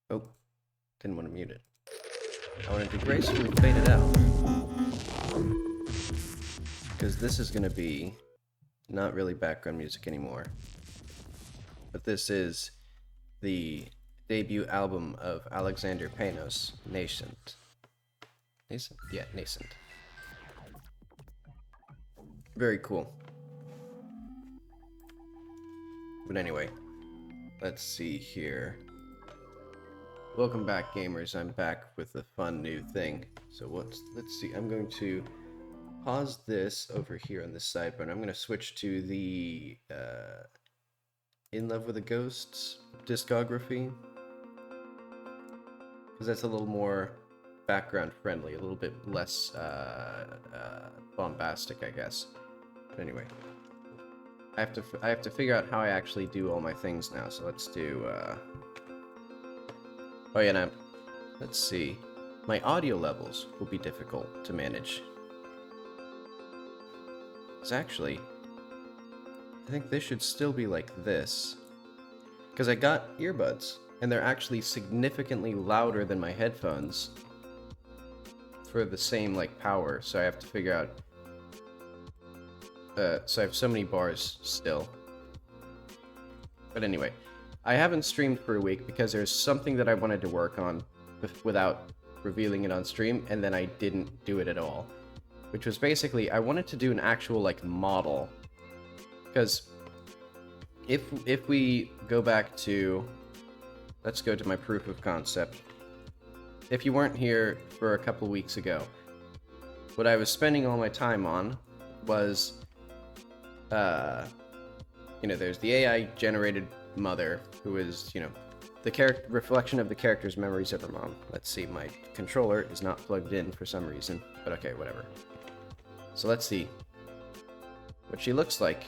Oh, didn't want to mute it. I wanted to gracefully fade it out. Because this is going to be not really background music anymore. But this is the debut album of Alexander Panos, Nascent. Nascent? Yeah, Nascent. Very cool. But anyway, let's see here. Welcome back, gamers. I'm back with a fun new thing. So let's see. I'm going to pause this over here on this sidebar, and I'm going to switch to the In Love with the Ghosts discography, because that's a little more background friendly, a little bit less bombastic, I guess. But anyway, I have to figure out how I actually do all my things now. So let's do. Oh yeah, now let's see. My audio levels will be difficult to manage. Because actually, I think this should still be like this. Because I got earbuds, and they're actually significantly louder than my headphones for the same like power. So I have to figure out. So I have so many bars still. But anyway. I haven't streamed for a week because there's something that I wanted to work on without revealing it on stream, and then I didn't do it at all. Which was basically, I wanted to do an actual, like, model. Because if we go back to... Let's go to my proof of concept. If you weren't here for a couple weeks ago, what I was spending all my time on was... there's the AI-generated mother, who is, the reflection of the character's memories of her mom. Let's see, my controller is not plugged in for some reason, but okay, whatever. So let's see what she looks like.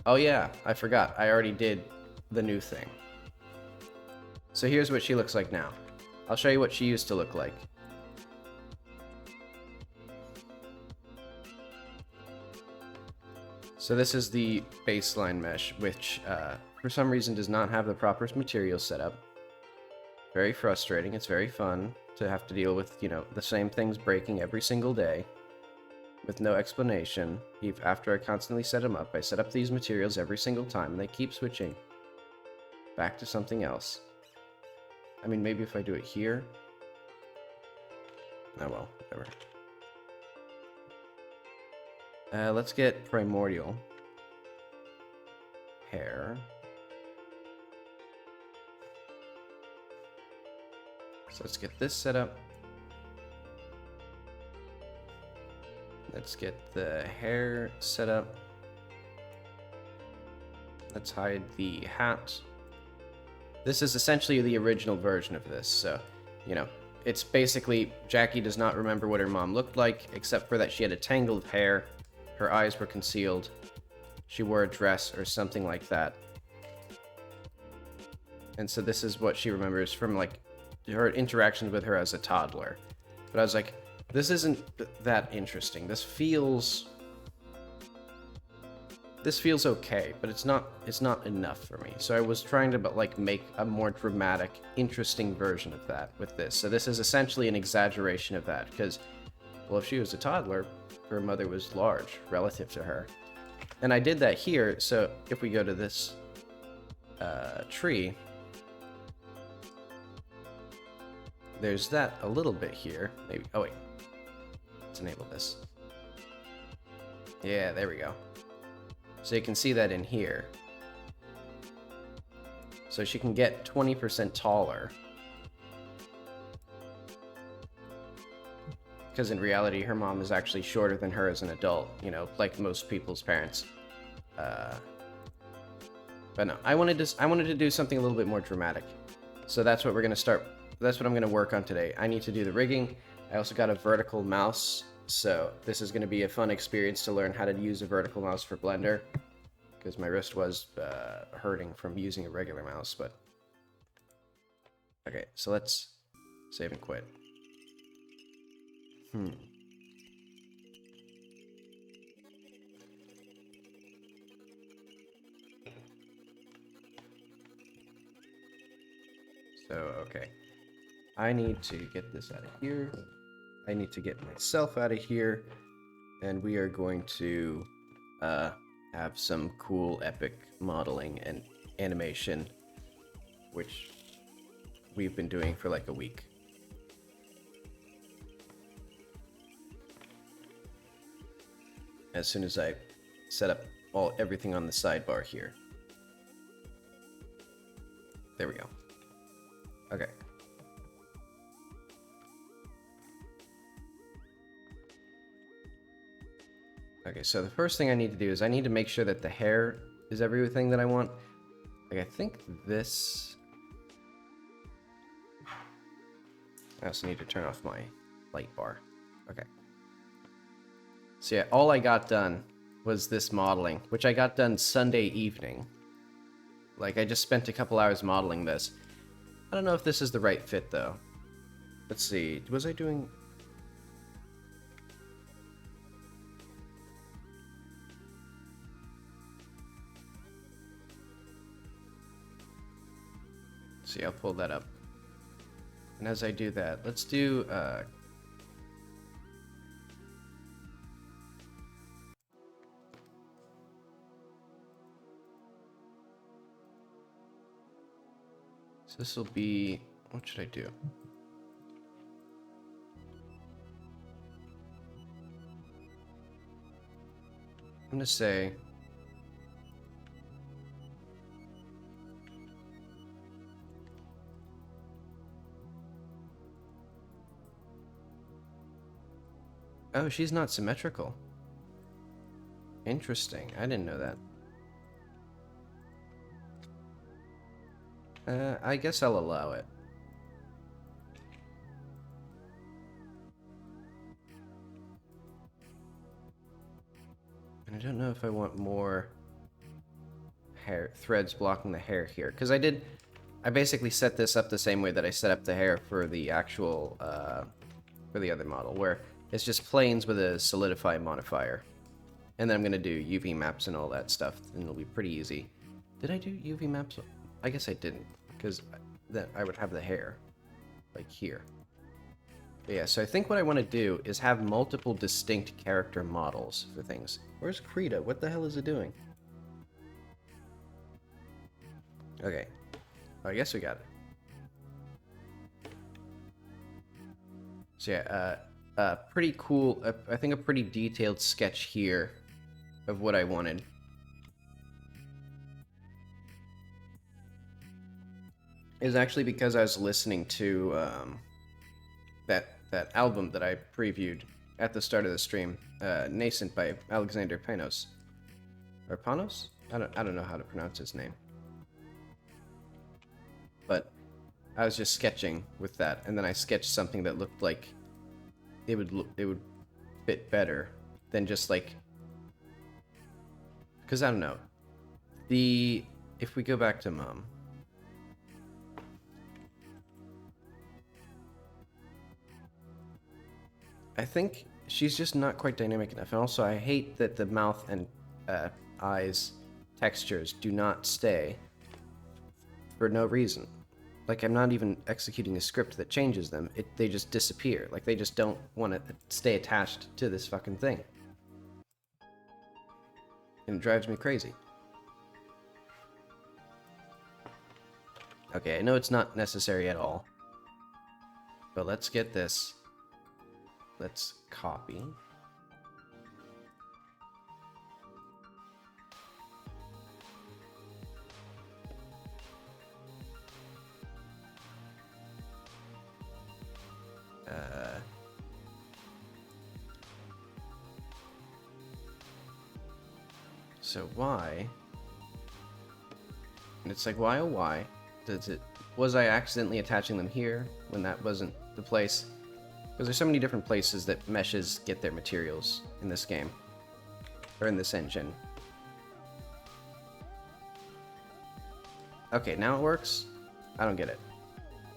Oh yeah, I forgot. I already did the new thing. So here's what she looks like now. I'll show you what she used to look like. So this is the baseline mesh, which for some reason does not have the proper material set up. Very frustrating. It's very fun to have to deal with, the same things breaking every single day with no explanation. After I constantly set them up, I set up these materials every single time, and they keep switching back to something else. I mean, maybe if I do it here. Oh well, whatever. Let's get primordial hair. So let's get this set up. Let's get the hair set up. Let's hide the hat. This is essentially the original version of this, so, it's basically Jackie does not remember what her mom looked like, except for that she had a tangled hair. Her eyes were concealed. She wore a dress or something like that. And so this is what she remembers from like her interactions with her as a toddler. But I was like, this isn't that interesting. This feels okay, but it's not enough for me. So I was trying to like make a more dramatic, interesting version of that with this. So this is essentially an exaggeration of that because, well, if she was a toddler, her mother was large relative to her. And I did that here. So if we go to this tree, there's that a little bit here. Maybe. Oh wait, let's enable this. Yeah, there we go. So you can see that in here. So she can get 20% taller. Because in reality, her mom is actually shorter than her as an adult, you know, like most people's parents. But no, I wanted to do something a little bit more dramatic. So that's what we're gonna start. That's what I'm gonna work on today. I need to do the rigging. I also got a vertical mouse. So this is gonna be a fun experience to learn how to use a vertical mouse for Blender. Because my wrist was hurting from using a regular mouse, but... Okay, so let's save and quit. So, okay. I need to get this out of here. I need to get myself out of here. And we are going to have some cool, epic modeling and animation, which we've been doing for like a week. As soon as I set up everything on the sidebar here. There we go. Okay. Okay, so the first thing I need to do is I need to make sure that the hair is everything that I want. Like, I think this... I also need to turn off my light bar. Okay. So yeah, all I got done was this modeling, which I got done Sunday evening. Like, I just spent a couple hours modeling this. I don't know if this is the right fit, though. Let's see. Was I doing... See, I'll pull that up. And as I do that, let's do... So this will be... What should I do? I'm gonna say... Oh, she's not symmetrical. Interesting. I didn't know that. I guess I'll allow it. And I don't know if I want more hair threads blocking the hair here, because I basically set this up the same way that I set up the hair for the actual, for the other model, where it's just planes with a solidify modifier. And then I'm going to do UV maps and all that stuff, and it'll be pretty easy. Did I do UV maps? I guess I didn't, because then I would have the hair, like here. But yeah, so I think what I want to do is have multiple distinct character models for things. Where's Krita? What the hell is it doing? Okay. I guess we got it. So yeah, pretty cool, I think a pretty detailed sketch here of what I wanted. Is actually because I was listening to that album that I previewed at the start of the stream, Nascent by Alexander Panos. Or Panos? I don't know how to pronounce his name. But I was just sketching with that, and then I sketched something that looked like it would fit better than just like, because I don't know. If we go back to Mom, I think she's just not quite dynamic enough. And also, I hate that the mouth and eyes textures do not stay for no reason. Like, I'm not even executing a script that changes them. They just disappear. Like, they just don't want to stay attached to this fucking thing. And it drives me crazy. Okay, I know it's not necessary at all. But let's get this. Let's copy. So why? And it's like, why oh why? Was I accidentally attaching them here when that wasn't the place? Because there's so many different places that meshes get their materials in this game. Or in this engine. Okay, now it works? I don't get it.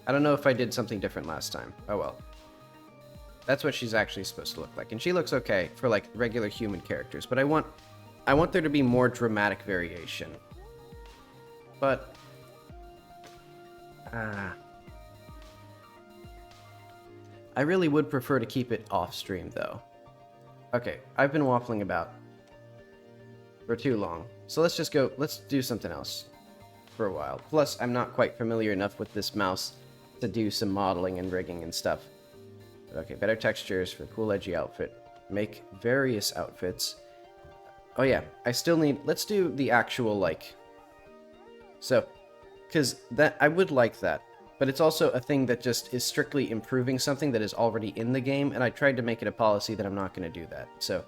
I don't know if I did something different last time. Oh well. That's what she's actually supposed to look like. And she looks okay for like regular human characters, but I want there to be more dramatic variation. But I really would prefer to keep it off stream though. Okay, I've been waffling about for too long. So let's do something else for a while. Plus, I'm not quite familiar enough with this mouse to do some modeling and rigging and stuff. Okay, better textures for cool edgy outfit. Make various outfits. Oh yeah, I still need, let's do the actual like, so, because that, I would like that, but it's also a thing that just is strictly improving something that is already in the game, and I tried to make it a policy that I'm not going to do that, so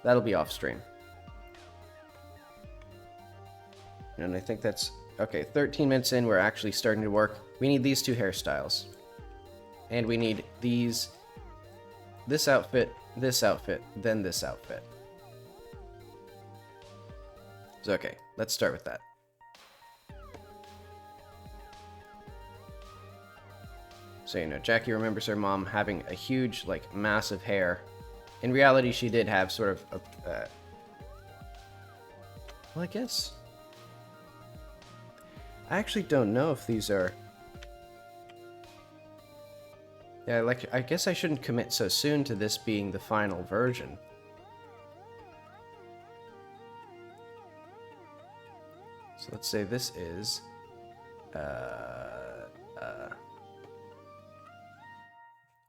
that'll be off stream. And I think that's, okay, 13 minutes in, we're actually starting to work. We need these two hairstyles. And we need these, this outfit, then this outfit. So, okay, let's start with that. So, you know, Jackie remembers her mom having a huge, like, massive hair. In reality, she did have sort of a, well, I guess. I actually don't know if these are... Yeah, like, I guess I shouldn't commit so soon to this being the final version. So let's say this is...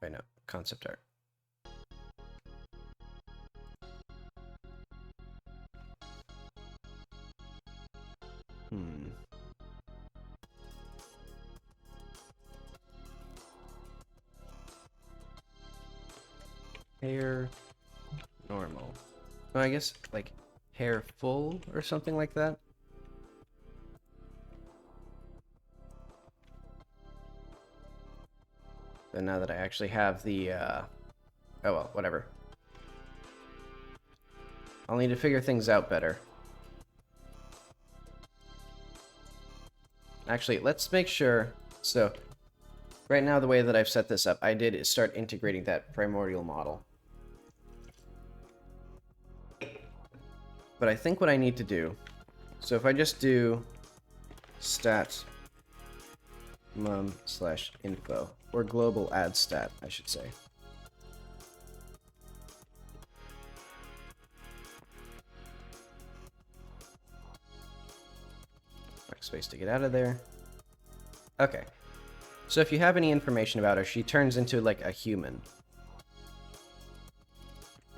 Wait, no. Concept art. Hair... normal. Oh, I guess, like, hair full or something like that? But now that I actually have the, oh well, whatever. I'll need to figure things out better. Actually, let's make sure, so, right now the way that I've set this up, I did is start integrating that primordial model. But I think what I need to do, so if I just do stat mum/info, or global add stat, I should say. Backspace to get out of there. Okay. So if you have any information about her, she turns into like a human.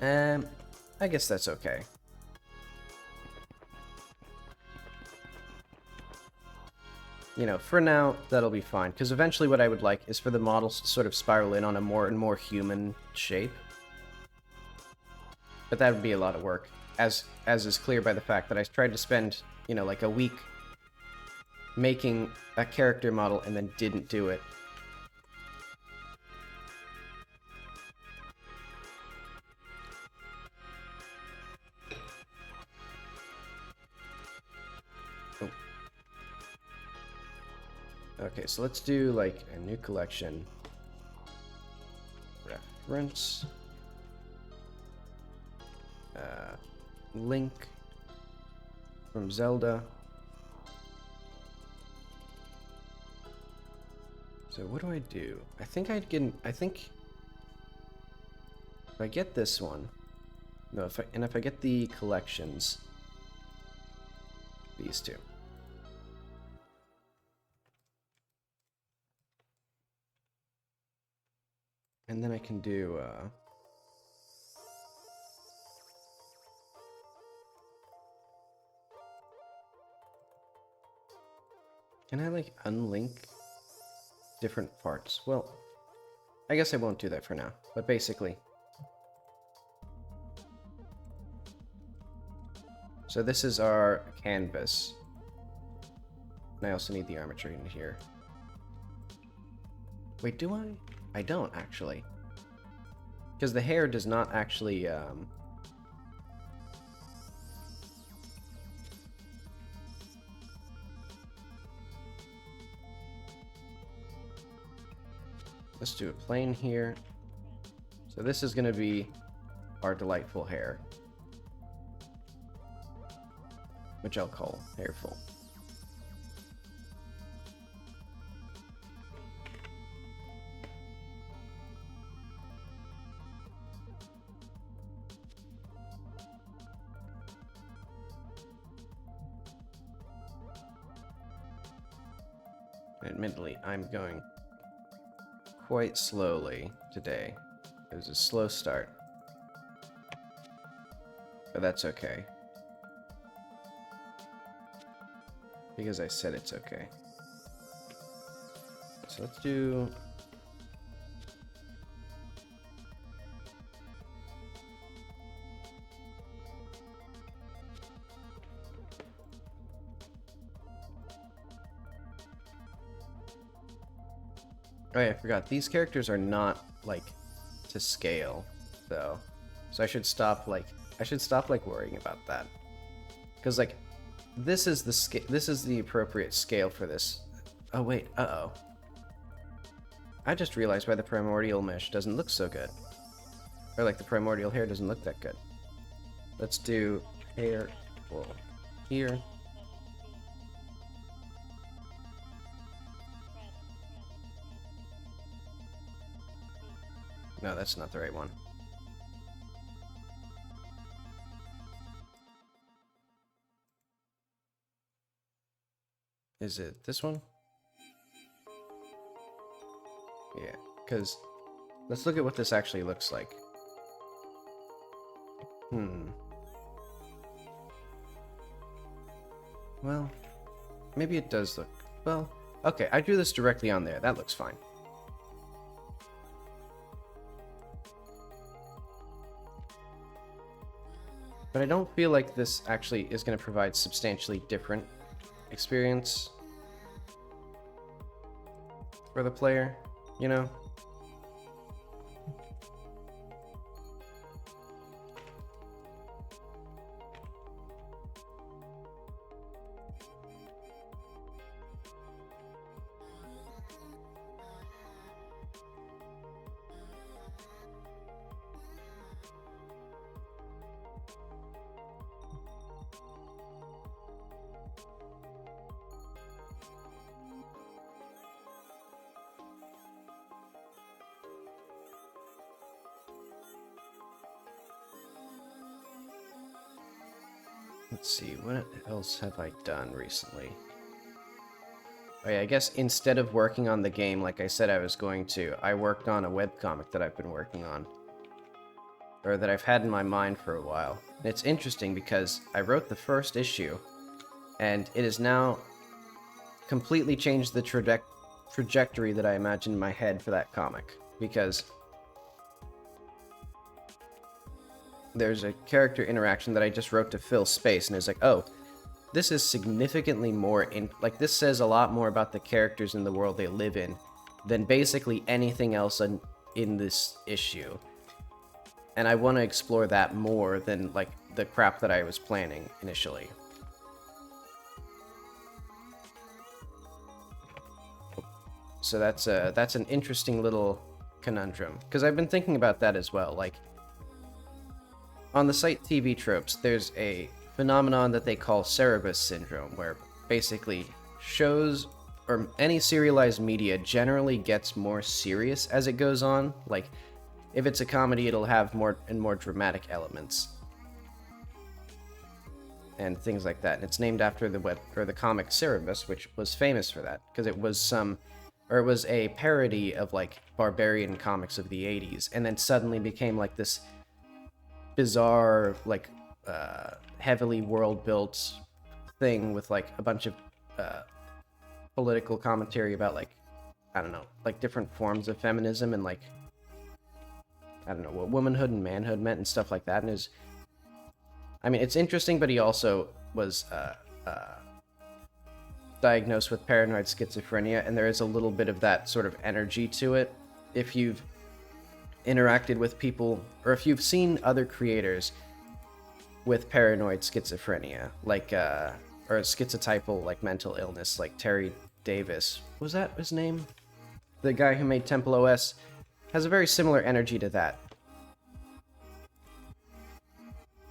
I guess that's okay. You know, for now, that'll be fine, because eventually what I would like is for the models to sort of spiral in on a more and more human shape. But that would be a lot of work, as is clear by the fact that I tried to spend, you know, like a week making a character model and then didn't do it. Okay, so let's do like a new collection. Reference. Link from Zelda. So what do I do? I think if I get this one, no, if I get the collections, these two. And then I can do, can I, like, unlink different parts? Well, I guess I won't do that for now, but basically. So this is our canvas. And I also need the armature in here. Wait, do I? I don't, actually. Because the hair does not actually, let's do a plane here. So this is going to be our delightful hair, which I'll call Hairful. Admittedly, I'm going quite slowly today. It was a slow start, but that's okay. Because I said it's okay. So let's do... Oh yeah, I forgot. These characters are not, like, to scale, though. So I should stop, like, worrying about that. Because, like, this is the appropriate scale for this. Oh wait, uh-oh. I just realized why the primordial mesh doesn't look so good. Or, like, the primordial hair doesn't look that good. Let's do hair, well, here. No, that's not the right one. Is it this one? Yeah, because let's look at what this actually looks like. Well, maybe it does look... Well, okay, I drew this directly on there. That looks fine. But I don't feel like this actually is going to provide substantially different experience for the player, you know? Let's see, what else have I done recently? Oh yeah, I guess instead of working on the game like I said I was going to, I worked on a webcomic that I've been working on. Or that I've had in my mind for a while. And it's interesting because I wrote the first issue, and it has now completely changed the trajectory that I imagined in my head for that comic. Because there's a character interaction that I just wrote to fill space, and it's like, oh, this is significantly more like, this says a lot more about the characters in the world they live in than basically anything else in this issue. And I want to explore that more than, like, the crap that I was planning initially. So that's an interesting little conundrum, because I've been thinking about that as well, like, on the site TV Tropes, there's a phenomenon that they call Cerebus syndrome, where basically shows or any serialized media generally gets more serious as it goes on. Like, if it's a comedy, it'll have more and more dramatic elements and things like that. And it's named after the comic Cerebus, which was famous for that because it was a parody of like barbarian comics of the 80s, and then suddenly became like this bizarre, like heavily world-built thing with like a bunch of political commentary about like, I don't know, like different forms of feminism and like, I don't know, what womanhood and manhood meant and stuff like that. And it's interesting, but he also was diagnosed with paranoid schizophrenia, and there is a little bit of that sort of energy to it. If you've interacted with people, or if you've seen other creators with paranoid schizophrenia, like, or schizotypal, like, mental illness, like Terry Davis, was that his name? The guy who made Temple OS has a very similar energy to that.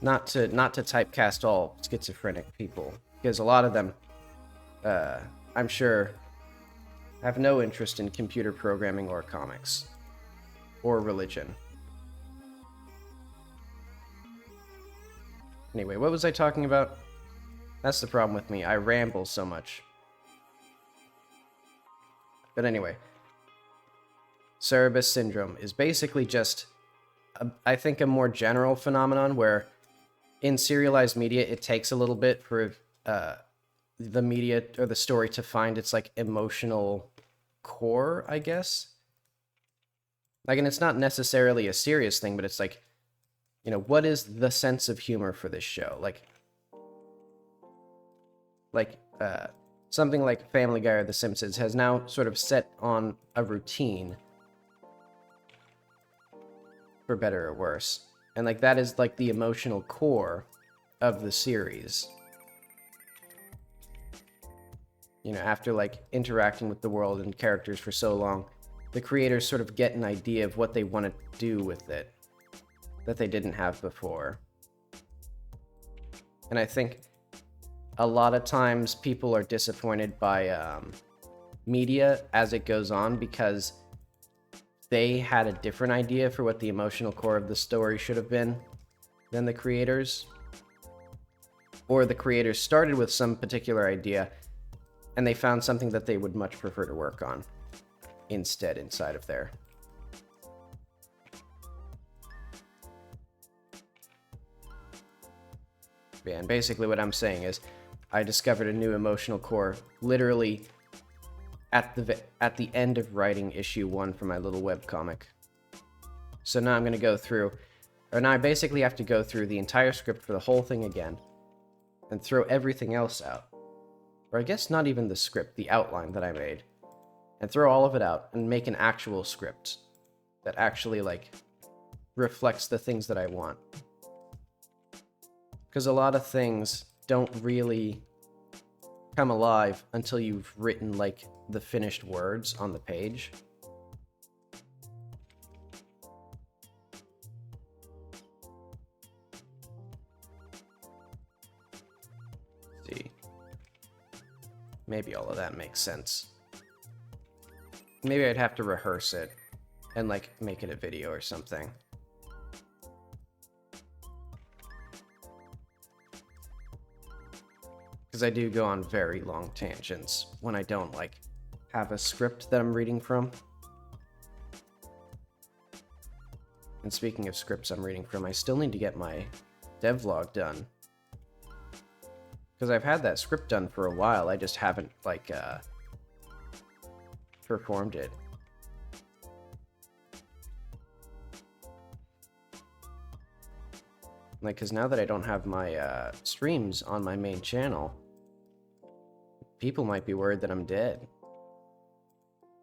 Not to typecast all schizophrenic people, because a lot of them, I'm sure, have no interest in computer programming or comics or religion. Anyway, what was I talking about? That's the problem with me. I ramble so much. But anyway, Cerebus syndrome is basically just, I think, a more general phenomenon where in serialized media, it takes a little bit for the media or the story to find its like emotional core, I guess. Like, and it's not necessarily a serious thing, but it's like, you know, what is the sense of humor for this show? Like something like Family Guy or The Simpsons has now sort of set on a routine, for better or worse. And like that is like the emotional core of the series. You know, after like interacting with the world and characters for so long, the creators sort of get an idea of what they want to do with it that they didn't have before. And I think a lot of times people are disappointed by media as it goes on because they had a different idea for what the emotional core of the story should have been than the creators. Or the creators started with some particular idea and they found something that they would much prefer to work on instead inside of there. Yeah, and basically what I'm saying is I discovered a new emotional core literally at the end of writing issue 1 for my little webcomic. So now I'm going to go through, or now I basically have to go through the entire script for the whole thing again and throw everything else out. Or I guess not even the script, the outline that I made. And throw all of it out and make an actual script that actually, like, reflects the things that I want. Because a lot of things don't really come alive until you've written, like, the finished words on the page. Let's see. Maybe all of that makes sense. Maybe I'd have to rehearse it and, like, make it a video or something. Because I do go on very long tangents when I don't, like, have a script that I'm reading from. And speaking of scripts I'm reading from, I still need to get my devlog done. Because I've had that script done for a while, I just haven't, like, performed it. Like, because now that I don't have my streams on my main channel, people might be worried that I'm dead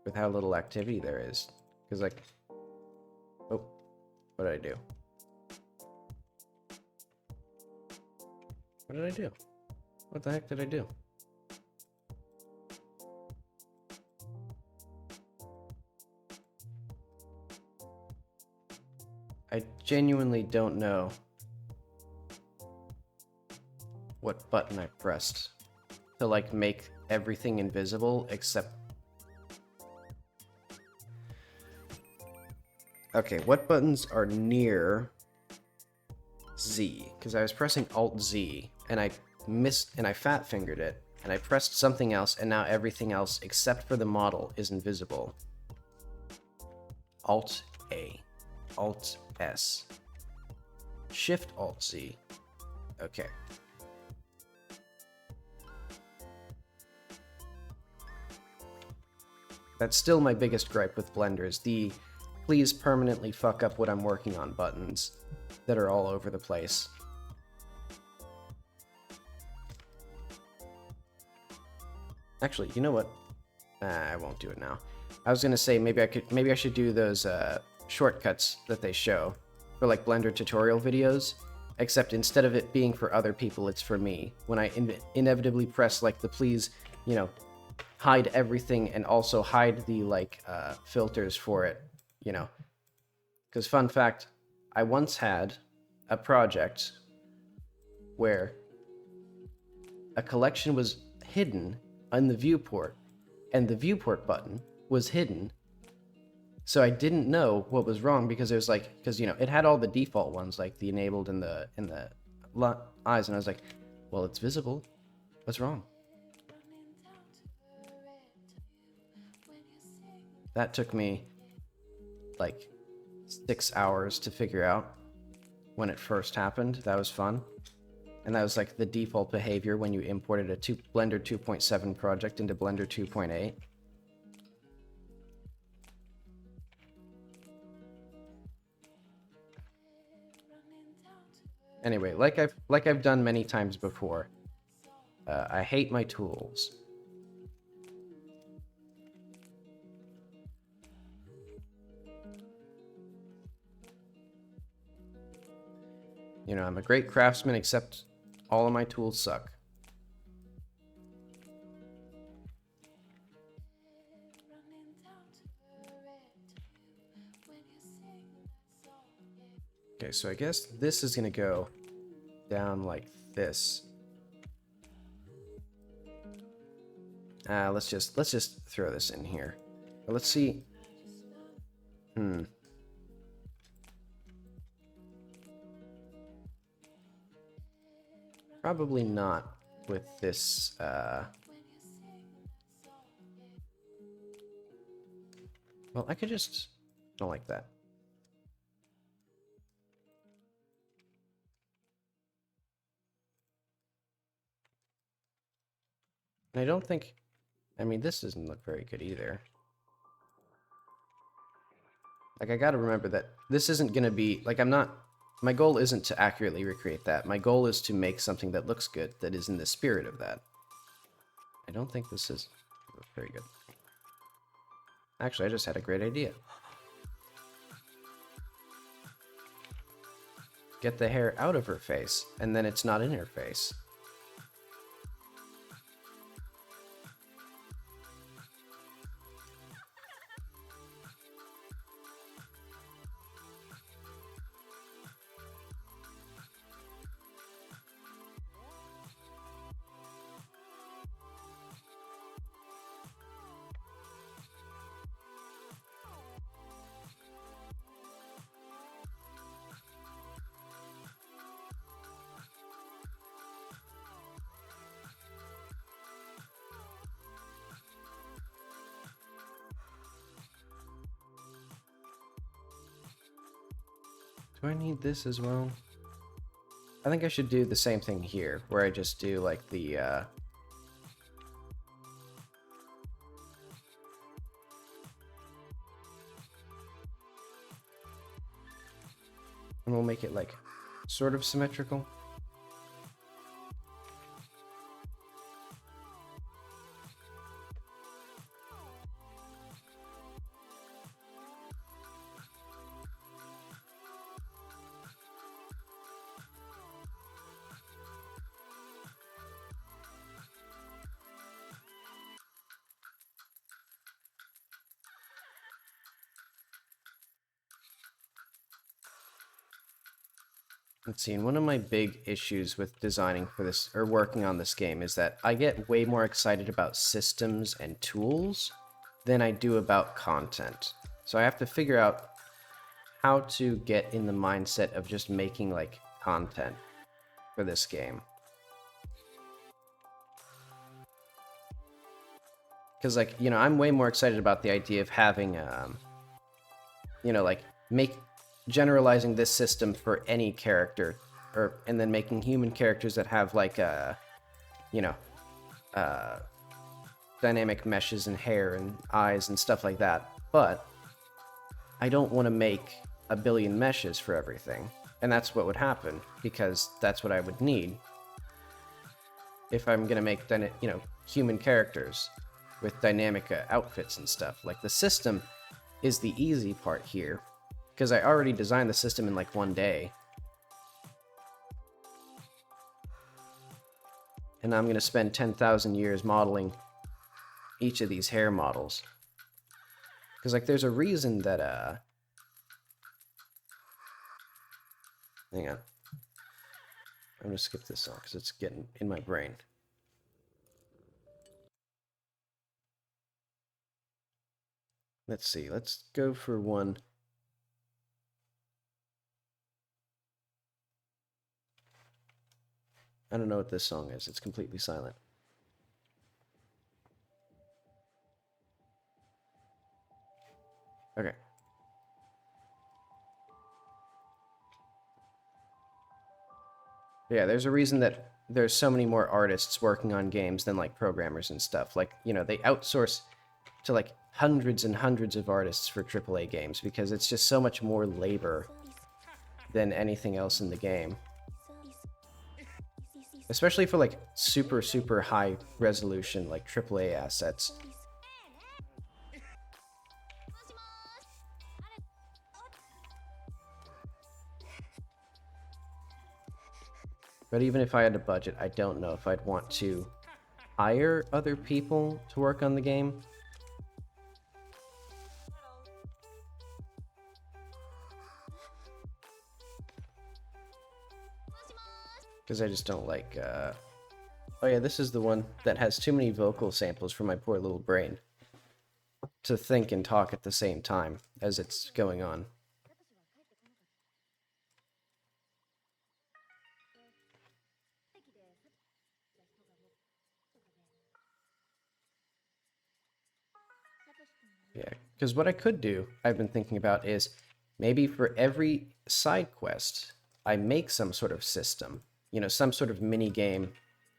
with how little activity there is. Because, like, oh, what did I do? What did I do? What the heck did I do? I genuinely don't know what button I pressed to like make everything invisible except... Okay, what buttons are near Z? Because I was pressing Alt Z and I missed and I fat fingered it and I pressed something else and now everything else except for the model is invisible. Alt A, Alt S, Shift Alt Z. Okay. That's still my biggest gripe with Blender is the please permanently fuck up what I'm working on buttons that are all over the place. Actually, you know what? I won't do it now. I was gonna say maybe I should do those shortcuts that they show for like Blender tutorial videos, except instead of it being for other people, it's for me. When I inevitably press like the please, you know, hide everything and also hide the like filters for it, you know. Because fun fact, I once had a project where a collection was hidden on the viewport and the viewport button was hidden. So I didn't know what was wrong because it was like, because, you know, it had all the default ones like the enabled and the eyes, and I was like, well, it's visible. What's wrong? That took me like 6 hours to figure out when it first happened. That was fun. And that was like the default behavior when you imported a Blender 2.7 project into Blender 2.8. Anyway, like I've done many times before, I hate my tools. You know, I'm a great craftsman, except all of my tools suck. Okay, so I guess this is gonna go down like this. Let's just throw this in here. Let's see. Probably not with this, well, I could just... don't like that. And I don't think... I mean, this doesn't look very good either. Like, I gotta remember that this isn't gonna be... like, I'm not... my goal isn't to accurately recreate that. My goal is to make something that looks good, that is in the spirit of that. I don't think this is very good. Actually, I just had a great idea. Get the hair out of her face, and then it's not in her face. Do I need this as well? I think I should do the same thing here, where I just do like the, and we'll make it like sort of symmetrical. Let's see, and one of my big issues with designing for this, or working on this game, is that I get way more excited about systems and tools than I do about content. So I have to figure out how to get in the mindset of just making, like, content for this game. Because, like, you know, I'm way more excited about the idea of having, you know, like, generalizing this system for any character, and then making human characters that have, like, you know, dynamic meshes and hair and eyes and stuff like that. But I don't want to make a billion meshes for everything. And that's what would happen, because that's what I would need if I'm gonna make, you know, human characters with dynamic outfits and stuff. Like, the system is the easy part here, because I already designed the system in like one day. And I'm gonna spend 10,000 years modeling each of these hair models. Because, like, there's a reason that, hang on. I'm gonna skip this song because it's getting in my brain. Let's see, let's go for one. I don't know what this song is, it's completely silent. Okay. Yeah, there's a reason that there's so many more artists working on games than, like, programmers and stuff. Like, you know, they outsource to, like, hundreds and hundreds of artists for AAA games because it's just so much more labor than anything else in the game. Especially for, like, super, super high resolution, like, AAA assets. But even if I had a budget, I don't know if I'd want to hire other people to work on the game. Because I just don't like, oh yeah, this is the one that has too many vocal samples for my poor little brain to think and talk at the same time as it's going on. Yeah, because what I could do, I've been thinking about, is maybe for every side quest, I make some sort of system. You know, some sort of mini game,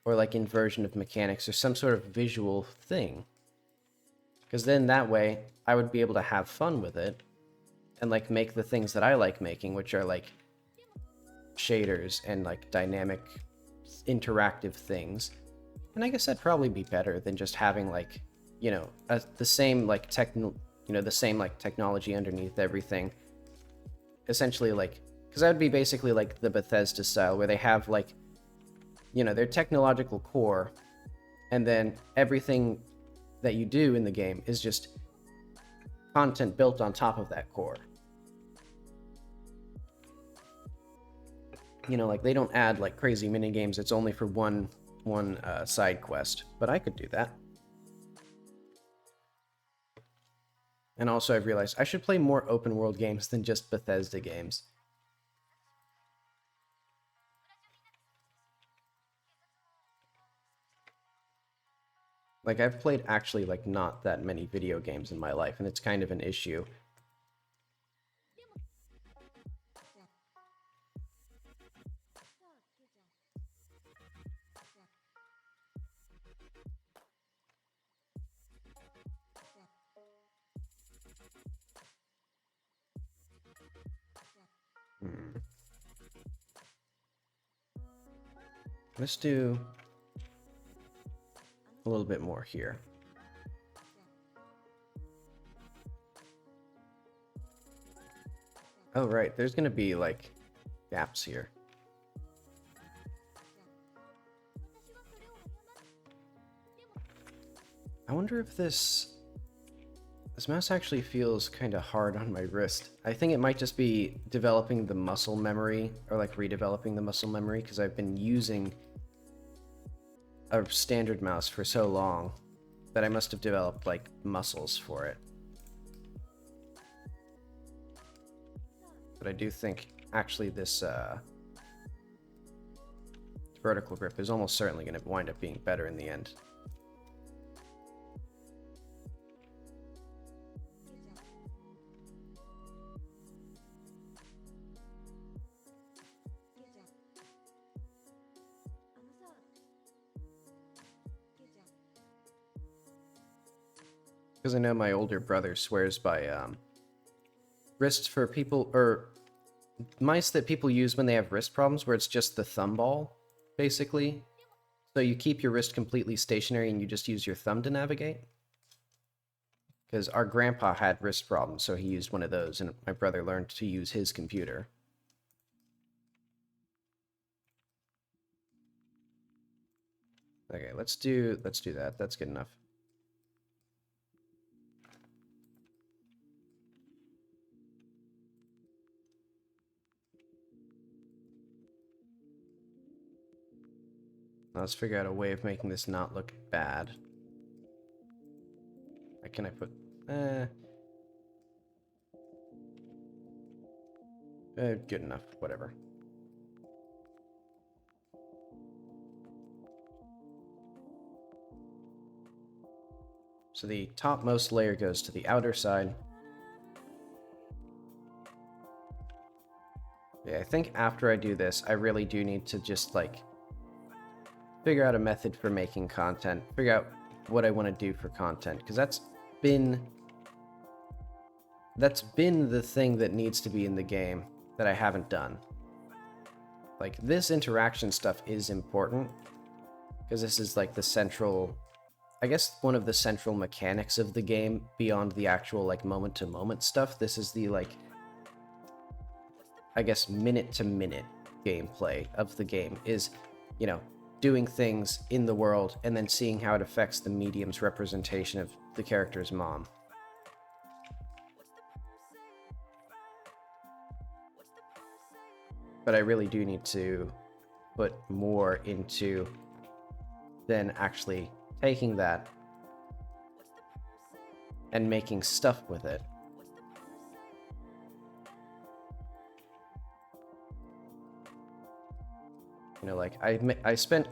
or like inversion of mechanics, or some sort of visual thing. Because then that way, I would be able to have fun with it, and like make the things that I like making, which are like shaders and like dynamic, interactive things. And I guess that'd probably be better than just having, like, you know, the same like the same like technology underneath everything. Essentially, like, because that would be basically like the Bethesda style, where they have, like, you know, their technological core, and then everything that you do in the game is just content built on top of that core. You know, like, they don't add like crazy mini games. It's only for one side quest, but I could do that. And also, I've realized I should play more open world games than just Bethesda games. Like, I've played actually, like, not that many video games in my life, and it's kind of an issue. Let's do a little bit more here. Oh, right, there's gonna be, like, gaps here. I wonder if this This mouse actually feels kind of hard on my wrist. I think it might just be developing the muscle memory, or like redeveloping the muscle memory, because I've been using a standard mouse for so long that I must have developed like muscles for it. But I do think actually this vertical grip is almost certainly going to wind up being better in the end. Because I know my older brother swears by wrists for people, or mice that people use when they have wrist problems, where it's just the thumb ball, basically. So you keep your wrist completely stationary and you just use your thumb to navigate. Because our grandpa had wrist problems, so he used one of those, and my brother learned to use his computer. Okay, let's do that. That's good enough. Now let's figure out a way of making this not look bad. Can I put... good enough, whatever. So the topmost layer goes to the outer side. Yeah, I think after I do this, I really do need to just, like, figure out a method for making content. Figure out what I want to do for content. Because that's been the thing that needs to be in the game that I haven't done. Like, this interaction stuff is important. Because this is, like, the central... I guess one of the central mechanics of the game, beyond the actual, like, moment-to-moment stuff. This is the, like, I guess, minute-to-minute gameplay of the game is, you know, doing things in the world and then seeing how it affects the medium's representation of the character's mom. But I really do need to put more into than actually taking that and making stuff with it. You know, like, I spent...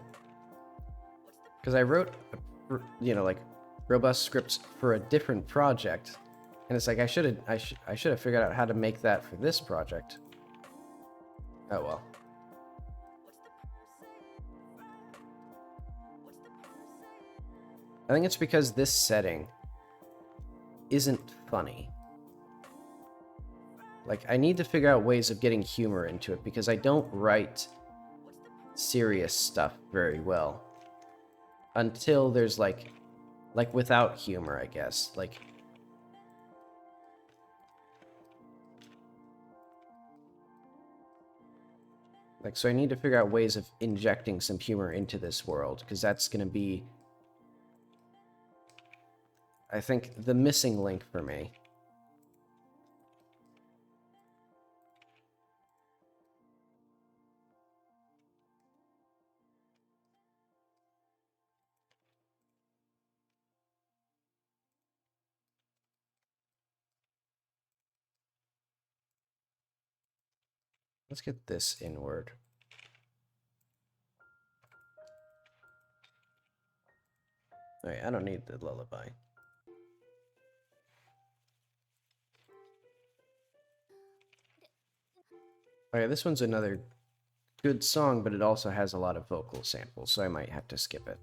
Because I wrote, you know, like, robust scripts for a different project. And it's like, I should have figured out how to make that for this project. Oh well. I think it's because this setting isn't funny. Like, I need to figure out ways of getting humor into it, because I don't write serious stuff very well. Until there's, like without humor, I guess. Like, so I need to figure out ways of injecting some humor into this world, because that's going to be, I think, the missing link for me. Let's get this inward. Alright, I don't need the lullaby. Okay, this one's another good song, but it also has a lot of vocal samples, so I might have to skip it.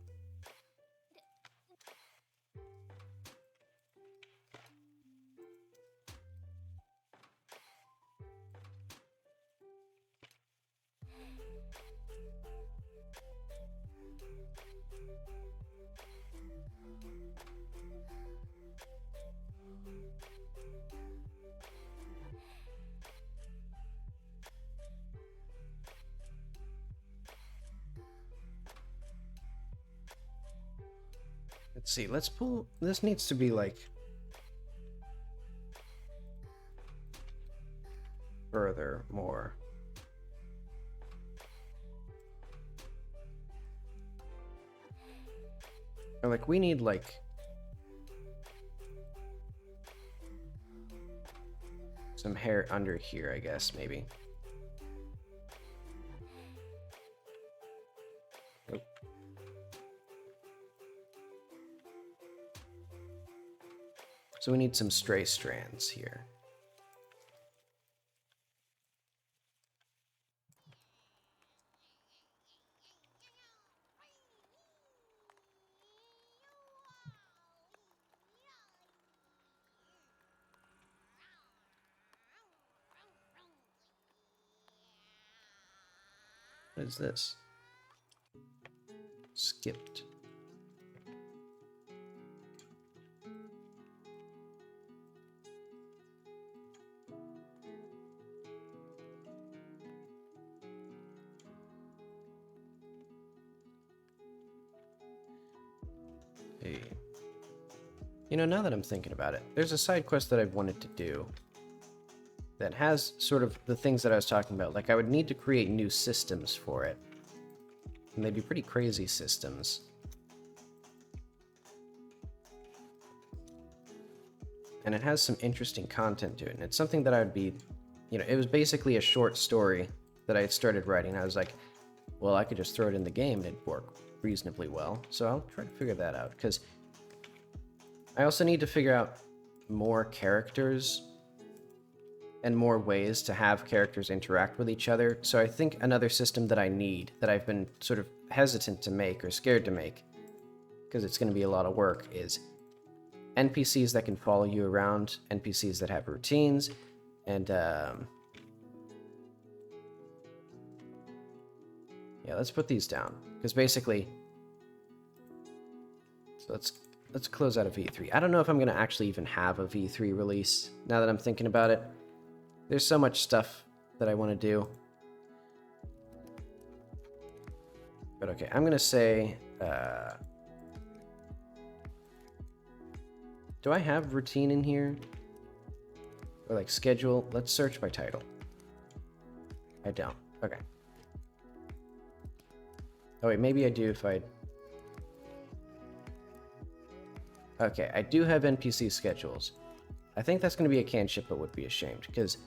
Let's see, let's pull... This needs to be, like, furthermore. Or like we need like some hair under here, I guess, maybe. Oh. So we need some stray strands here. What is this? Skipped. Hey. You know, now that I'm thinking about it, there's a side quest that I've wanted to do that has sort of the things that I was talking about. Like, I would need to create new systems for it. And they'd be pretty crazy systems. And it has some interesting content to it. And it's something that I would be, you know, it was basically a short story that I had started writing. I was like, well, I could just throw it in the game and it'd work reasonably well. So I'll try to figure that out, because I also need to figure out more characters and more ways to have characters interact with each other. So I think another system that I need, that I've been sort of hesitant to make or scared to make, because it's going to be a lot of work, is NPCs that can follow you around, NPCs that have routines, and yeah, let's put these down, because basically, so let's close out a V3. I don't know if I'm going to actually even have a V3 release, now that I'm thinking about it. There's so much stuff that I want to do. But okay, I'm going to say, do I have routine in here? Or like schedule? Let's search by title. I don't. Okay. Oh wait, maybe I do if I... Okay, I do have NPC schedules. I think that's going to be a can ship, but would be ashamed, because...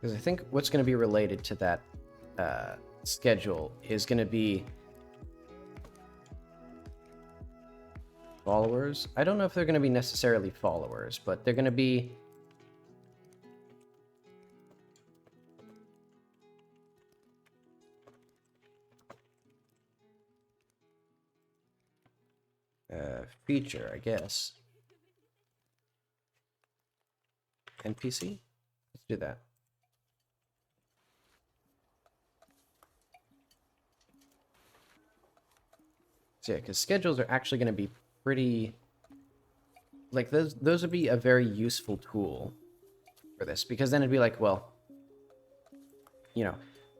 Because I think what's going to be related to that schedule is going to be followers. I don't know if they're going to be necessarily followers, but they're going to be... feature, I guess. NPC? Let's do that. So yeah, because schedules are actually going to be pretty... Like, those would be a very useful tool for this, because then it'd be like, well, you know,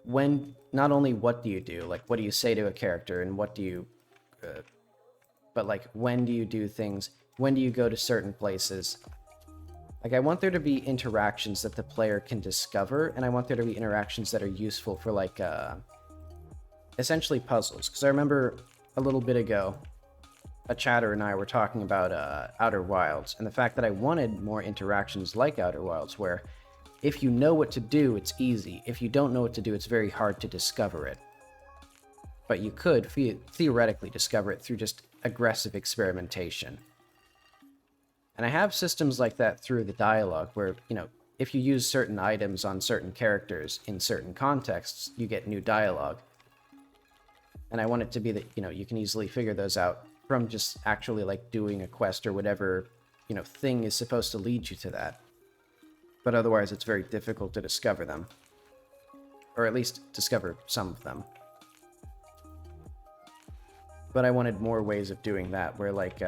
when... Not only what do you do, like, what do you say to a character, and what do you... but, like, when do you do things? When do you go to certain places? Like, I want there to be interactions that the player can discover, and I want there to be interactions that are useful for, like, essentially puzzles. Because I remember a little bit ago, a chatter and I were talking about Outer Wilds, and the fact that I wanted more interactions like Outer Wilds, where if you know what to do, it's easy. If you don't know what to do, it's very hard to discover it. But you could theoretically discover it through just aggressive experimentation. And I have systems like that through the dialogue, where, you know, if you use certain items on certain characters in certain contexts, you get new dialogue. And I want it to be that, you know, you can easily figure those out from just actually, like, doing a quest or whatever, you know, thing is supposed to lead you to that. But otherwise, it's very difficult to discover them. Or at least discover some of them. But I wanted more ways of doing that, where, like,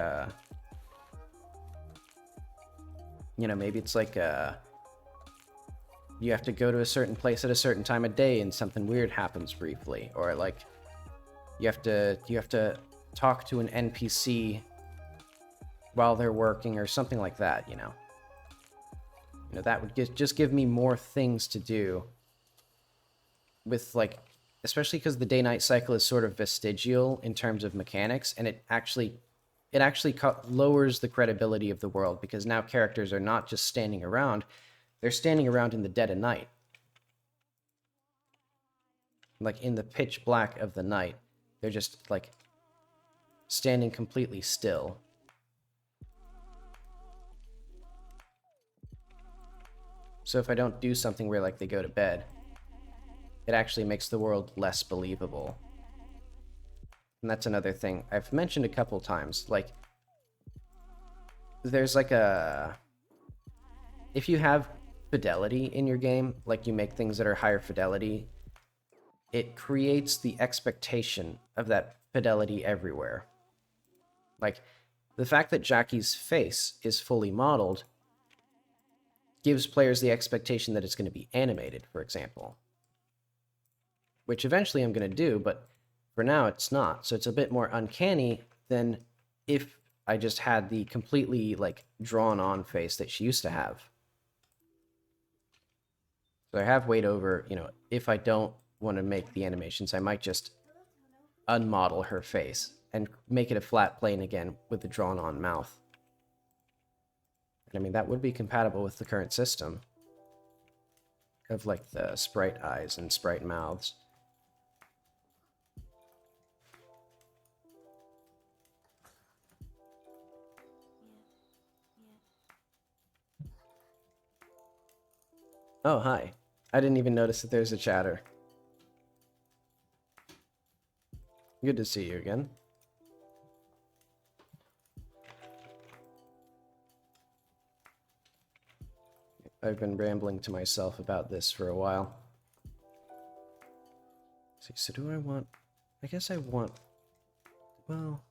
you know, maybe it's like, you have to go to a certain place at a certain time of day and something weird happens briefly, or like you have to talk to an NPC while they're working or something like that, you know. You know, that would just give me more things to do with, like, especially because the day-night cycle is sort of vestigial in terms of mechanics, and it actually lowers the credibility of the world, because now characters are not just standing around, they're standing around in the dead of night. Like, in the pitch black of the night, they're just, like, standing completely still. So if I don't do something where, like, they go to bed, it actually makes the world less believable. And that's another thing I've mentioned a couple times. Like, there's like a... if you have fidelity in your game, like you make things that are higher fidelity, it creates the expectation of that fidelity everywhere. Like, the fact that Jackie's face is fully modeled gives players the expectation that it's going to be animated, for example. Which eventually I'm going to do, but for now it's not. So it's a bit more uncanny than if I just had the completely, like, drawn-on face that she used to have. So I have weighed over, you know, if I don't want to make the animations, I might just unmodel her face and make it a flat plane again with the drawn-on mouth. And I mean, that would be compatible with the current system of, like, the sprite eyes and sprite mouths. Oh, hi. I didn't even notice that there's a chatter. Good to see you again. I've been rambling to myself about this for a while. See, so do I want... I guess I want... well,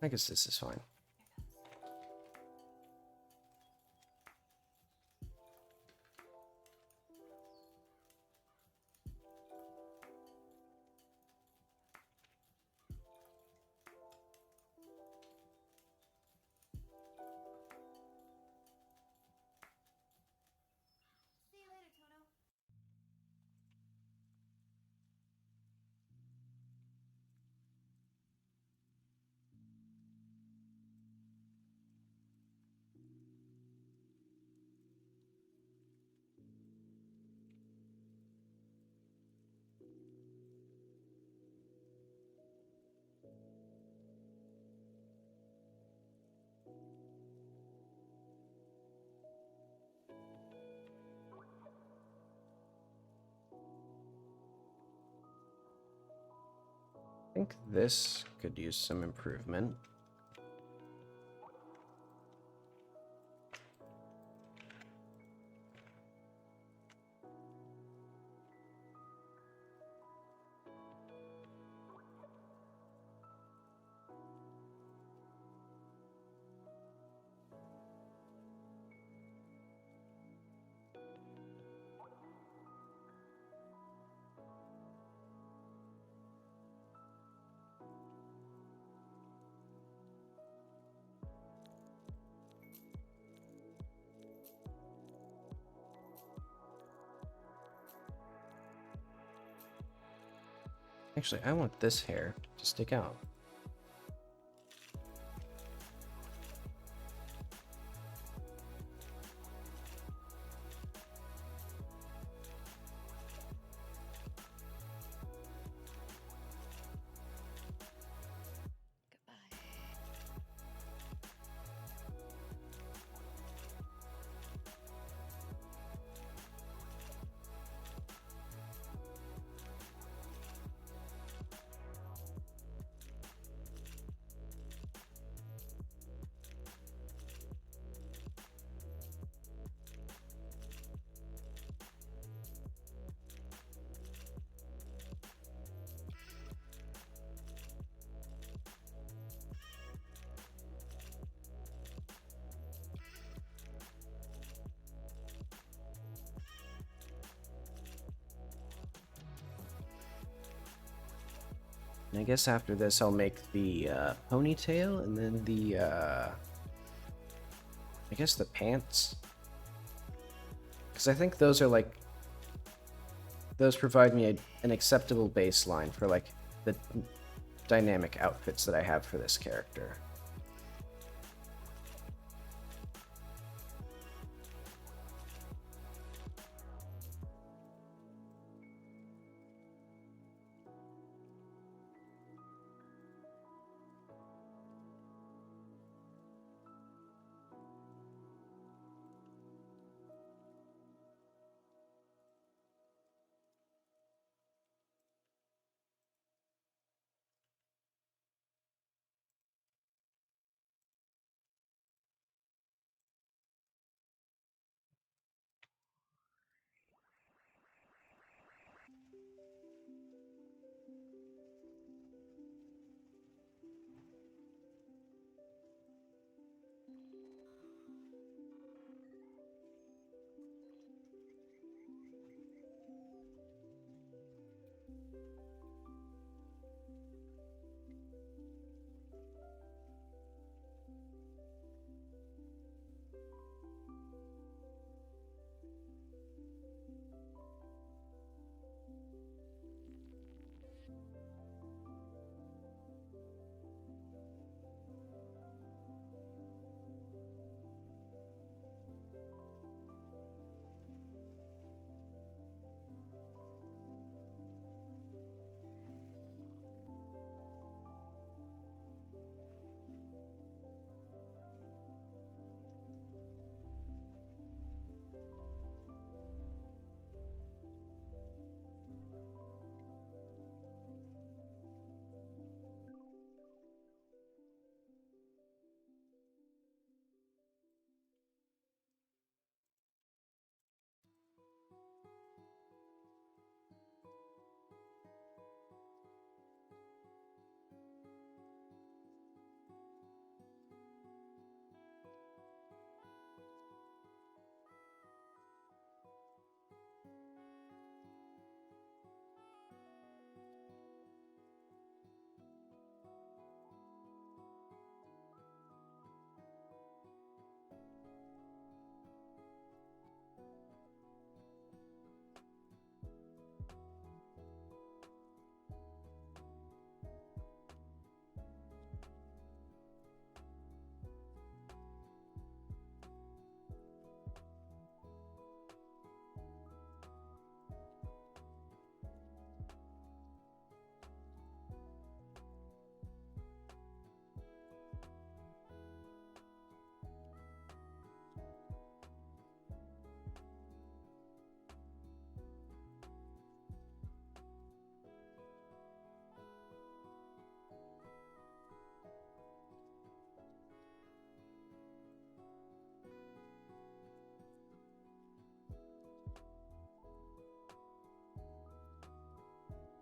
I guess this is fine. I think this could use some improvement. Actually, I want this hair to stick out. And I guess after this I'll make the ponytail and then the, I guess the pants. Because I think those are like, those provide me an acceptable baseline for like the dynamic outfits that I have for this character.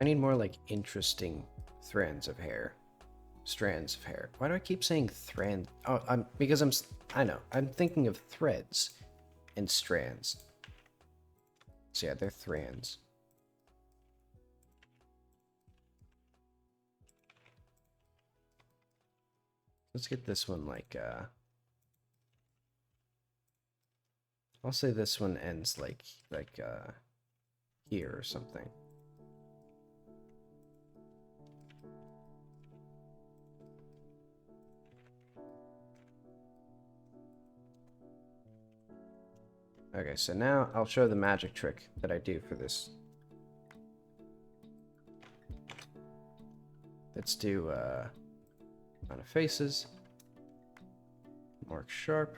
I need more like interesting strands of hair. Strands of hair. Why do I keep saying thread? Oh, I know. I'm thinking of threads and strands. So yeah, they're strands. Let's get this one like I'll say this one ends like here or something. Okay, so now I'll show the magic trick that I do for this. Let's do amount of faces. Mark sharp.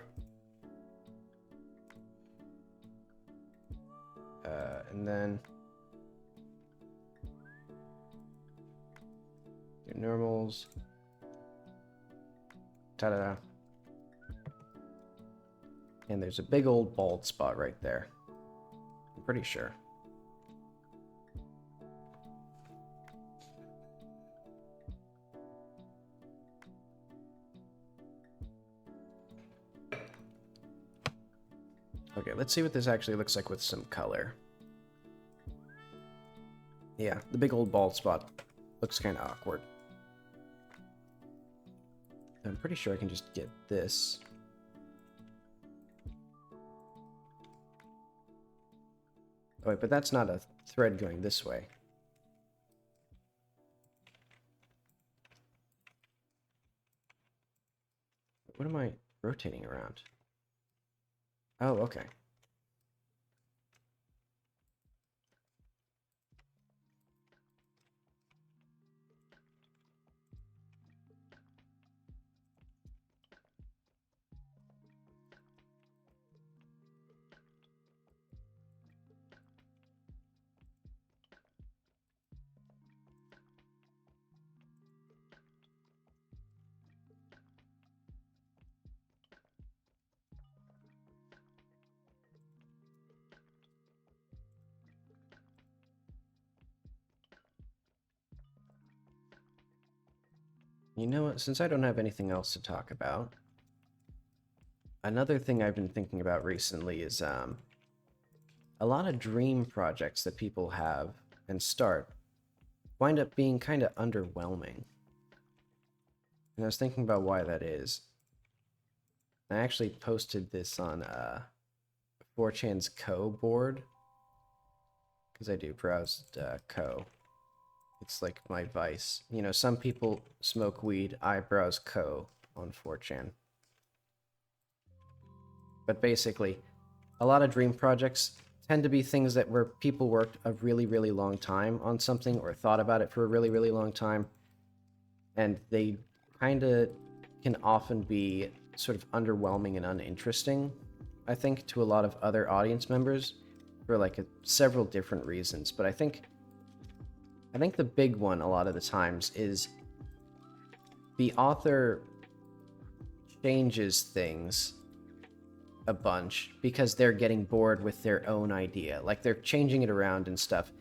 And then do normals. Ta-da. And there's a big old bald spot right there. I'm pretty sure. Okay, let's see what this actually looks like with some color. Yeah, the big old bald spot looks kind of awkward. I'm pretty sure I can just get this. Oh wait, but that's not a thread going this way. What am I rotating around? Oh, okay. You know what? Since I don't have anything else to talk about, another thing I've been thinking about recently is a lot of dream projects that people have and start wind up being kind of underwhelming. And I was thinking about why that is. I actually posted this on 4chan's Co board, because I do browse Co. It's like my vice. You know, some people smoke weed, I browse Co on 4chan. But basically, a lot of dream projects tend to be things that where people worked a really, really long time on something or thought about it for a really, really long time. And they kind of can often be sort of underwhelming and uninteresting, I think, to a lot of other audience members for like several different reasons. But I think the big one a lot of the times is the author changes things a bunch because they're getting bored with their own idea. Like they're changing it around and stuff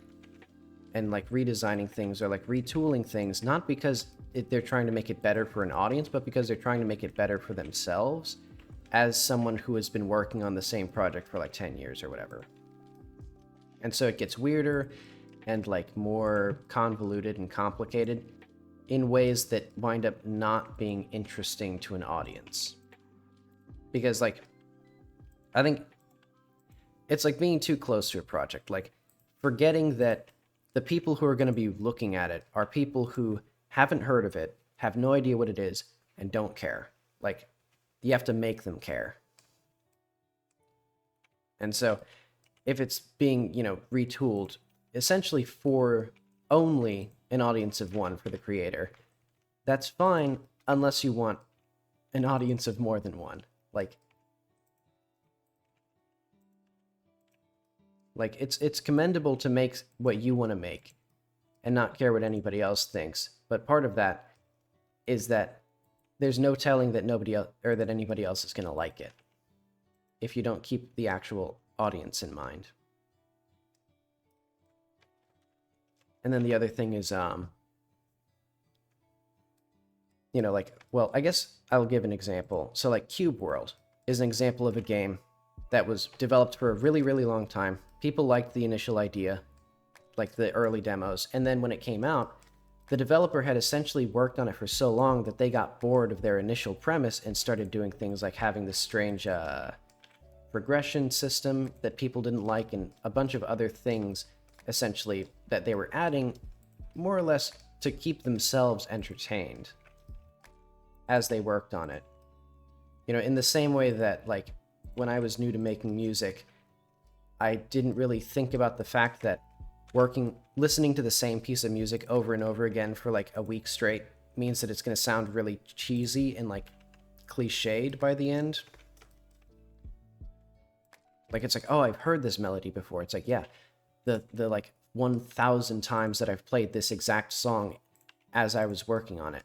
and like redesigning things or like retooling things, not because they're trying to make it better for an audience, but because they're trying to make it better for themselves as someone who has been working on the same project for like 10 years or whatever. And so it gets weirder and like more convoluted and complicated in ways that wind up not being interesting to an audience. Because like, I think it's like being too close to a project, like forgetting that the people who are going to be looking at it are people who haven't heard of it, have no idea what it is, and don't care. Like, you have to make them care. And so, if it's being, you know, retooled essentially for only an audience of one for the creator, that's fine unless you want an audience of more than one. Like it's commendable to make what you want to make and not care what anybody else thinks. But part of that is that there's no telling that nobody else or that anybody else is going to like it if you don't keep the actual audience in mind. And then the other thing is, you know, like, well, I guess I'll give an example. So like Cube World is an example of a game that was developed for a really, really long time. People liked the initial idea, like the early demos. And then when it came out, the developer had essentially worked on it for so long that they got bored of their initial premise and started doing things like having this strange progression system that people didn't like and a bunch of other things essentially that they were adding more or less to keep themselves entertained as they worked on it. You know, in the same way that like when I was new to making music, I didn't really think about the fact that listening to the same piece of music over and over again for like a week straight means that it's going to sound really cheesy and like cliched by the end. Like it's like, oh, I've heard this melody before. It's like, yeah, the like 1,000 times that I've played this exact song as I was working on it.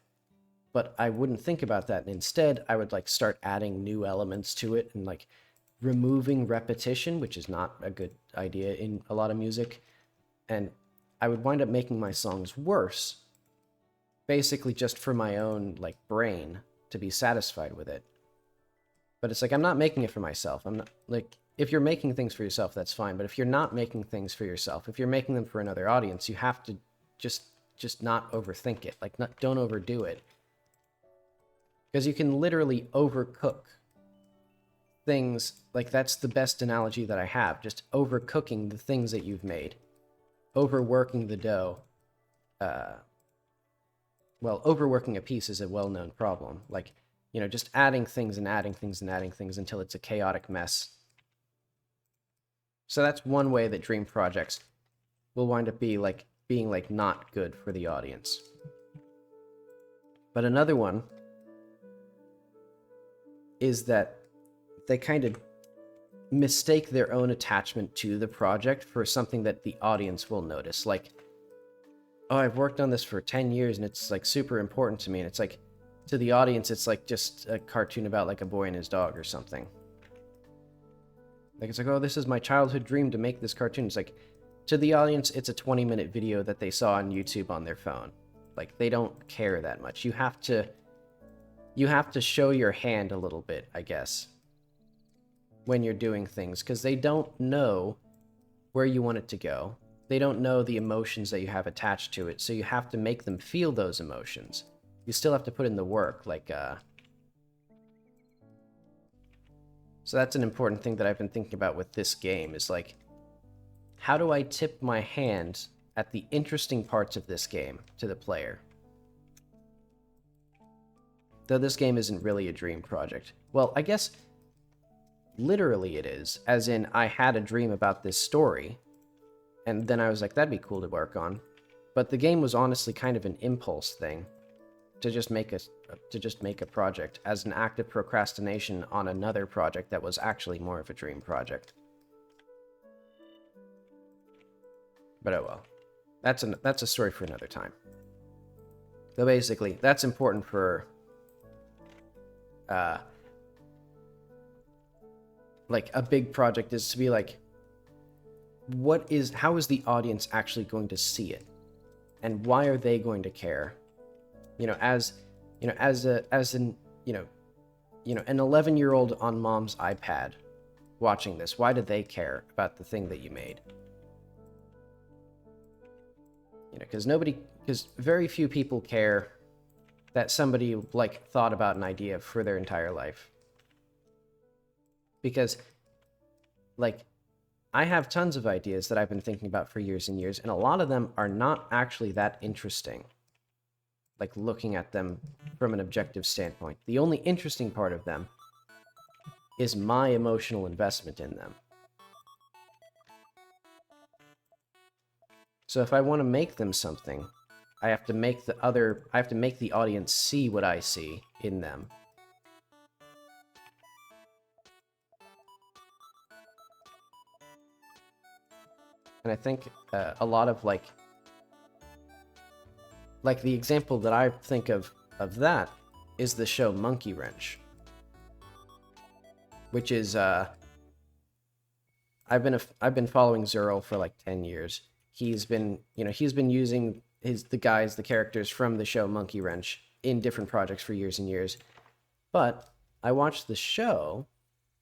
But I wouldn't think about that. And instead, I would like start adding new elements to it and like removing repetition, which is not a good idea in a lot of music. And I would wind up making my songs worse, basically just for my own like brain to be satisfied with it. But it's like, I'm not making it for myself. I'm not like, if you're making things for yourself, that's fine. But if you're not making things for yourself, if you're making them for another audience, you have to just just not overthink it. Like, don't overdo it. Because you can literally overcook things. Like, that's the best analogy that I have. Just overcooking the things that you've made. Overworking the dough. Well, overworking a piece is a well-known problem. Like, you know, just adding things and adding things and adding things until it's a chaotic mess. So that's one way that dream projects will wind up being like not good for the audience. But another one is that they kind of mistake their own attachment to the project for something that the audience will notice. Like, oh, I've worked on this for 10 years and it's like super important to me. And it's like, to the audience, it's like just a cartoon about like a boy and his dog or something. Like, it's like, oh, this is my childhood dream to make this cartoon. It's like, to the audience, it's a 20-minute video that they saw on YouTube on their phone. Like, they don't care that much. You have to show your hand a little bit, I guess, when you're doing things, because they don't know where you want it to go. They don't know the emotions that you have attached to it, so you have to make them feel those emotions. You still have to put in the work, like, So that's an important thing that I've been thinking about with this game, is like, how do I tip my hand at the interesting parts of this game to the player? Though this game isn't really a dream project. Well, I guess literally it is, as in I had a dream about this story, and then I was like, that'd be cool to work on. But the game was honestly kind of an impulse thing to just make a project as an act of procrastination on another project that was actually more of a dream project. But oh well. That's a story for another time. So basically, that's important for like a big project, is to be like, how is the audience actually going to see it? And why are they going to care? As an 11-year-old on mom's iPad watching this, why do they care about the thing that you made? Because very few people care that somebody like thought about an idea for their entire life. Because like, I have tons of ideas that I've been thinking about for years and years, and a lot of them are not actually that interesting. Like, looking at them from an objective standpoint. The only interesting part of them is my emotional investment in them. So if I want to make them something, I have to make the audience see what I see in them. And I think a lot of like the example that I think of that is the show Monkey Wrench, which is I've been following Zurl for like 10 years. He's been using the characters from the show Monkey Wrench in different projects for years and years. But I watched the show,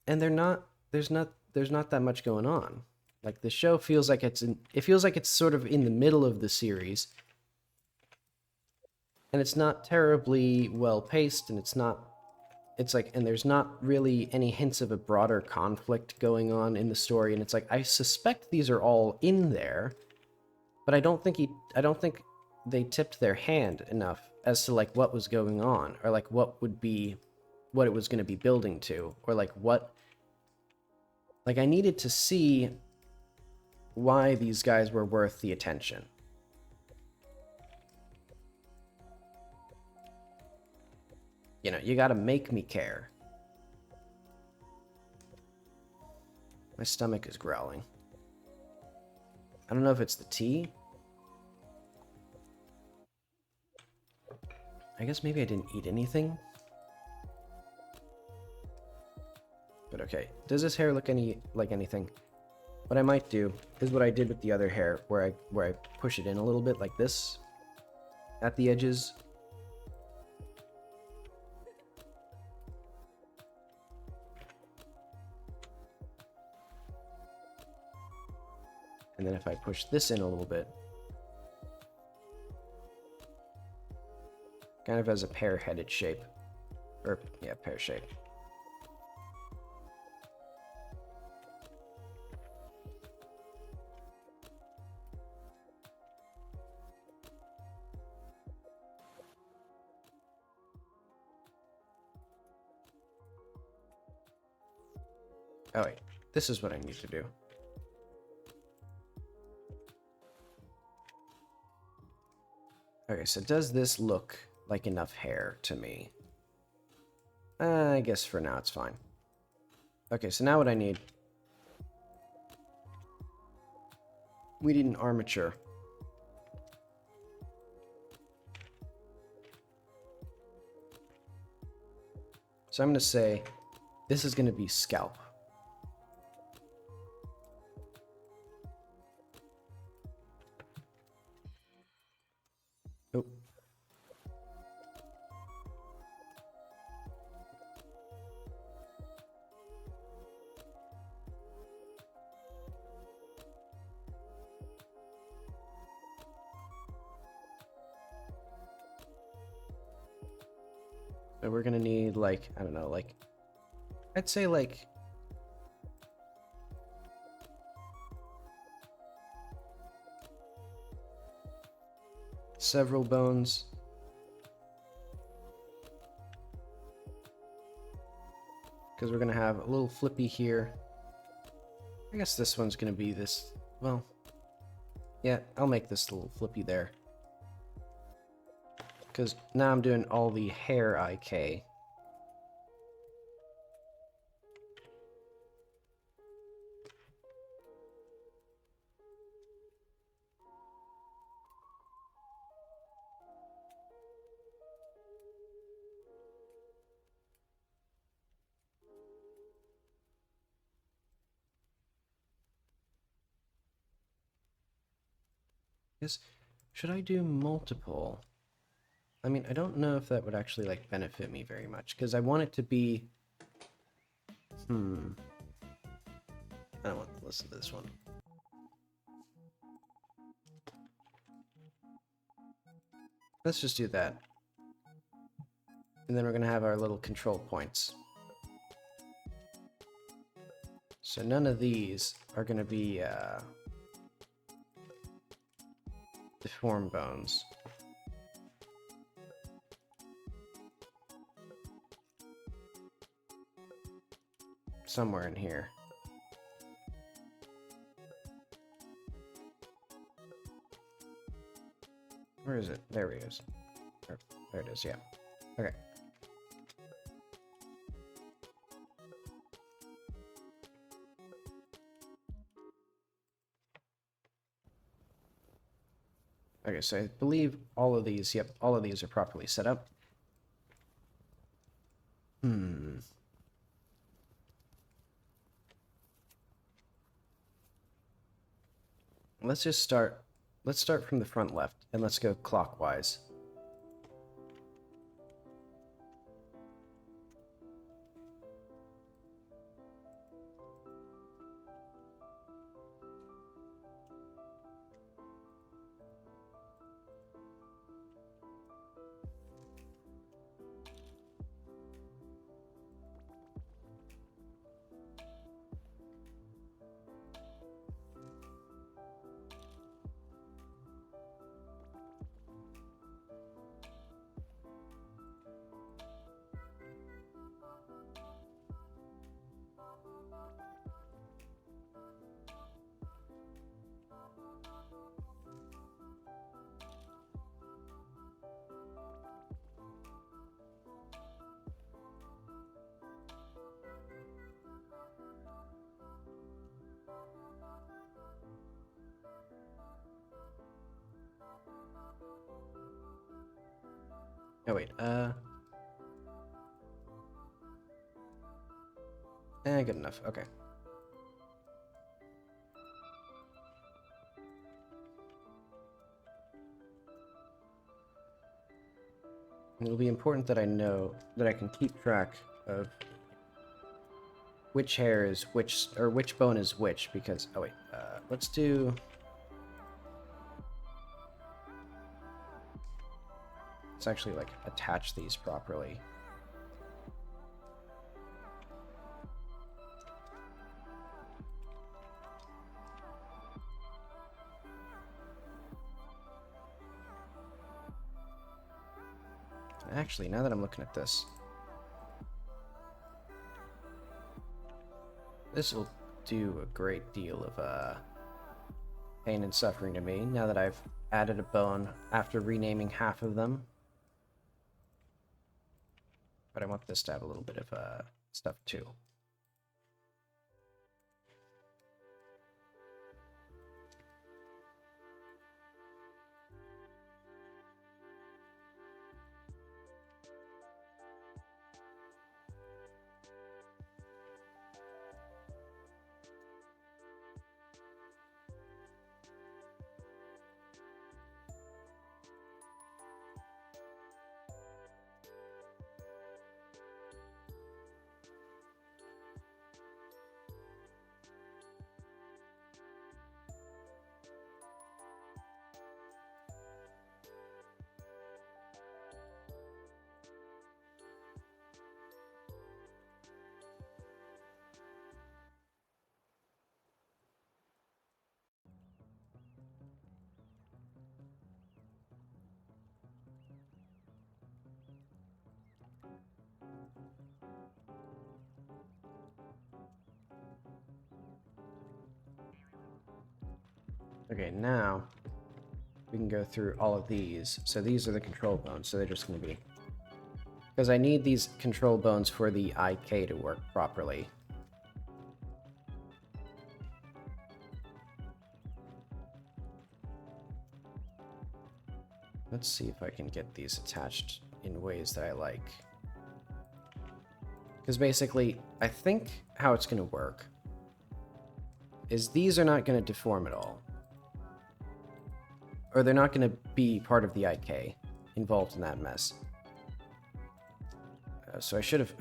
and there's not that much going on. Like, the show feels like it's sort of in the middle of the series. And it's not terribly well paced, and and there's not really any hints of a broader conflict going on in the story. And it's like, I suspect these are all in there, but I don't think they tipped their hand enough as to like what was going on, or like what it was going to be building to, or like what, like, I needed to see why these guys were worth the attention. You gotta make me care. My stomach is growling. I don't know if it's the tea. I guess maybe I didn't eat anything. But okay, does this hair look like anything? What I might do is what I did with the other hair, where I push it in a little bit like this at the edges. And then if I push this in a little bit, Kind of as a pear-headed shape. Or, yeah, pear shape. Oh wait, this is what I need to do. Okay, so does this look like enough hair to me? I guess for now it's fine. Okay, so now what I need... We need an armature. So I'm going to say this is going to be scalp. Oh. So we're gonna need, like, I don't know, like, I'd say like several bones. Because we're gonna have a little flippy here. I guess this one's gonna be this, well, yeah, I'll make this little flippy there. Because now I'm doing all the hair IK. Yes, should I do multiple? I mean, I don't know if that would actually, like, benefit me very much, because I want it to be... I don't want to listen to this one. Let's just do that. And then we're going to have our little control points. So none of these are going to be deformed bones. Somewhere in here. Where is it? There it is. There it is, yeah. Okay. Okay, so I believe all of these, yep, all of these are properly set up. Let's just start, let's start from the front left, and let's go clockwise. Oh wait, good enough, okay. It'll be important that I know, that I can keep track of which hair is which, or which bone is which, because, oh wait, let's do... Let's actually like attach these properly. Actually, now that I'm looking at this, this will do a great deal of pain and suffering to me now that I've added a bone after renaming half of them. But I want this to have a little bit of stuff too. Okay, now we can go through all of these. So these are the control bones, so they're just going to be... Because I need these control bones for the IK to work properly. Let's see if I can get these attached in ways that I like. Because basically, I think how it's going to work is these are not going to deform at all. Or they're not going to be part of the IK involved in that mess. So I should have,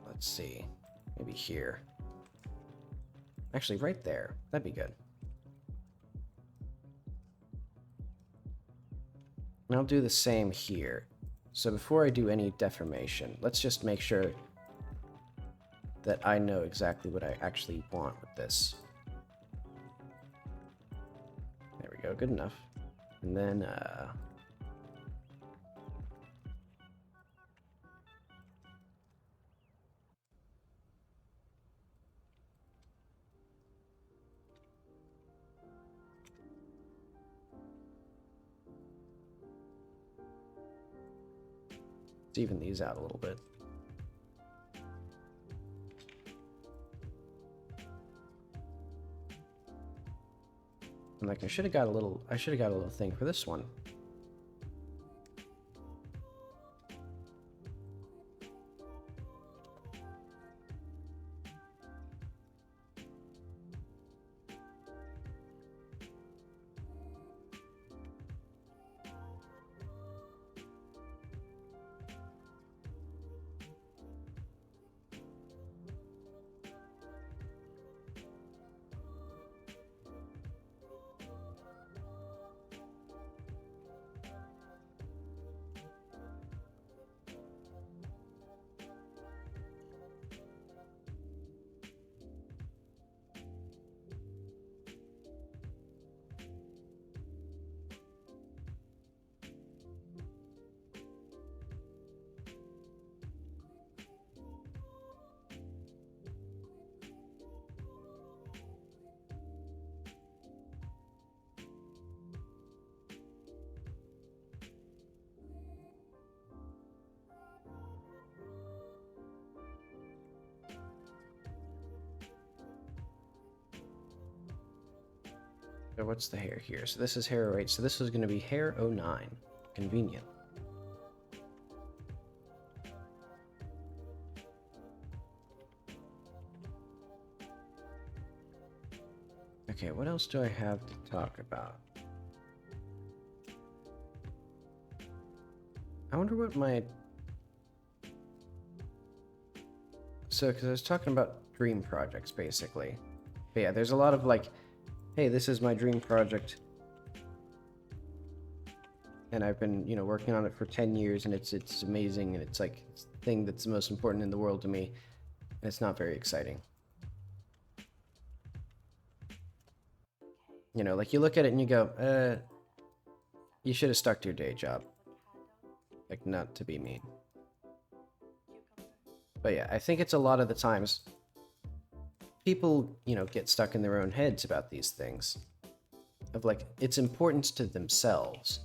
let's see, maybe here. Actually, right there. That'd be good. And I'll do the same here. So before I do any deformation, let's just make sure that I know exactly what I actually want with this. There we go, good enough. And then, let's even these out a little bit. And like I should have got a little thing for this one. So what's the hair here? So this is hair 08, so this is going to be hair 09. Convenient. Okay, what else do I have to talk about? I wonder what my... So, because I was talking about dream projects, basically. But yeah, there's a lot of like, hey, this is my dream project. and I've been, you know, working on it for 10 years, and it's amazing, and it's like it's the thing that's the most important in the world to me, and it's not very exciting. You know, like you look at it and you go, you should have stuck to your day job. Like, not to be mean. But yeah, I think it's a lot of the times people, you know, get stuck in their own heads about these things. Of like, its importance to themselves.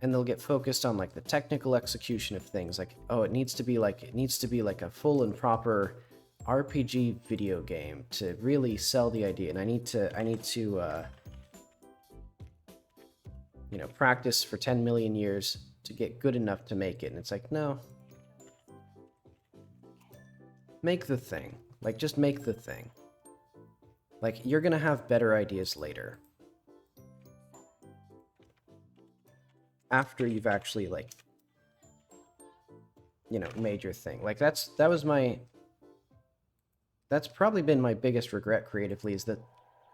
And they'll get focused on like the technical execution of things. Like, oh, it needs to be like a full and proper RPG video game to really sell the idea. And I need to you know, practice for 10 million years to get good enough to make it. And it's like, no. Make the thing. Like, just make the thing. Like, you're gonna have better ideas later. After you've actually, like, you know, made your thing. Like, that's probably been my biggest regret creatively, is that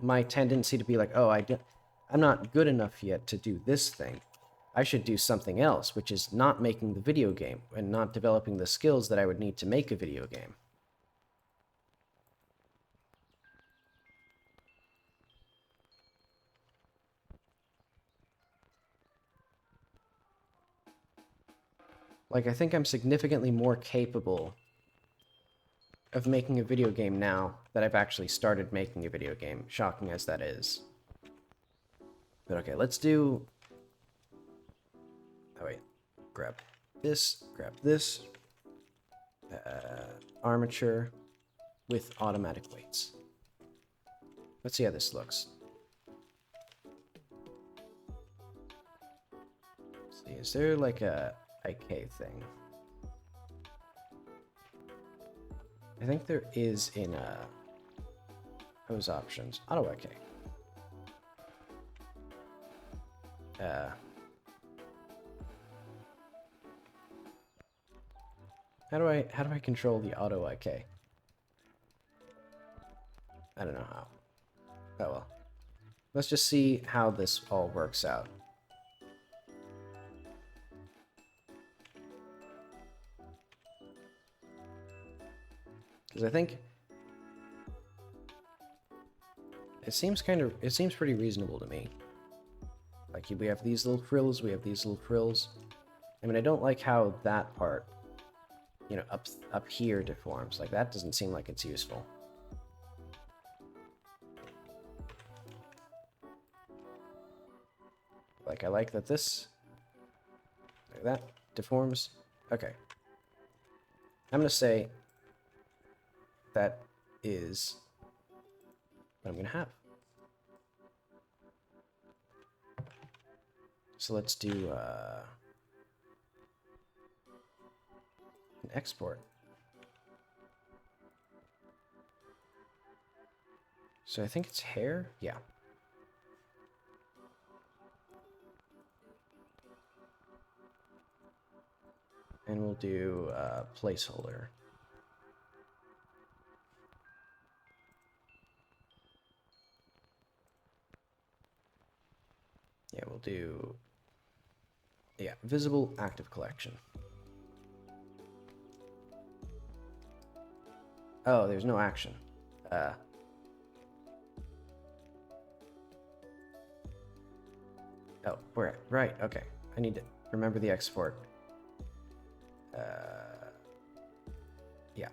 my tendency to be like, oh, I'm not good enough yet to do this thing. I should do something else, which is not making the video game and not developing the skills that I would need to make a video game. Like, I think I'm significantly more capable of making a video game now that I've actually started making a video game, shocking as that is. But okay, let's do... Oh wait, grab this, armature with automatic weights. Let's see how this looks. Let's see, is there like a IK thing? I think there is in those options. Auto IK. How do I control the auto IK? I don't know how. Oh well. Let's just see how this all works out. Because I think it seems pretty reasonable to me. Like, we have these little frills, we have these little frills. I mean, I don't like how that part, you know, up here deforms. Like, that doesn't seem like it's useful. Like, I like that this, like that, deforms. Okay. I'm gonna say that is what I'm gonna have. So let's do an export. So I think it's hair? Yeah. And we'll do placeholder. Yeah, we'll do... Yeah, visible active collection. Oh, there's no action. Oh, we're right, okay. I need to remember the export. Yeah.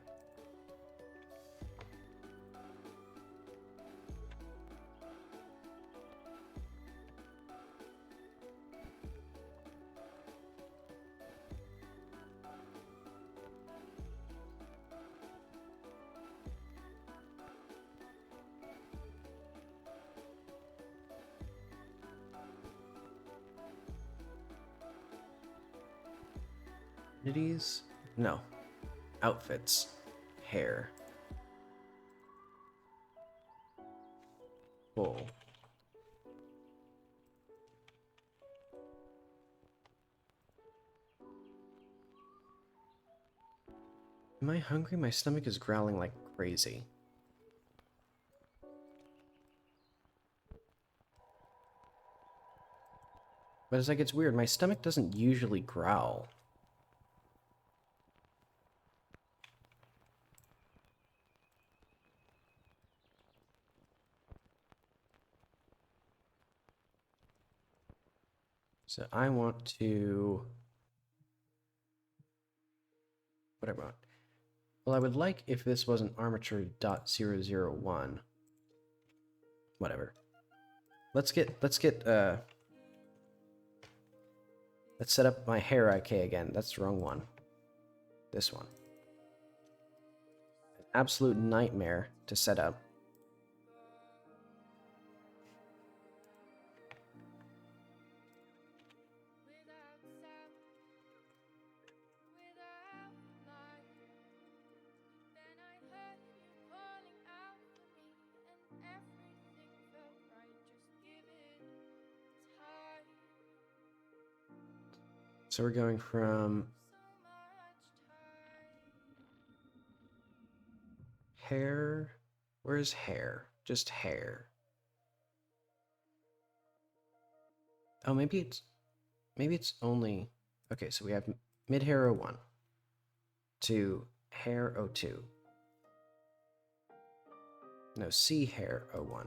Identities? No. Outfits. Hair. Full. Am I hungry? My stomach is growling like crazy. But it's like, it's weird. My stomach doesn't usually growl. So I want to... What I want? Well, I would like if this wasn't armature.001. Whatever. Let's set up my hair IK again. That's the wrong one. This one. An absolute nightmare to set up. So we're going from hair. Where's hair? Just hair. Oh, maybe it's only... Okay, so we have mid hair 01 to hair 02. No, C hair 01.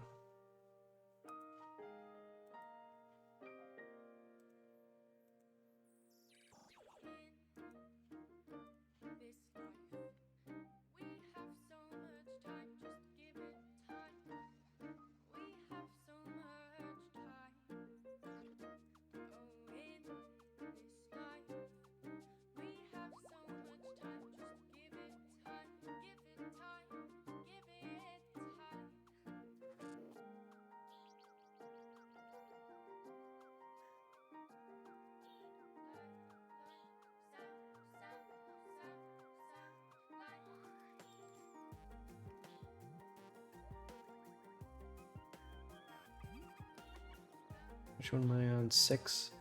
Which one am I on? 6?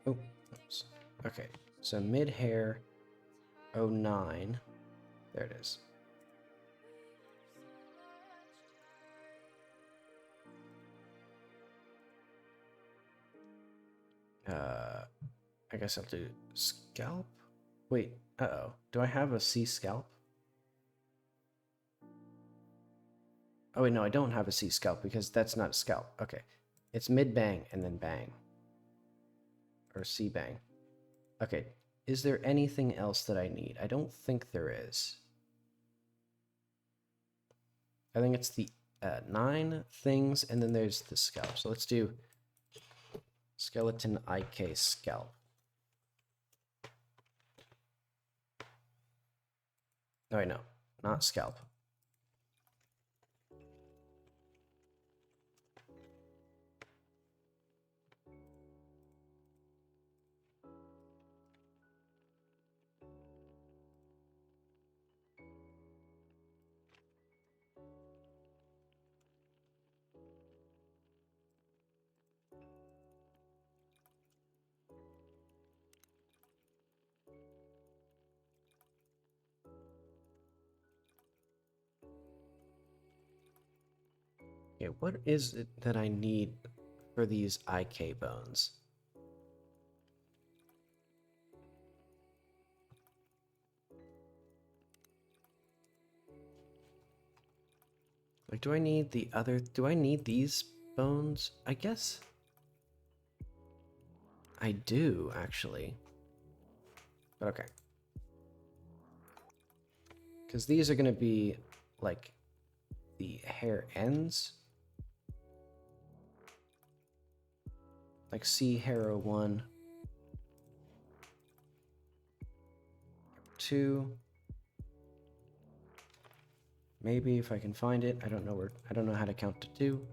Oh, oops. Okay, so mid hair 09. There it is. I guess I'll do scalp. Wait, uh-oh. Do I have a C scalp? Oh wait, no, I don't have a C scalp because that's not a scalp. Okay. It's mid bang and then bang. Or C bang. Okay. Is there anything else that I need? I don't think there is. I think it's the 9 things and then there's the scalp. So let's do skeleton IK scalp. Oh wait, no. Not scalp. Okay, what is it that I need for these IK bones? Like, do I need these bones? I guess I do, actually. But okay. Because these are going to be, like, the hair ends. Like C hair 01. 2. Maybe if I can find it. I don't know how to count to 2.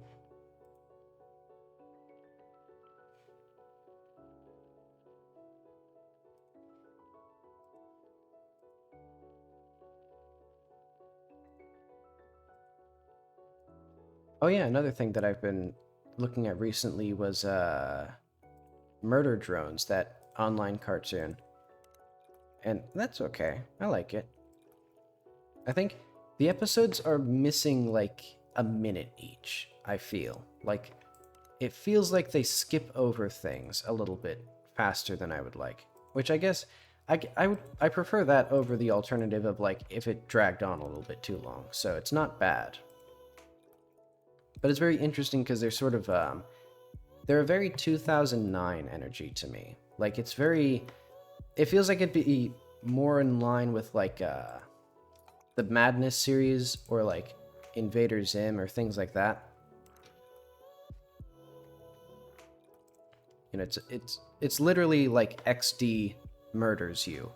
Oh yeah, another thing that I've been looking at recently was Murder Drones, that online cartoon. And that's okay. I like it. I think the episodes are missing like a minute each, I feel. Like it feels like they skip over things a little bit faster than I would like, which I guess I prefer that over the alternative of like if it dragged on a little bit too long. So it's not bad. But it's very interesting because they're sort of they're a very 2009 energy to me. Like it's very, it feels like it'd be more in line with like the Madness series or like Invader Zim or things like that. You know, it's literally like XD murders you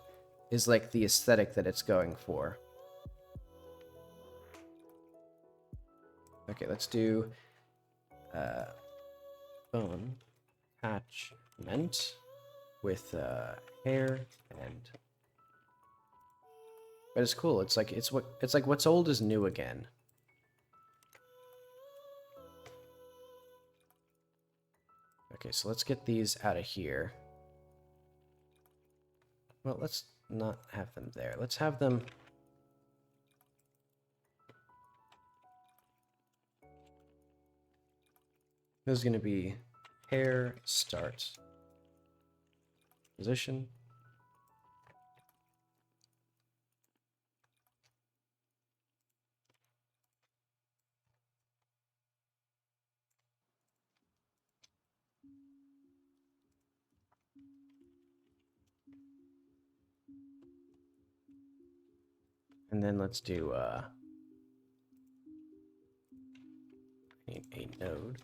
is like the aesthetic that it's going for. Okay, let's do bone attachment with hair and. But it's cool. It's like what's old is new again. Okay, so let's get these out of here. Well, let's not have them there. Let's have them. This is going to be hair start position. And then let's do a node.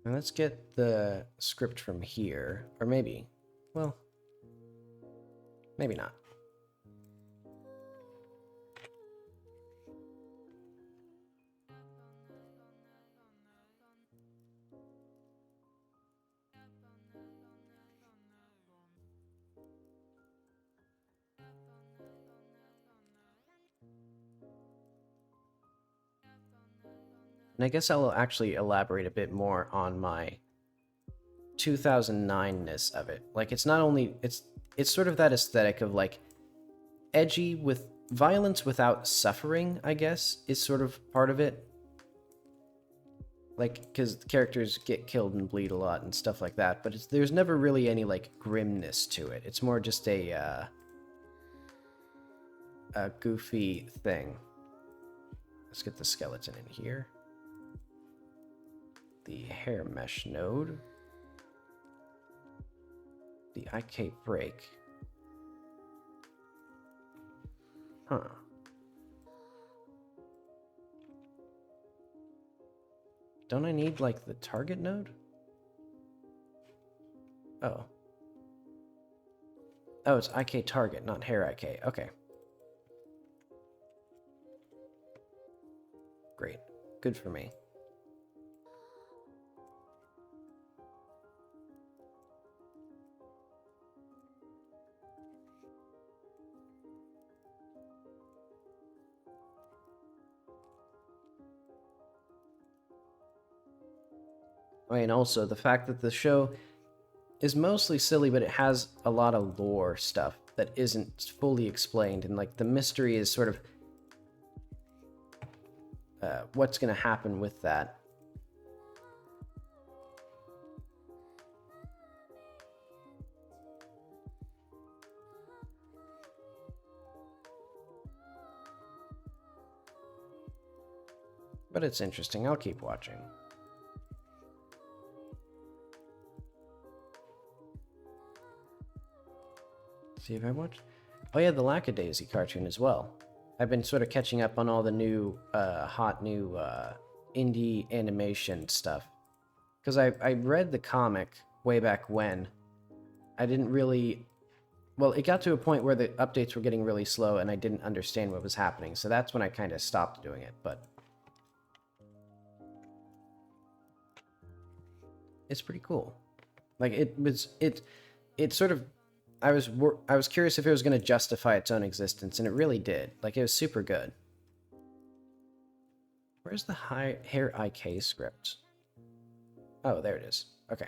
And let's get the script from here, or maybe, well, maybe not. And I guess I'll actually elaborate a bit more on my 2009-ness of it. Like it's not only it's sort of that aesthetic of like edgy with violence without suffering, I guess, is sort of part of it. Like cuz the characters get killed and bleed a lot and stuff like that, but there's never really any like grimness to it. It's more just a goofy thing. Let's get the skeleton in here. The hair mesh node. The IK break. Huh. Don't I need, like, the target node? Oh. Oh, it's IK target, not hair IK. Okay. Great. Good for me. Oh, and also the fact that the show is mostly silly, but it has a lot of lore stuff that isn't fully explained, and like the mystery is sort of what's going to happen with that. But it's interesting. I'll keep watching. See if I watch. Oh yeah, the Lackadaisy cartoon as well. I've been sort of catching up on all the new, hot new indie animation stuff. Because I read the comic way back when. I didn't really. Well, it got to a point where the updates were getting really slow and I didn't understand what was happening. So that's when I kind of stopped doing it. But it's pretty cool. Like it sort of. I was curious if it was going to justify its own existence, and it really did. Like, it was super good. Where's the hair IK script? Oh, there it is. Okay.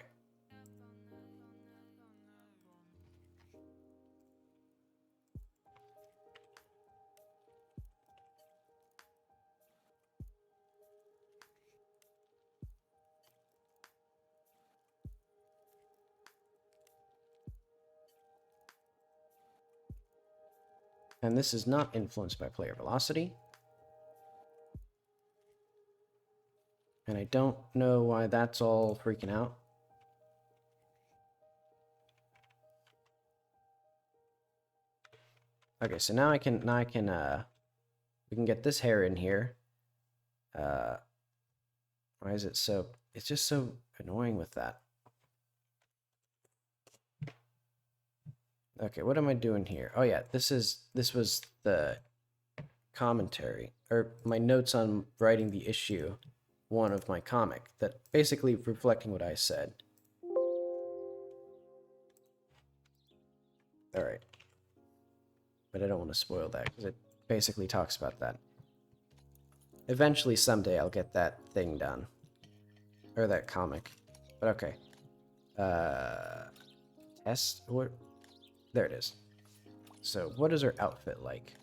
And this is not influenced by player velocity. And I don't know why that's all freaking out. Okay, so now we can get this hair in here. Why is it so, it's just so annoying with that. Okay, what am I doing here? Oh yeah, this was the commentary, or my notes on writing the issue 1 of my comic, that basically reflecting what I said. Alright. But I don't want to spoil that, because it basically talks about that. Eventually, someday, I'll get that thing done. Or that comic. But okay. Test? What? There it is. So, what is her outfit like?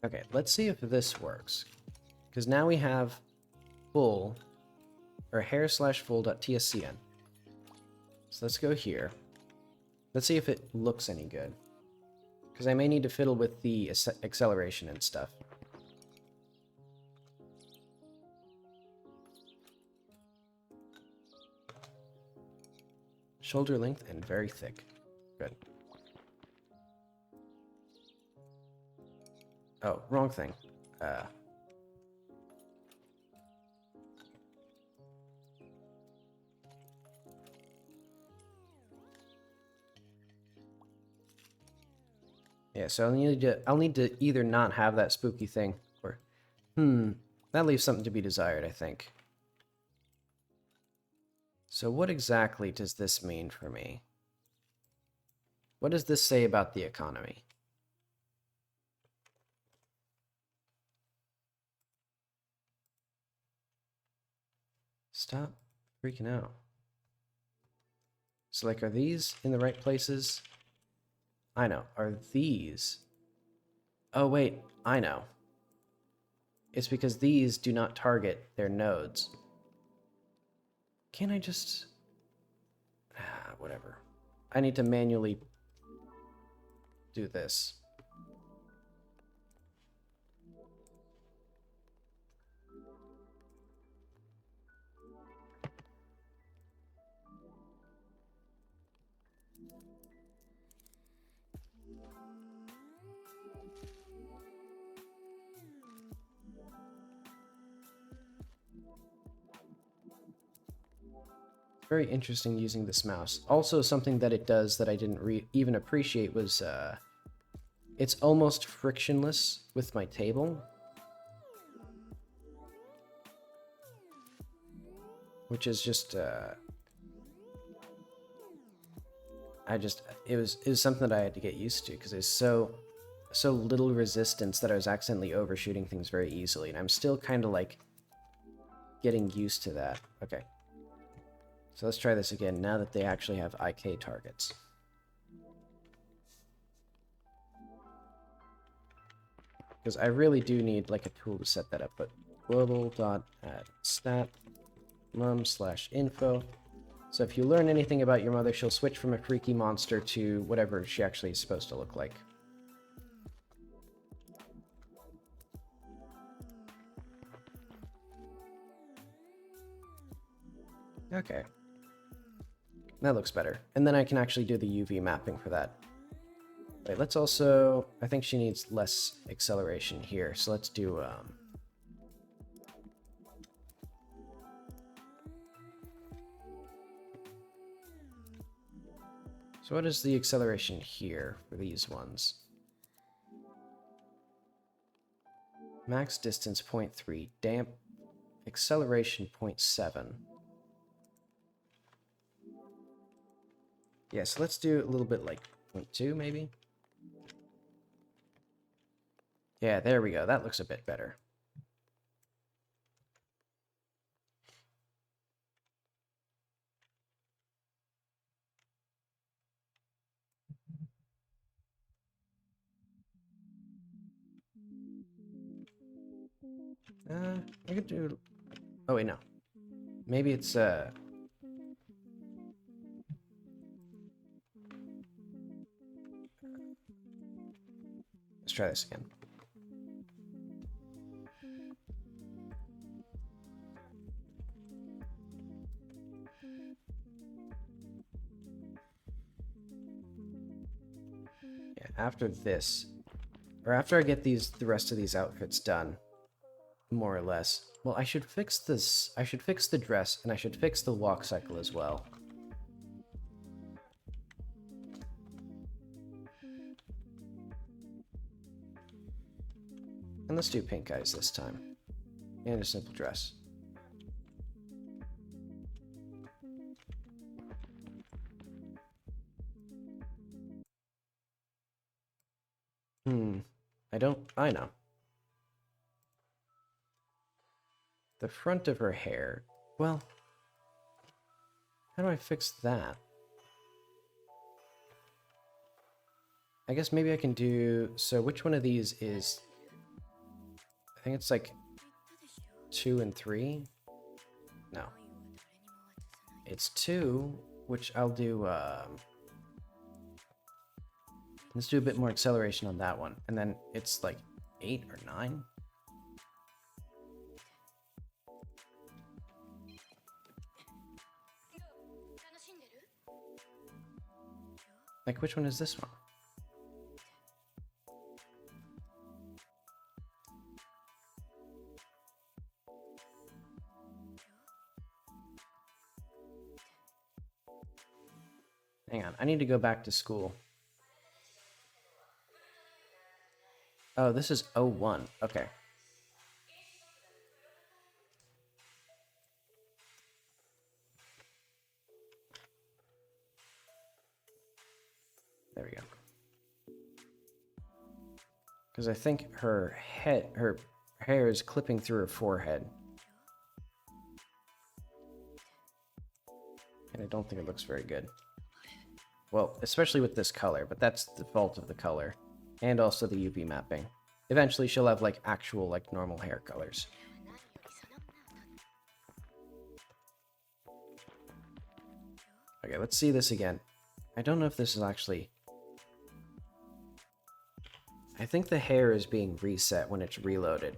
Okay, let's see if this works. Because now we have full, or hair/full.tscn. So let's go here. Let's see if it looks any good. Because I may need to fiddle with the acceleration and stuff. Shoulder length and very thick. Good. Oh, wrong thing. Yeah, so I'll need to either not have that spooky thing, or that leaves something to be desired, I think. So what exactly does this mean for me? What does this say about the economy? Stop freaking out. So, like, are these in the right places? I know. Are these... Oh, wait. I know. It's because these do not target their nodes. Can't I just... whatever. I need to manually do this. Very interesting using this mouse. Also, something that it does that I didn't even appreciate was it's almost frictionless with my table, which is just it was something that I had to get used to, because there's so little resistance that I was accidentally overshooting things very easily, and I'm still kind of like getting used to that. Okay. So let's try this again, now that they actually have IK targets. Because I really do need like a tool to set that up, but global.add/stat mum/info. So if you learn anything about your mother, she'll switch from a freaky monster to whatever she actually is supposed to look like. Okay. That looks better. And then I can actually do the UV mapping for that. Wait, let's also... I think she needs less acceleration here, so let's do... So what is the acceleration here for these ones? Max distance 0.3, damp acceleration 0.7. Yeah, so let's do a little bit like 0.2 maybe? Yeah, there we go. That looks a bit better. I could do... Oh, wait, no. Maybe it's, Let's try this again. Yeah, after this... Or after I get the rest of these outfits done, more or less. Well, I should fix this. I should fix the dress, and I should fix the walk cycle as well. And let's do pink eyes this time. And a simple dress. I know. The front of her hair. Well, how do I fix that? I guess maybe I can do... So which one of these is... I think it's like 2 and 3? No. It's 2, which I'll do... Let's do a bit more acceleration on that one. And then it's like 8 or 9? Like, which one is this one? Hang on, I need to go back to school. Oh, this is 01. Okay. There we go. Because I think her hair is clipping through her forehead. And I don't think it looks very good. Well, especially with this color, but that's the fault of the color. And also the UV mapping. Eventually she'll have like actual like normal hair colors. Okay, let's see this again. I don't know if this is actually... I think the hair is being reset when it's reloaded.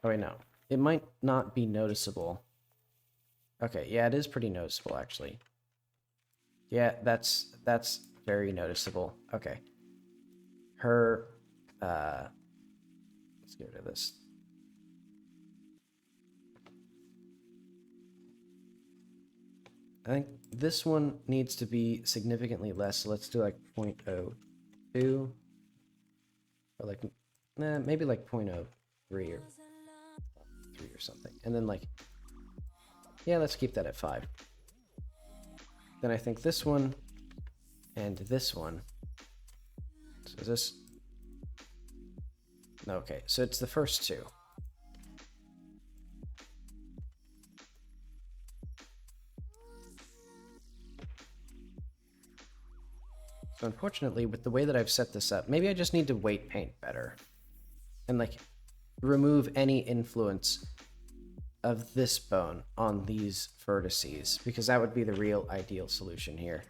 Oh wait, no. It might not be noticeable. Okay, yeah, it is pretty noticeable, actually. Yeah, that's very noticeable. Okay. Her, let's get rid of this. I think this one needs to be significantly less, so let's do like 0.02. Or like, maybe like 0.03 or 3 or something. And then like, yeah, let's keep that at 5. Then I think this one and this one. So is this... Okay, so it's the first two. So unfortunately, with the way that I've set this up, maybe I just need to weight paint better. And like, remove any influence of this bone on these vertices, because that would be the real ideal solution here.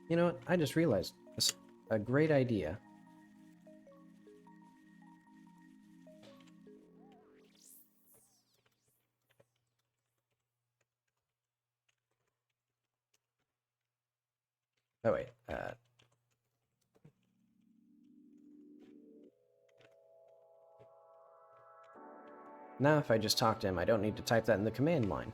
You know what? I just realized it's a great idea. Oh wait, now if I just talk to him, I don't need to type that in the command line.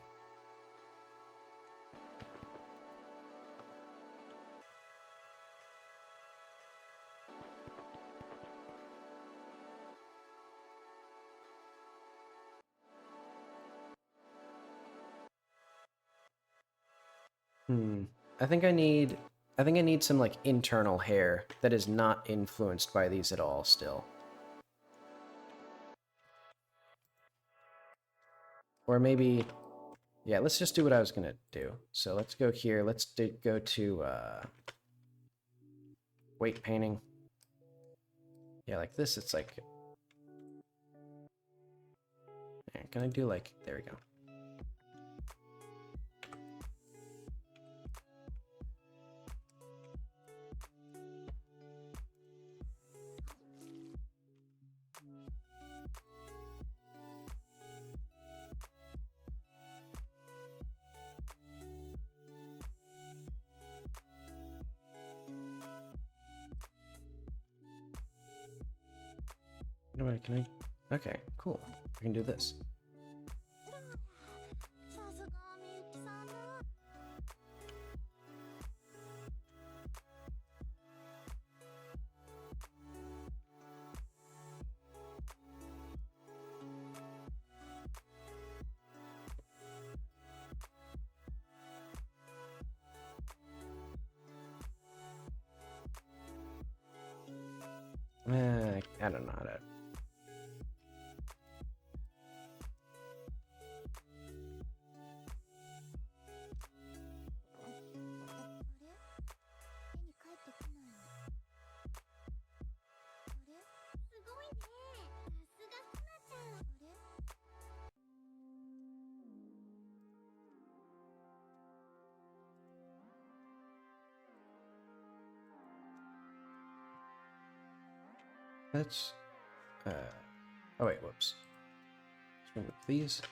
I think I need some like internal hair that is not influenced by these at all still. Or maybe, yeah, let's just do what I was gonna do. So let's go here. Let's go to weight painting. Yeah, like this. It's like, yeah, can I do like? There we go. No, can I? Okay, cool. I can do this. I don't know how to. Let's. Oh wait, whoops. Let's remove these.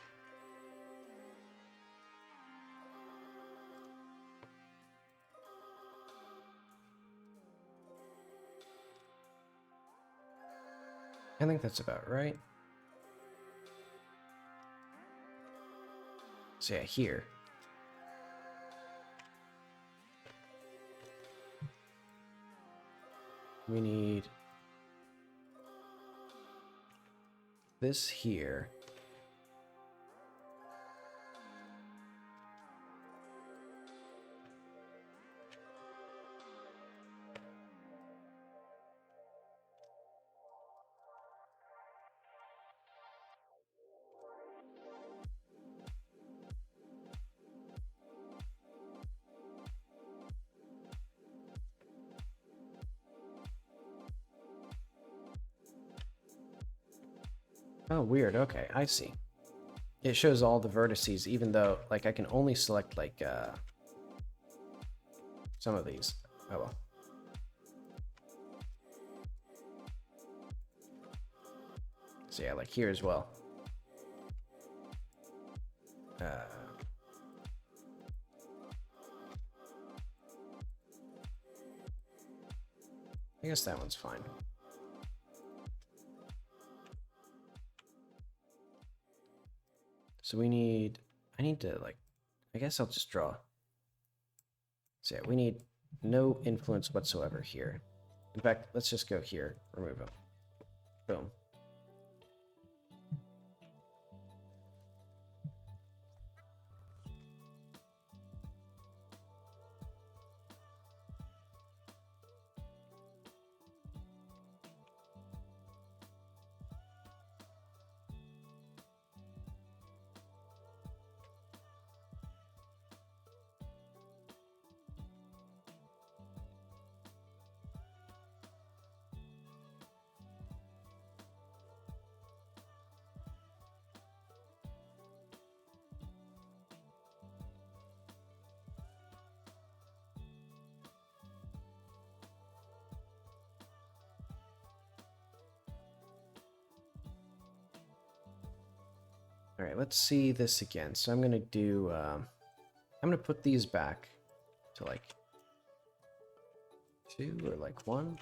I think that's about right. So yeah, here. We need this here. Oh, weird. Okay, I see. It shows all the vertices, even though, like, I can only select, like, some of these. Oh, well. So, yeah, like, here as well. I guess that one's fine. So I need to, like, I guess I'll just draw. So yeah, we need no influence whatsoever here. In fact, let's just go here, remove them. Boom. All right, let's see this again. So I'm gonna do. I'm gonna put these back to like 2 or like 1,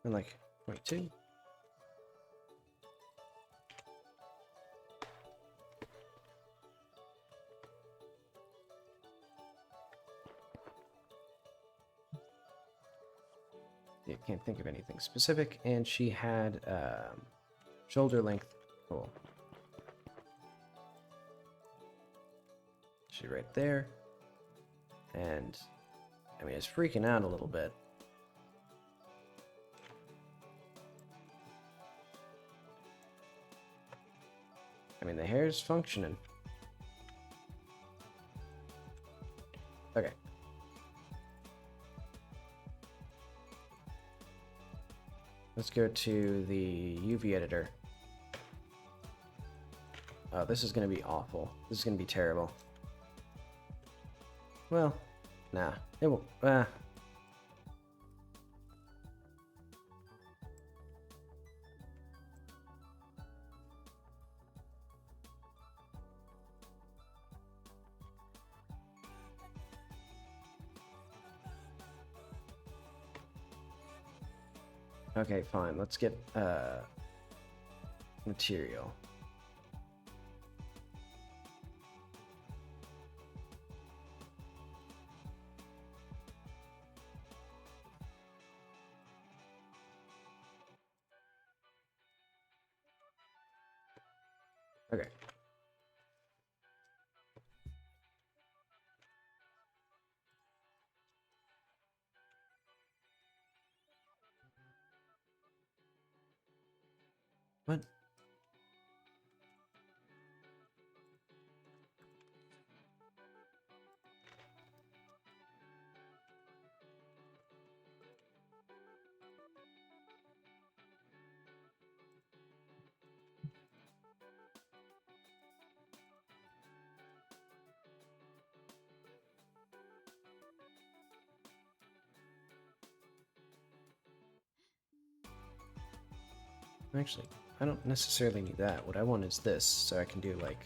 and like 0.2. I can't think of anything specific, and she had shoulder length. Cool. She right there, and I mean it's freaking out a little bit. I mean the hair's functioning. Okay. Let's go to the UV editor. Oh, this is going to be awful. This is going to be terrible. Well, nah. It will... Okay, fine. Let's get material. Okay. What? Actually, I don't necessarily need that. What I want is this, so I can do like...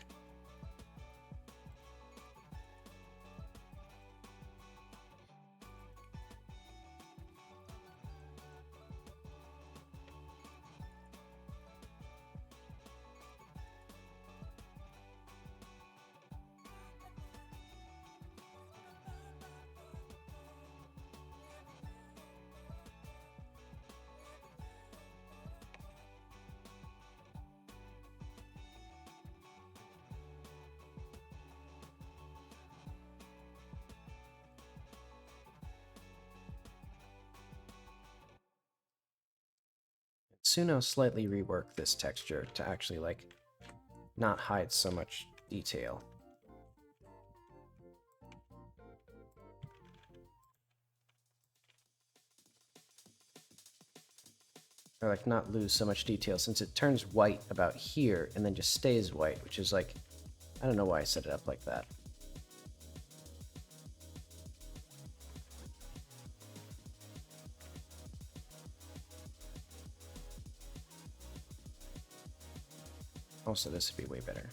Soon I'll slightly rework this texture to actually, like, not hide so much detail. Or, like, not lose so much detail, since it turns white about here and then just stays white, which is, like, I don't know why I set it up like that. Also, this would be way better.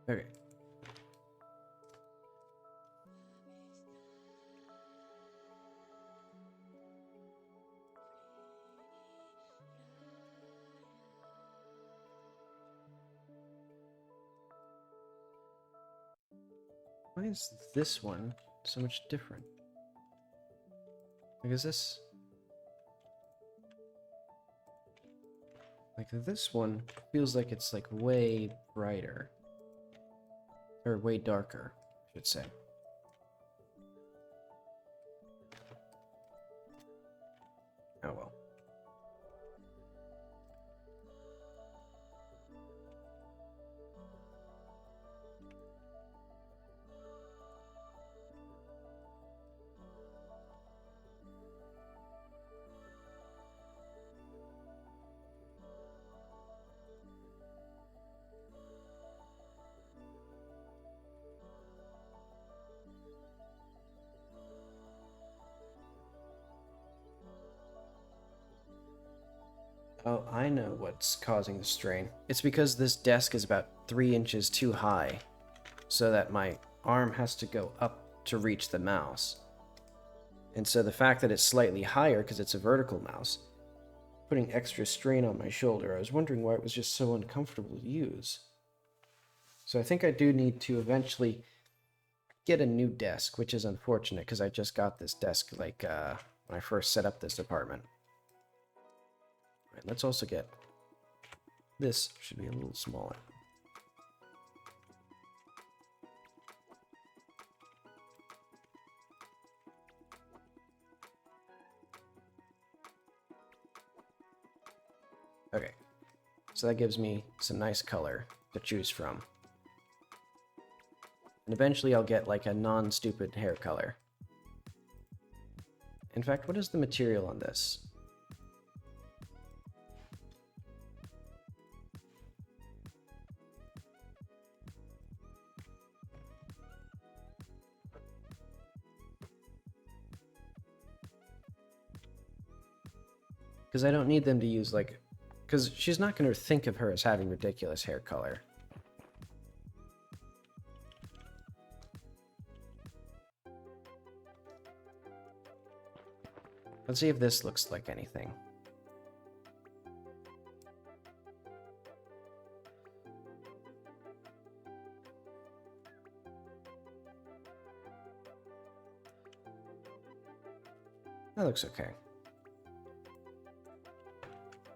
Okay. Why is this one so much different? Like, is this... Like, this one feels like it's, like, way brighter. Or way darker, I should say. Oh well. Oh, I know what's causing the strain. It's because this desk is about 3 inches too high, so that my arm has to go up to reach the mouse. And so the fact that it's slightly higher, because it's a vertical mouse, putting extra strain on my shoulder. I was wondering why it was just so uncomfortable to use. So I think I do need to eventually get a new desk, which is unfortunate, because I just got this desk, like, when I first set up this apartment. Right, let's also get this. Should be a little smaller. Okay, so that gives me some nice color to choose from. And eventually I'll get like a non-stupid hair color. In fact, what is the material on this? Because I don't need them to use, like... Because she's not going to think of her as having ridiculous hair color. Let's see if this looks like anything. That looks okay.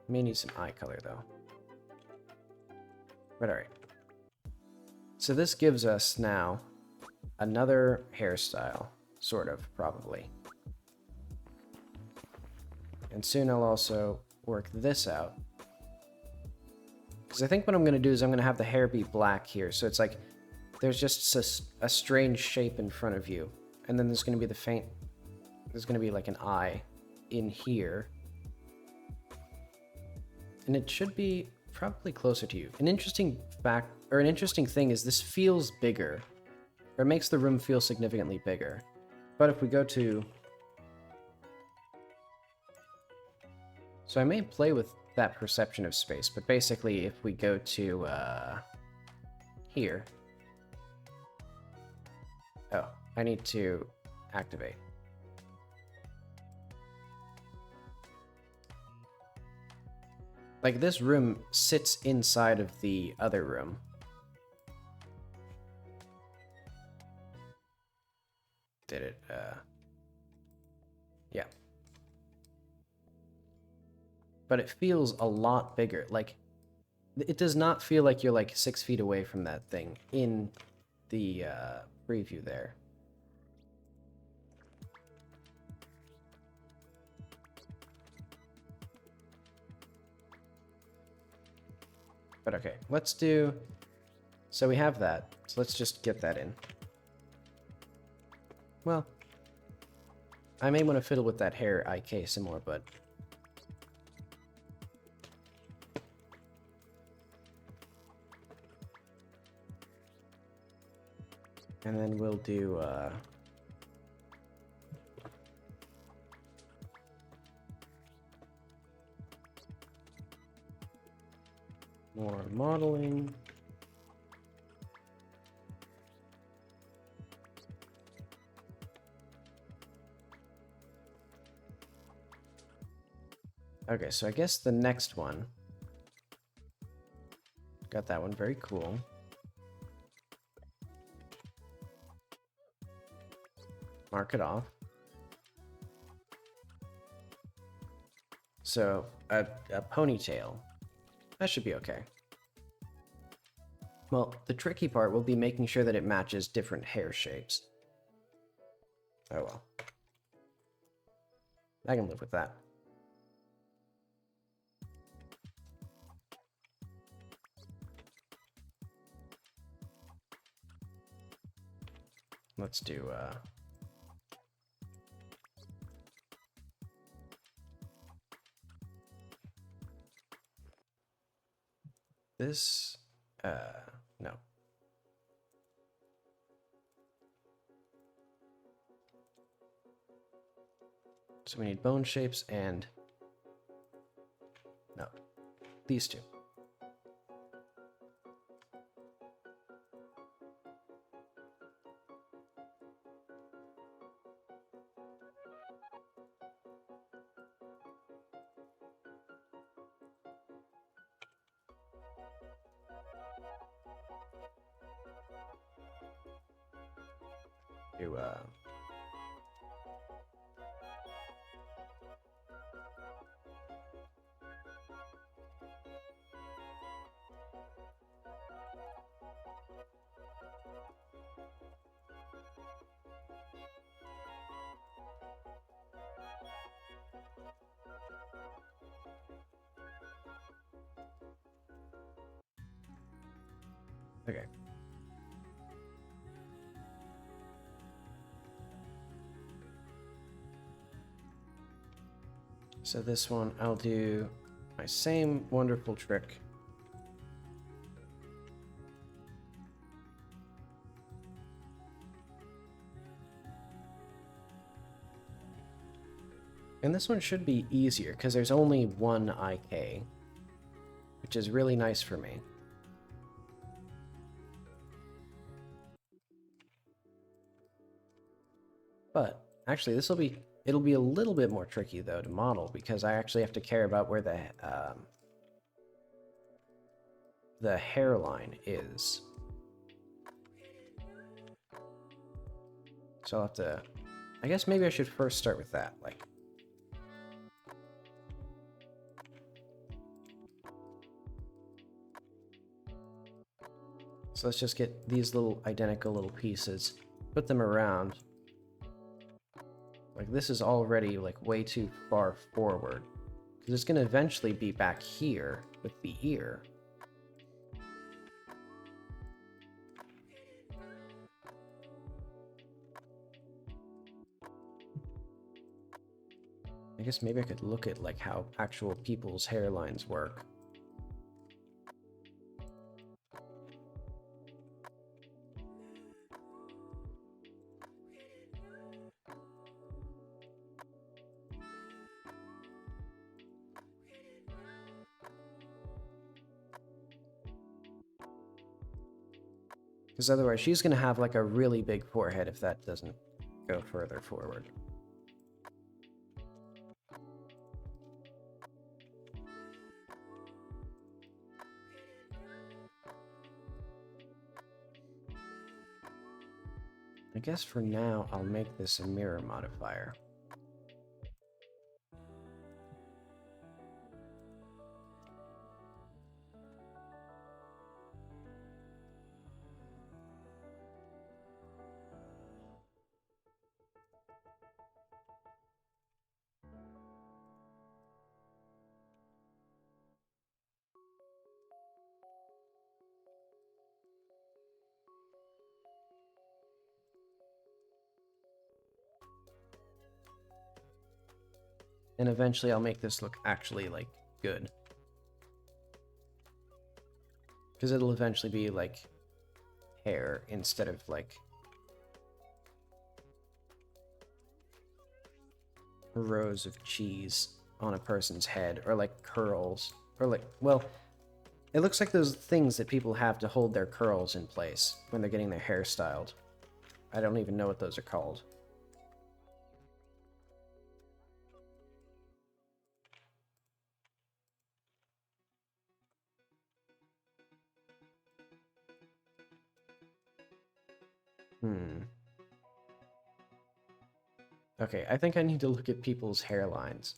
May need some eye color, though. But alright. So this gives us now another hairstyle. Sort of, probably. And soon I'll also work this out. Because I think what I'm going to do is I'm going to have the hair be black here. So it's like there's just a strange shape in front of you. And then there's going to be the faint... There's going to be like an eye in here. And it should be probably closer to you. An interesting fact, or an interesting thing is this feels bigger. Or it makes the room feel significantly bigger. But if we go to... So I may play with that perception of space, but basically if we go to here... Oh, I need to activate. Like, this room sits inside of the other room. Did it, yeah. But it feels a lot bigger. Like, it does not feel like you're, like, 6 feet away from that thing in the, preview there. But okay, let's do... So we have that, so let's just get that in. Well, I may want to fiddle with that hair IK some more, but... And then we'll do, more modeling. Okay, so I guess the next one. Got that one, very cool. Mark it off. So, a ponytail. That should be okay. Well, the tricky part will be making sure that it matches different hair shapes. Oh well. I can live with that. Let's do, this, no. So we need bone shapes and, no, these two. Do, okay. So this one, I'll do my same wonderful trick. And this one should be easier, because there's only one IK, which is really nice for me. But, actually, it'll be a little bit more tricky, though, to model, because I actually have to care about where the hairline is. So I'll have to... I guess maybe I should first start with that, like... So let's just get these little identical little pieces, put them around. Like, this is already, like, way too far forward. Because it's going to eventually be back here with the ear. I guess maybe I could look at, like, how actual people's hairlines work. Because otherwise she's going to have, like, a really big forehead if that doesn't go further forward. I guess for now, I'll make this a mirror modifier. And eventually I'll make this look actually, like, good. Because it'll eventually be, like, hair instead of, like, rows of cheese on a person's head, or, like, curls. Or, like, well, it looks like those things that people have to hold their curls in place when they're getting their hair styled. I don't even know what those are called. Hmm. Okay, I think I need to look at people's hairlines.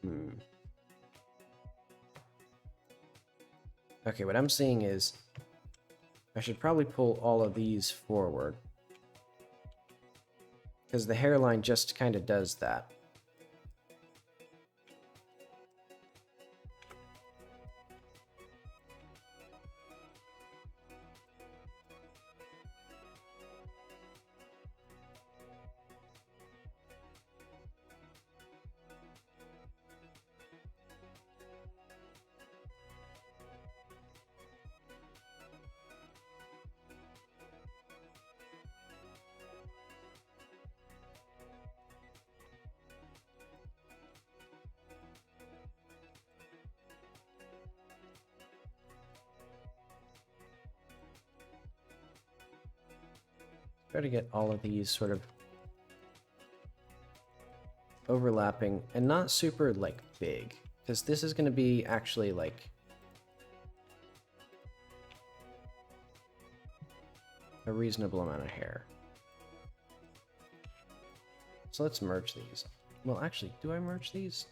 Hmm. Okay, what I'm seeing is I should probably pull all of these forward. Because the hairline just kind of does that. Try to get all of these sort of overlapping and not super, like, big. Because this is going to be actually, like, a reasonable amount of hair. So let's merge these. Well, actually, do I merge these?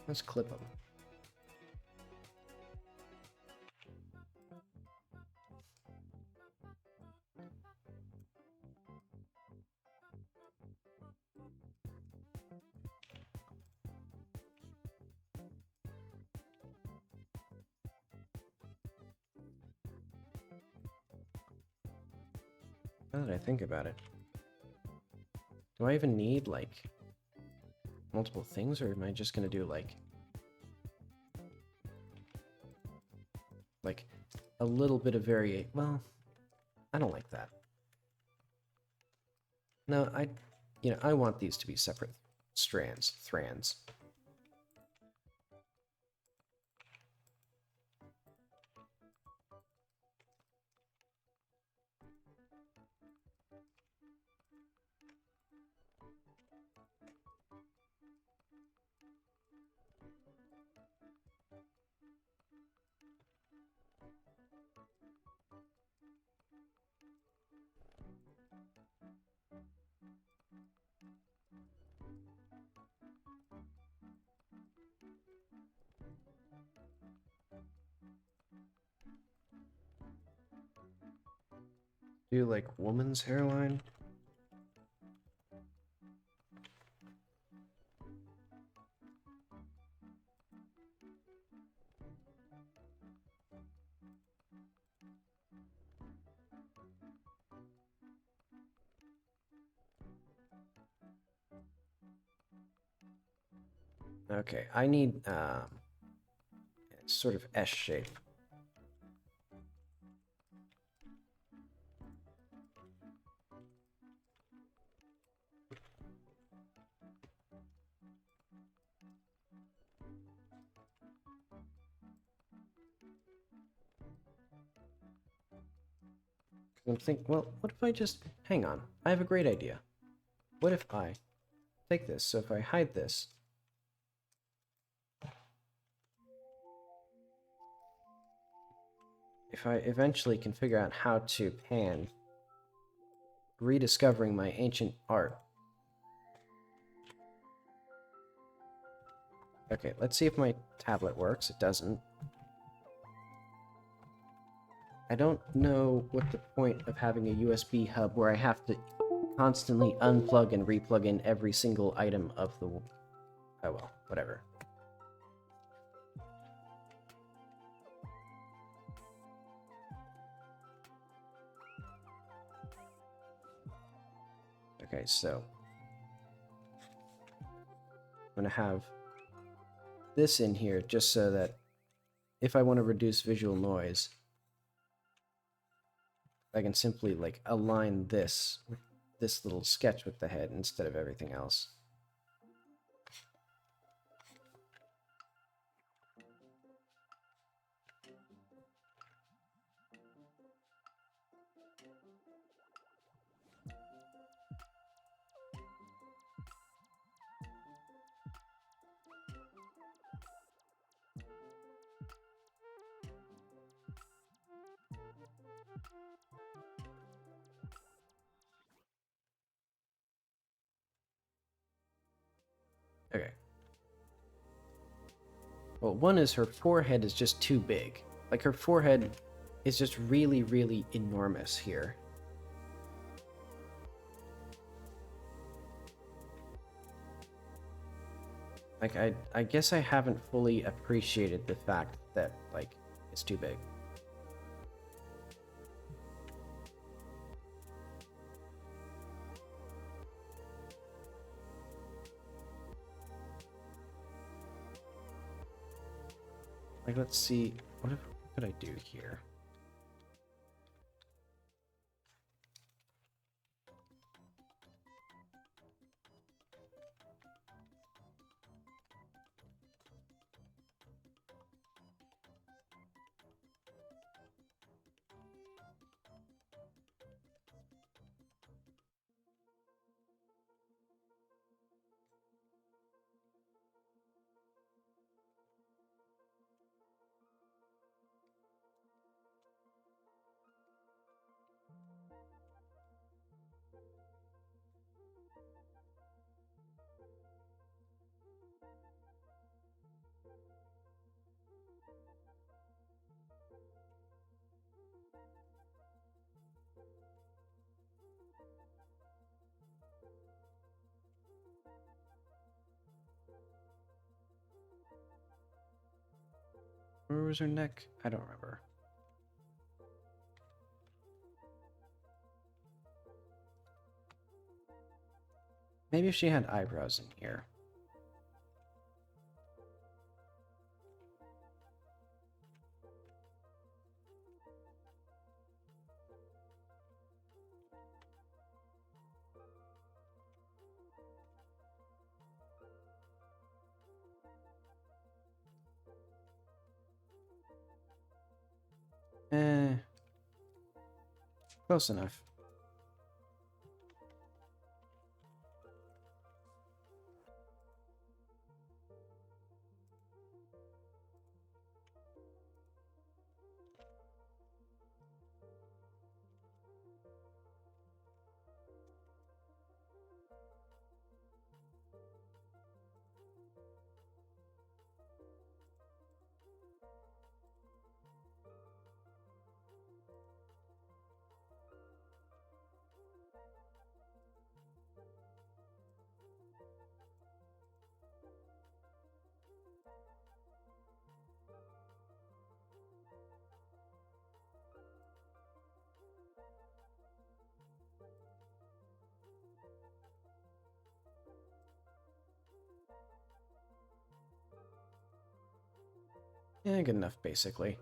Let's clip them. Now that I think about it, do I even need, like, multiple things, or am I just going to do, like, a little bit of variation? Well, I don't like that. No, I want these to be separate thrands. Do, like, woman's hairline? Okay, I need sort of S shape. I'm thinking, well, what if I just hang on? I have a great idea. What if I take this? So if I hide this, if I eventually can figure out how to pan, rediscovering my ancient art. Okay, let's see if my tablet works. It doesn't. I don't know what the point of having a USB hub where I have to constantly unplug and replug in every single item of the... Oh well, whatever. Okay, so I'm gonna have this in here just so that if I want to reduce visual noise, I can simply, like, align this with this little sketch with the head instead of everything else. Okay. Well, one is her forehead is just too big. Like, her forehead is just really, really enormous here. Like, I guess I haven't fully appreciated the fact that, like, it's too big. Like, let's see, what could I do here? Where was her neck? I don't remember. Maybe if she had eyebrows in here. Close enough. Yeah, good enough, basically.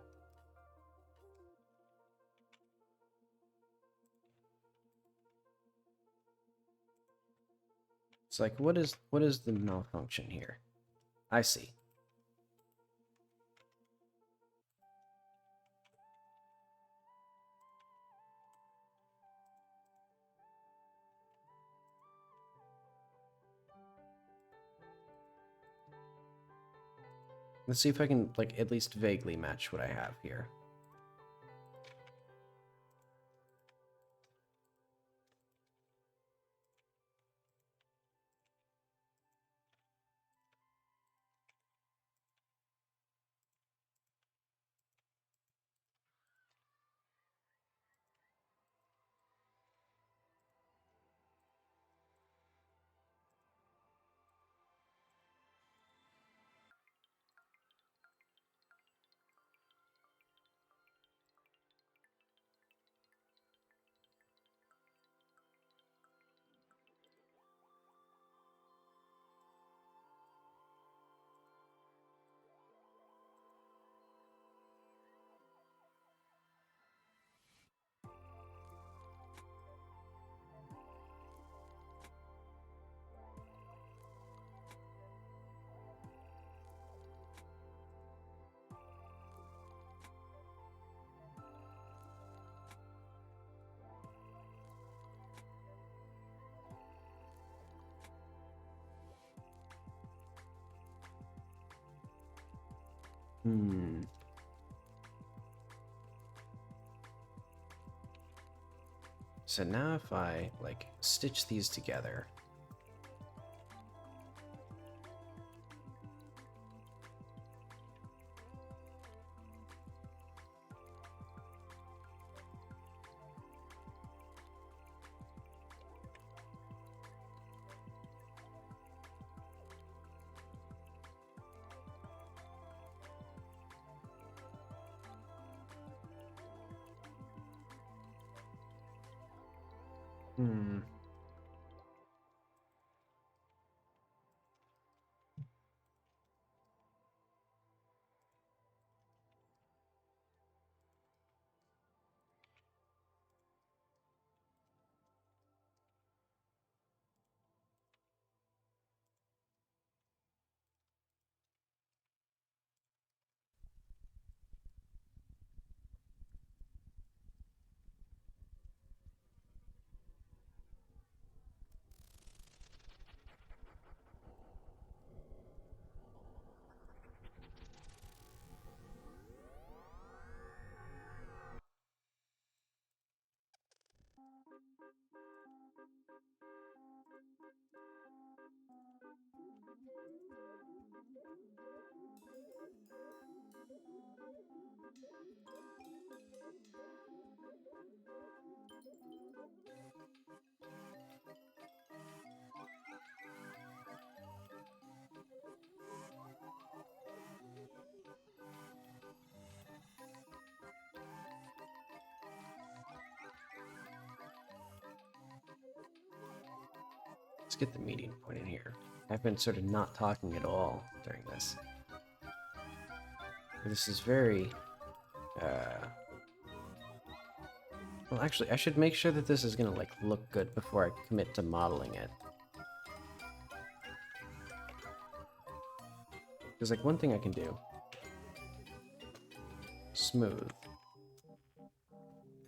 It's like, what is the malfunction here? I see. Let's see if I can, like, at least vaguely match what I have here. Hmm. So now if I, like, stitch these together... Hmm. Let's get the meeting point in here. I've been sort of not talking at all during this. This is very... Well, actually, I should make sure that this is gonna, like, look good before I commit to modeling it. There's, like, one thing I can do. Smooth.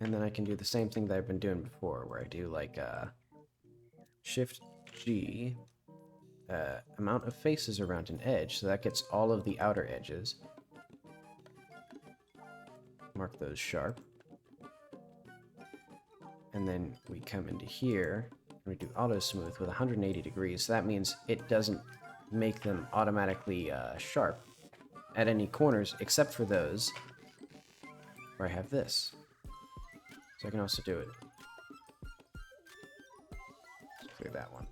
And then I can do the same thing that I've been doing before, where I do, like, Shift G, amount of faces around an edge, so that gets all of the outer edges. Mark those sharp. And then we come into here, and we do auto smooth with 180 degrees, so that means it doesn't make them automatically sharp at any corners, except for those where I have this. So I can also do it. Let's clear that one.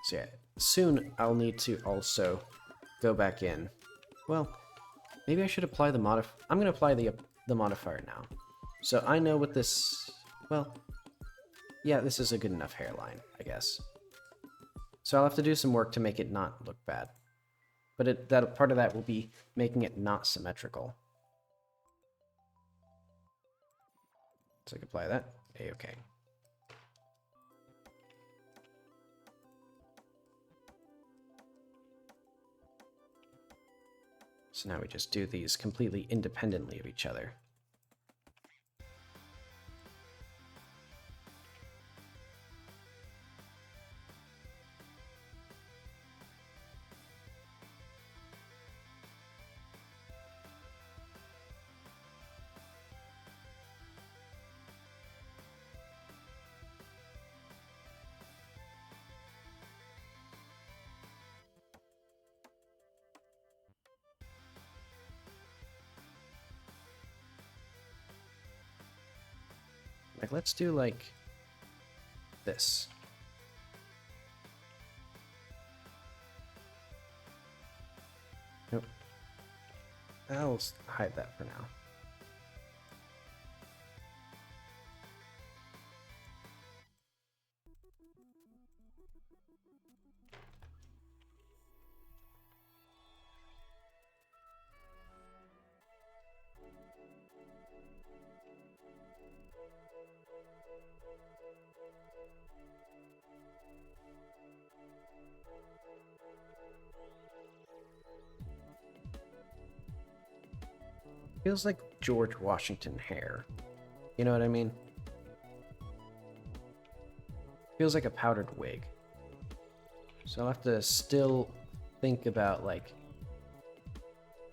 So yeah, soon I'll need to also go back in. Well, maybe I should apply the I'm going to apply the modifier now. So I know what this... Well, yeah, this is a good enough hairline, I guess. So I'll have to do some work to make it not look bad. But part of that will be making it not symmetrical. So I can apply that. A-okay. So now we just do these completely independently of each other. Like, let's do, like, this. Nope. I'll hide that for now. Feels like George Washington hair. You know what I mean? Feels like a powdered wig. So I'll have to still think about, like,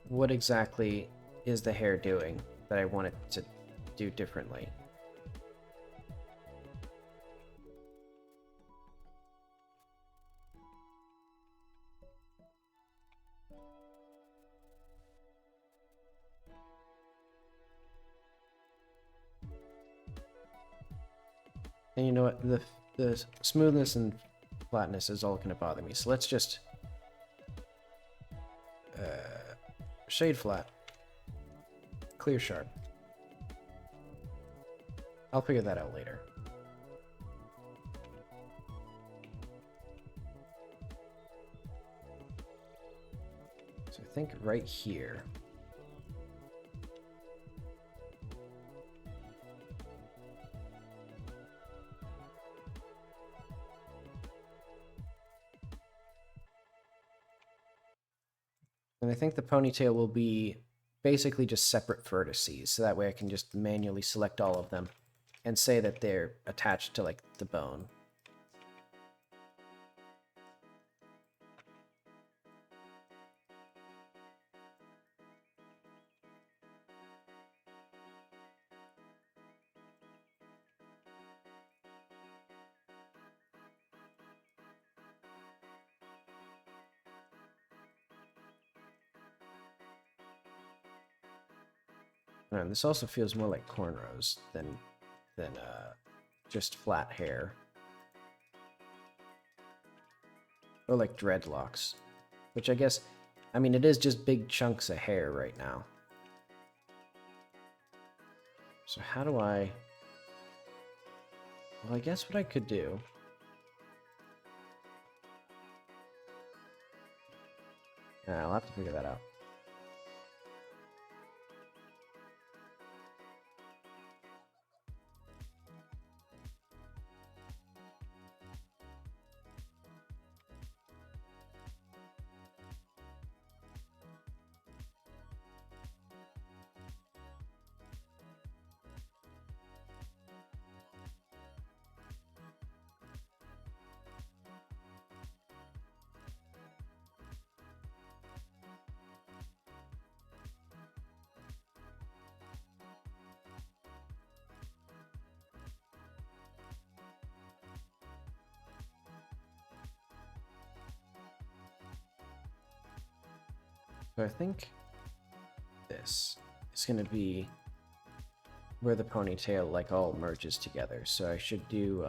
what exactly is the hair doing that I want it to do differently. And you know what? The smoothness and flatness is all going to bother me. So let's just shade flat, clear sharp. I'll figure that out later. So I think right here. And I think the ponytail will be basically just separate vertices, so that way I can just manually select all of them and say that they're attached to, like, the bone. And this also feels more like cornrows than just flat hair. Or like dreadlocks. Which I guess, I mean, it is just big chunks of hair right now. So how do I... Well, I guess what I could do... I'll have to figure that out. So I think this is going to be where the ponytail like all merges together. So I should do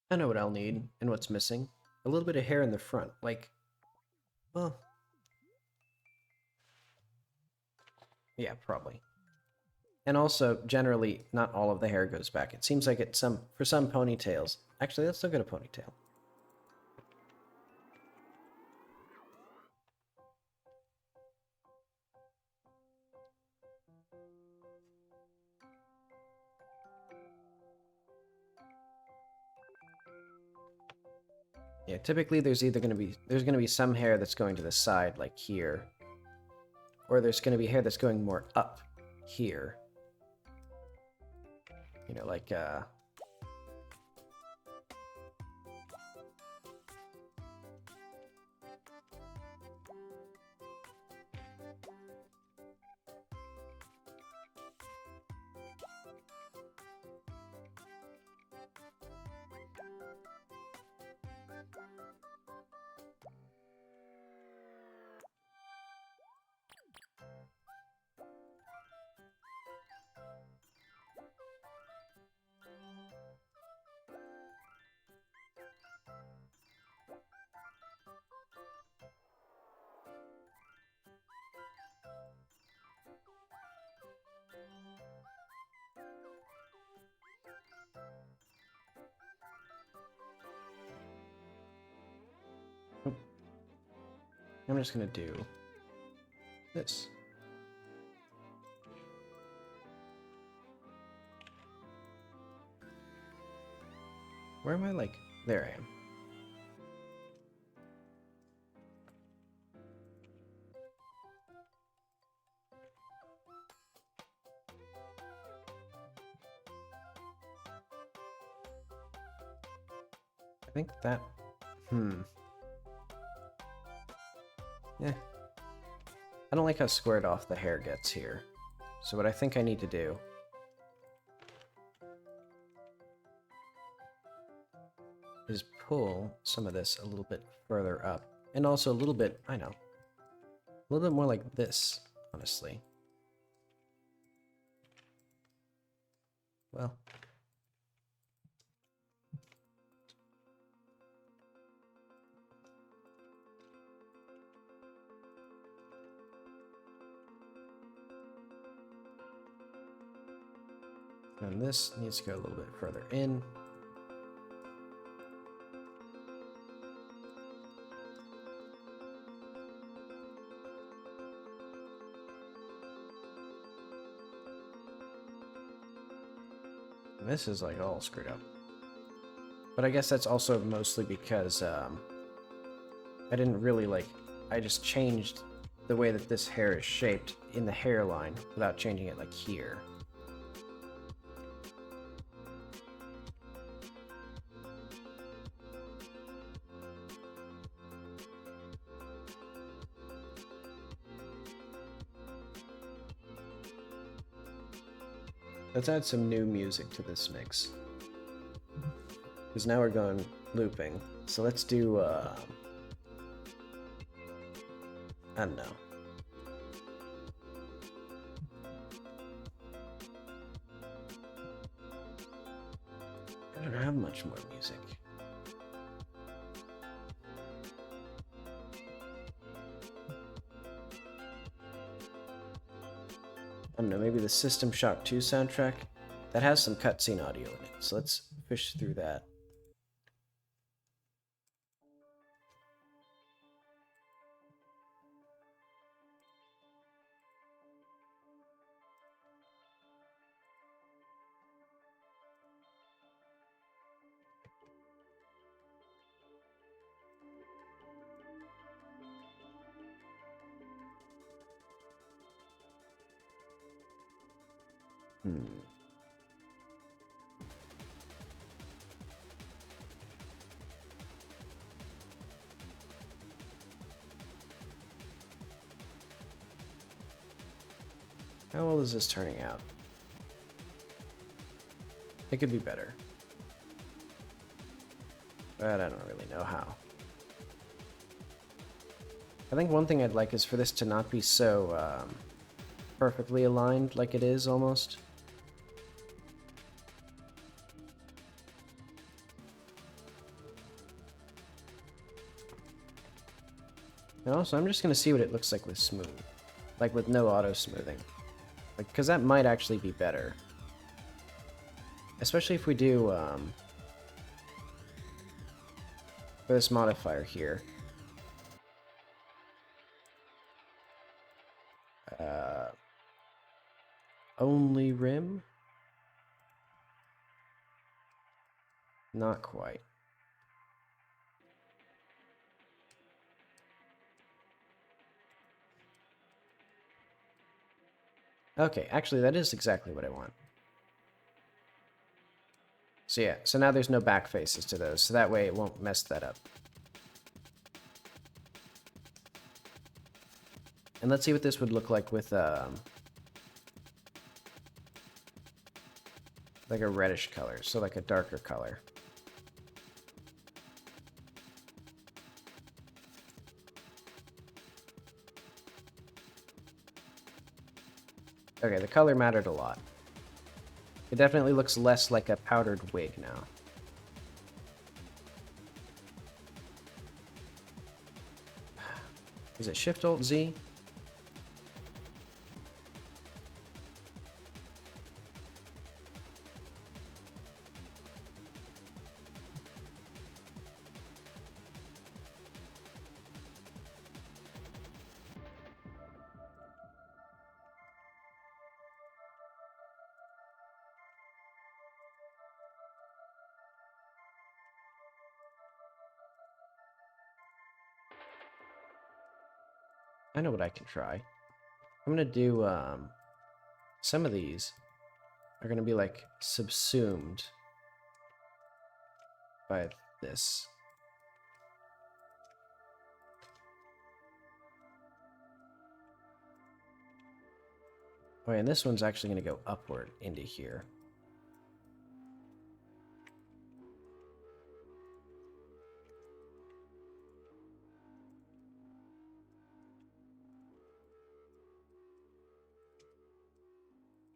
I know what I'll need and what's missing. A little bit of hair in the front, like, well, yeah, probably. And also, generally, not all of the hair goes back. It seems like for some ponytails. Actually, let's look at a ponytail. Yeah, typically there's going to be some hair that's going to the side, like here, or there's going to be hair that's going more up here. You know, like I'm just gonna do this. Where am I, like? There I am. I think that... Yeah. I don't like how squared off the hair gets here. So what I think I need to do is pull some of this a little bit further up. And also a little bit, I know, a little bit more like this, honestly. Well. And this needs to go a little bit further in. And this is like all screwed up. But I guess that's also mostly because I didn't really I just changed the way that this hair is shaped in the hairline without changing it like here. Let's add some new music to this mix. Because now we're going looping. So let's do, I don't know. I don't have much more music. I don't know, maybe the System Shock 2 soundtrack? That has some cutscene audio in it, so let's fish through that. How well is this turning out? It could be better. But I don't really know how. I think one thing I'd like is for this to not be so perfectly aligned like it is almost. And also, I'm just going to see what it looks like with smooth. Like with no auto smoothing. Like, because that might actually be better. Especially if we do, for this modifier here. Only rim? Not quite. Okay, actually that is exactly what I want. So yeah, so now there's no back faces to those, so that way it won't mess that up. And let's see what this would look like with like a reddish color, so like a darker color. Okay, the color mattered a lot. It definitely looks less like a powdered wig now. Is it Shift-Alt-Z? I know what I can try. I'm gonna do, some of these are gonna be, like, subsumed by this. Oh, and this one's actually gonna go upward into here.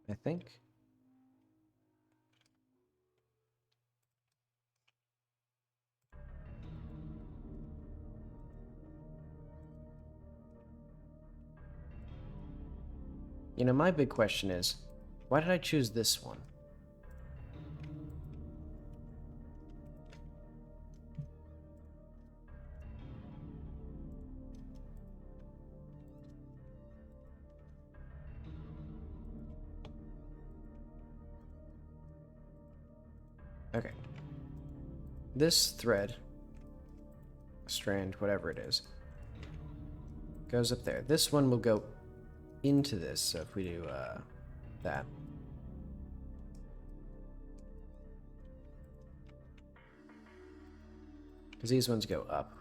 I think. You know, my big question is, why did I choose this one? Okay. This thread, strand, whatever it is, goes up there. This one will go into this, so if we do that. Because these ones go up.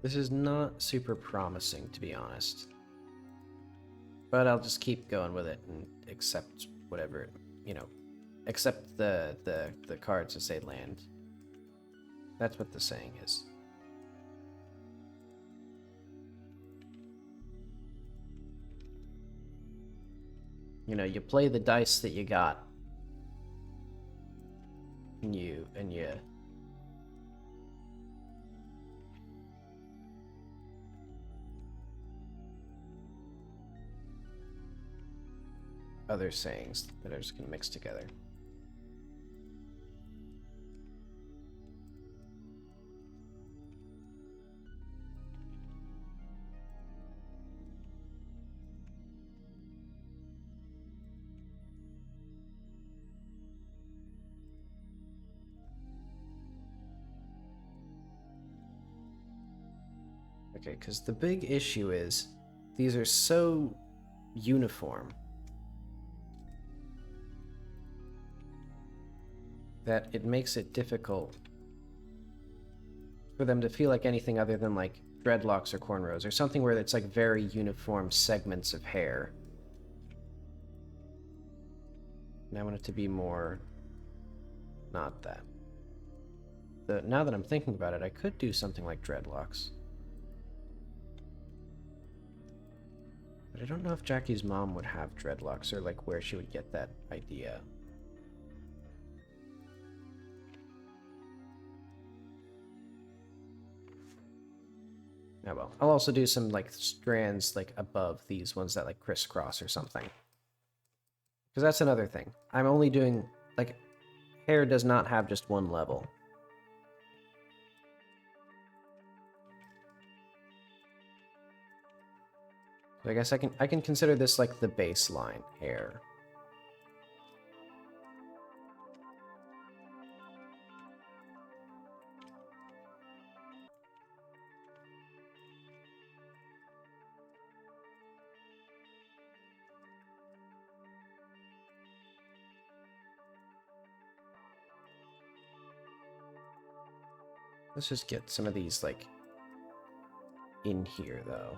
This is not super promising, to be honest. But I'll just keep going with it and accept whatever, you know, accept the cards as they land. That's what the saying is. You know, you play the dice that you got. And you other sayings that are just gonna mix together. Okay, because the big issue is these are so uniform that it makes it difficult for them to feel like anything other than like dreadlocks or cornrows or something where it's like very uniform segments of hair. And I want it to be more not that. Now that I'm thinking about it, I could do something like dreadlocks. But I don't know if Jackie's mom would have dreadlocks or like where she would get that idea. Oh well. I'll also do some like strands like above these ones that like crisscross or something. Because that's another thing. I'm only doing like hair does not have just one level. So I guess I can consider this like the baseline hair. Let's just get some of these, like, in here, though.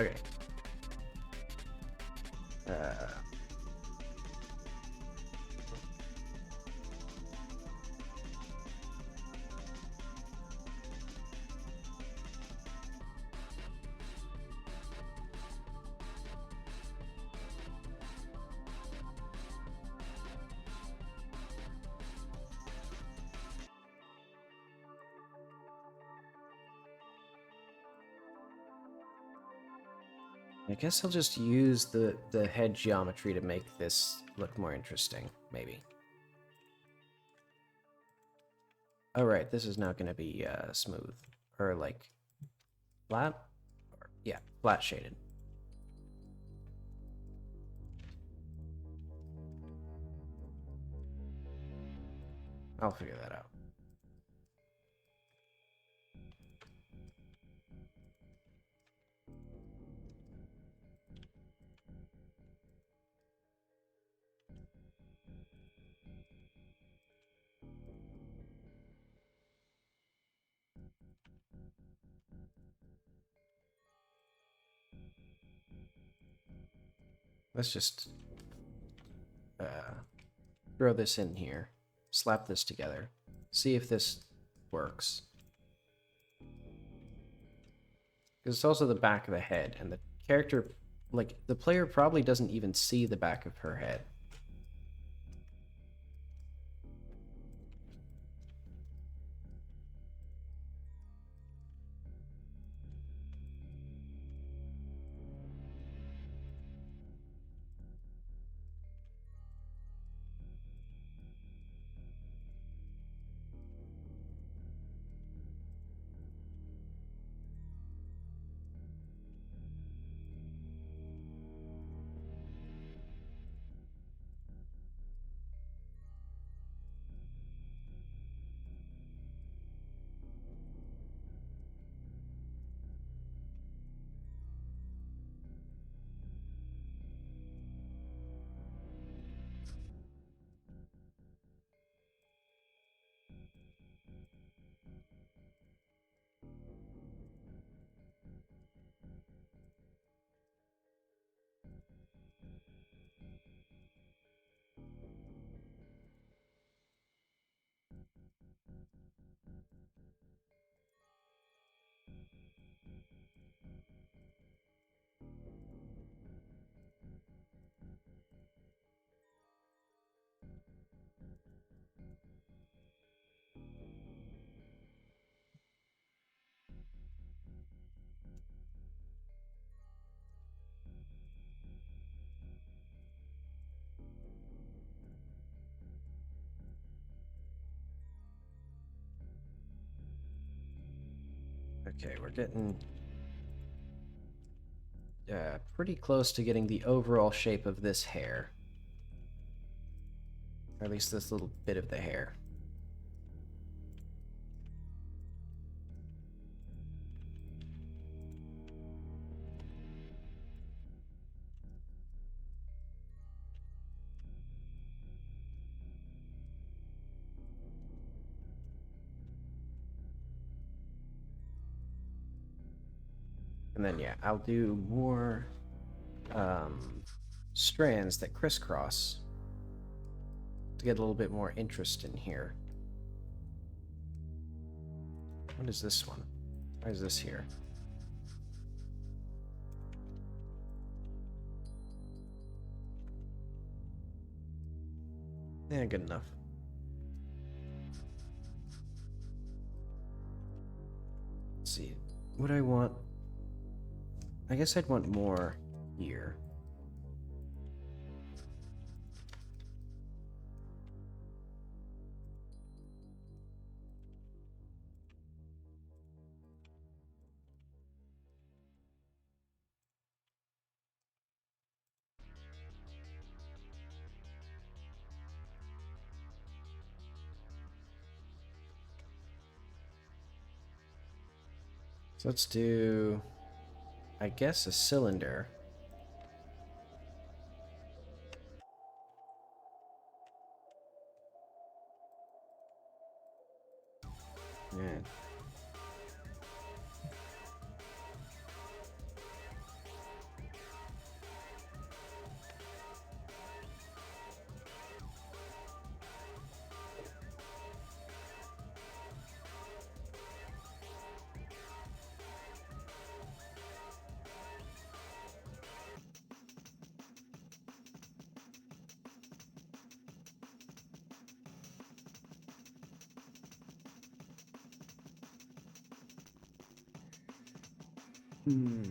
Okay. I guess I'll just use the head geometry to make this look more interesting, maybe. Alright, this is now going to be smooth. Or, like, flat? Or, yeah, flat shaded. I'll figure that out. Let's just throw this in here, slap this together, see if this works. Because it's also the back of the head, and the character, like, the player probably doesn't even see the back of her head. Okay, we're getting pretty close to getting the overall shape of this hair. Or at least this little bit of the hair. And then, yeah, I'll do more strands that crisscross to get a little bit more interest in here. What is this one? Why is this here? Yeah, good enough. Let's see. What I want... I guess I'd want more here. So let's do, I guess, a cylinder. Yeah. Hmm.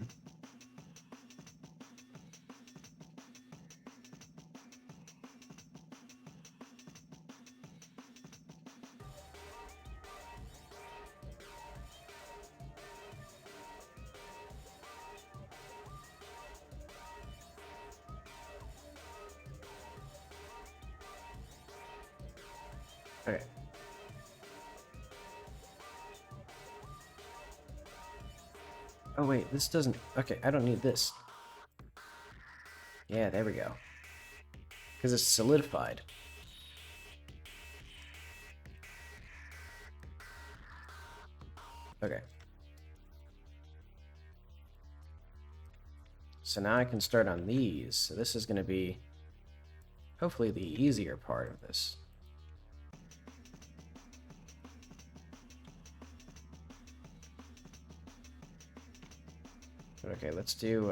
Okay. Oh wait, this doesn't... Okay, I don't need this. Yeah, there we go. Because it's solidified. Okay. So now I can start on these. So this is going to be hopefully the easier part of this. Okay, let's do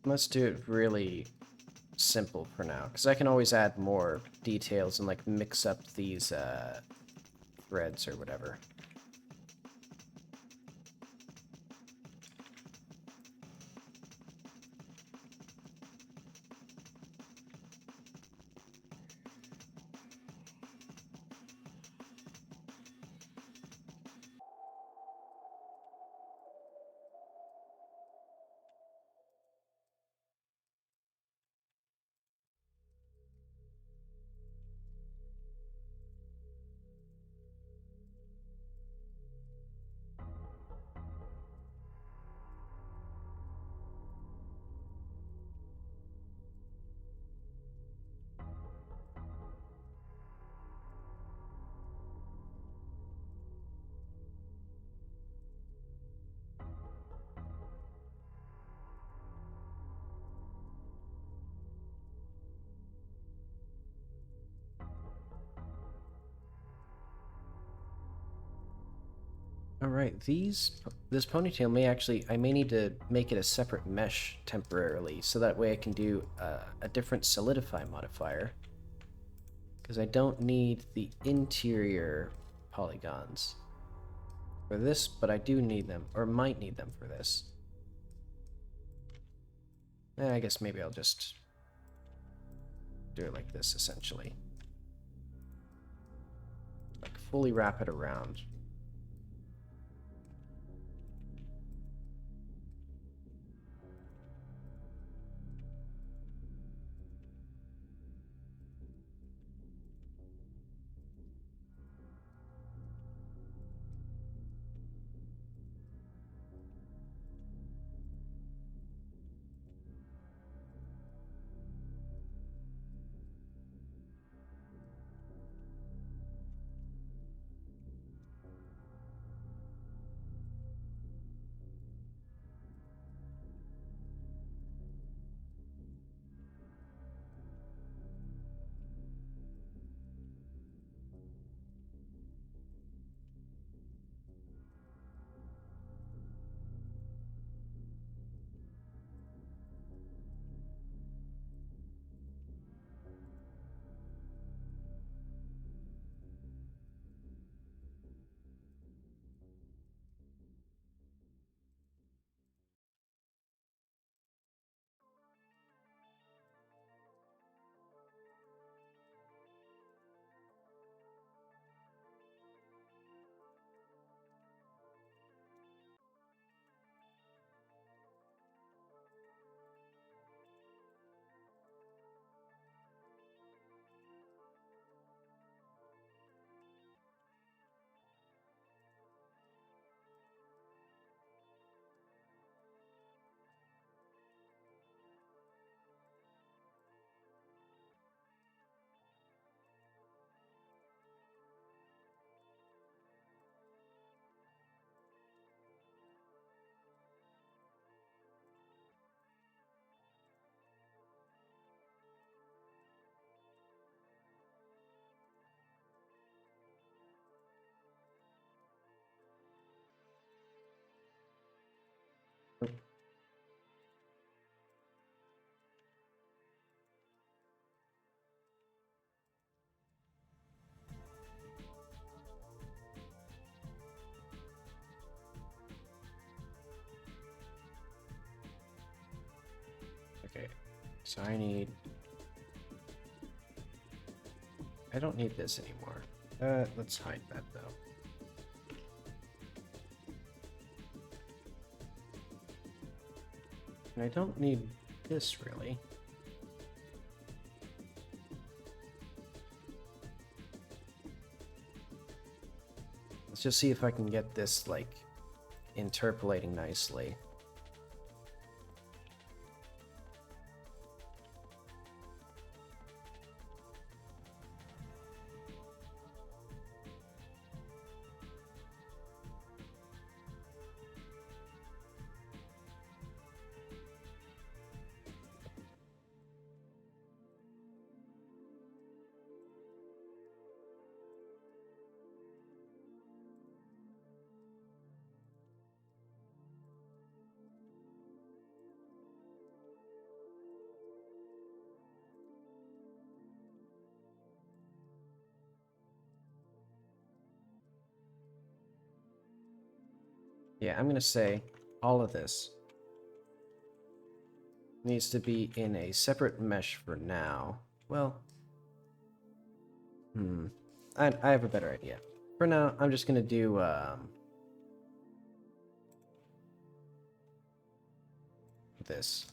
let's do it really simple for now, because I can always add more details and like mix up these threads or whatever. Alright, this ponytail may actually, I may need to make it a separate mesh temporarily, so that way I can do a different solidify modifier. Because I don't need the interior polygons for this, but I do need them, or might need them for this. I guess maybe I'll just do it like this, essentially. Like, fully wrap it around. Okay, so I don't need this anymore. Let's hide that though. And I don't need this really. Let's just see if I can get this, like, interpolating nicely. Yeah, I'm gonna say all of this needs to be in a separate mesh for now. Well, I have a better idea. For now, I'm just gonna do this.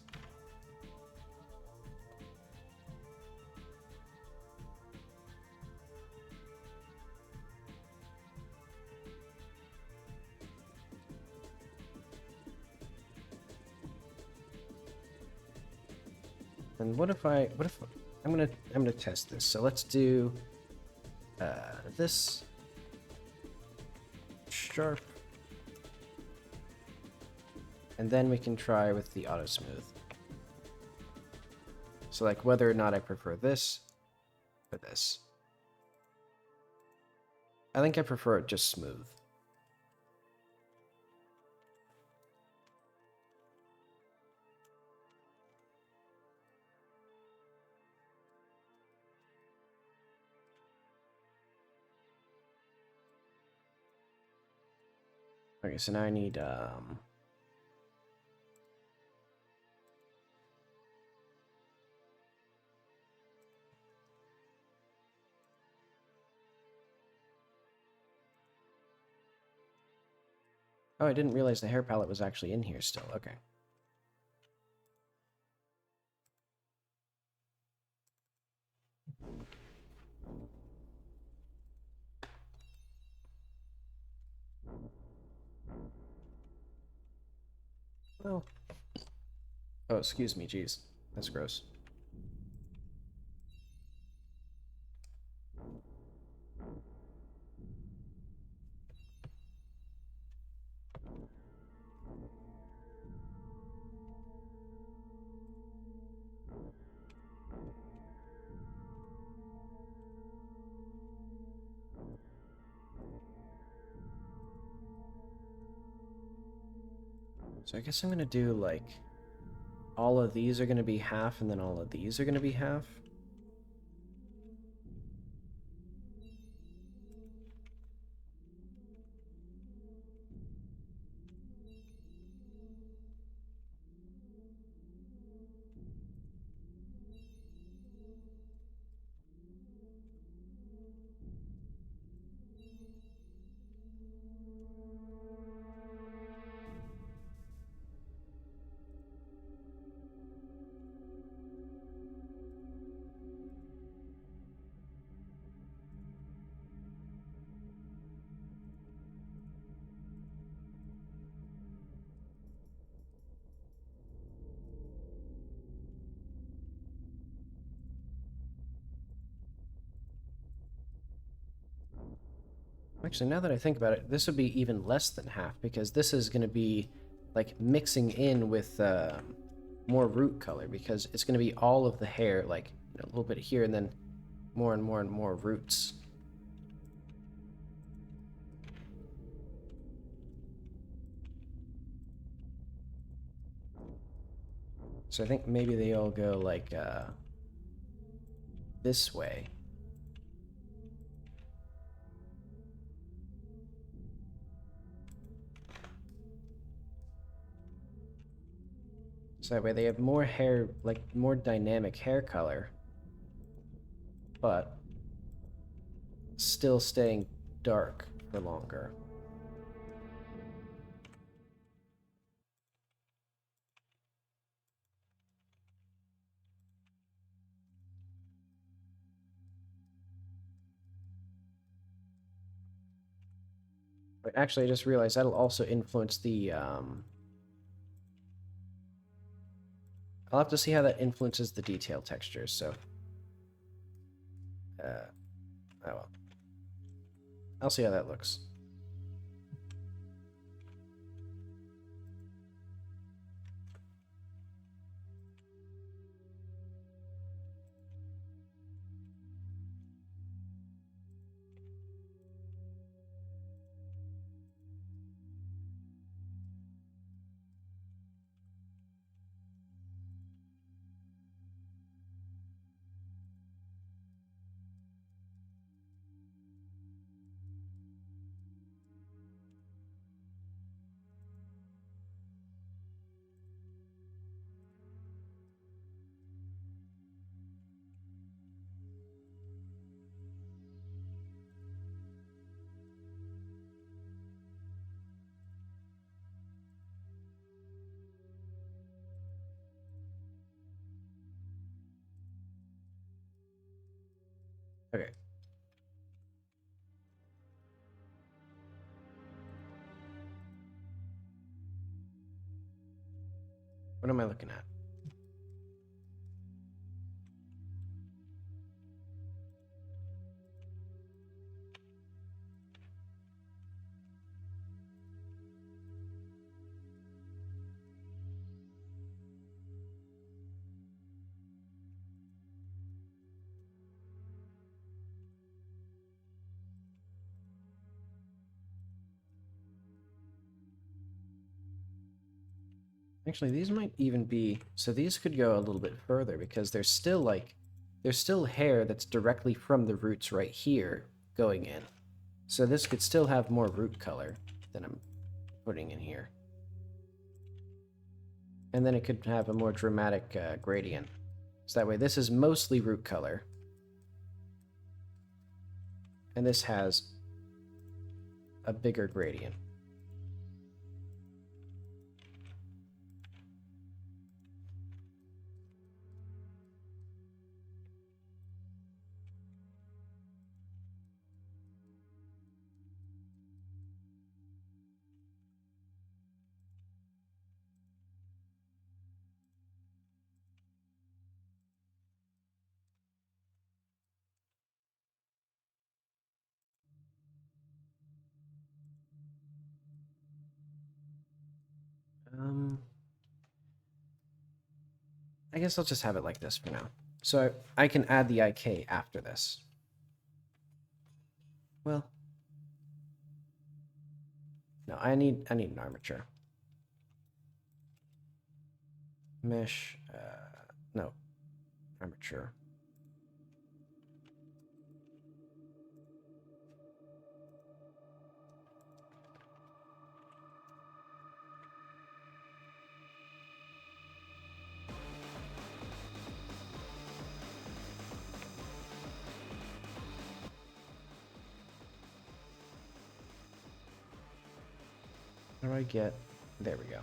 And what if I'm gonna test this. So let's do this sharp, and then we can try with the auto smooth. So like whether or not I prefer this or this. I think I prefer it just smooth. Okay, so now I need, oh, I didn't realize the hair palette was actually in here still. Okay. Well. Oh, excuse me, jeez. That's gross. So I guess I'm gonna do, like, all of these are gonna be half, and then all of these are gonna be half. Actually, now that I think about it, this would be even less than half, because this is going to be, like, mixing in with more root color, because it's going to be all of the hair, like, a little bit here, and then more and more and more roots. So I think maybe they all go, like, this way. So that way they have more hair, like, more dynamic hair color, but still staying dark for longer. But actually, I just realized that'll also influence the, I'll have to see how that influences the detail textures, so... oh well. I'll see how that looks. Okay. What am I looking at? Actually, these might even be... So these could go a little bit further, because there's still, like... There's still hair that's directly from the roots right here going in. So this could still have more root color than I'm putting in here. And then it could have a more dramatic gradient. So that way this is mostly root color. And this has a bigger gradient. I guess I'll just have it like this for now. So I can add the IK after this. Well, no, I need an armature. Mesh, no, armature. How do I get... There we go.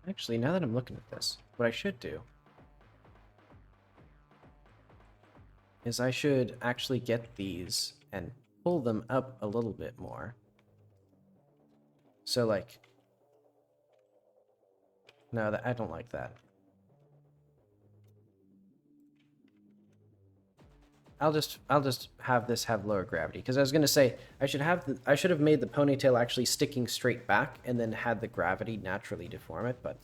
Actually, now that I'm looking at this, what I should do is I should actually get these and pull them up a little bit more. So like, no, I don't like that. I'll just have this have lower gravity, because I was gonna say I should have made the ponytail actually sticking straight back and then had the gravity naturally deform it, but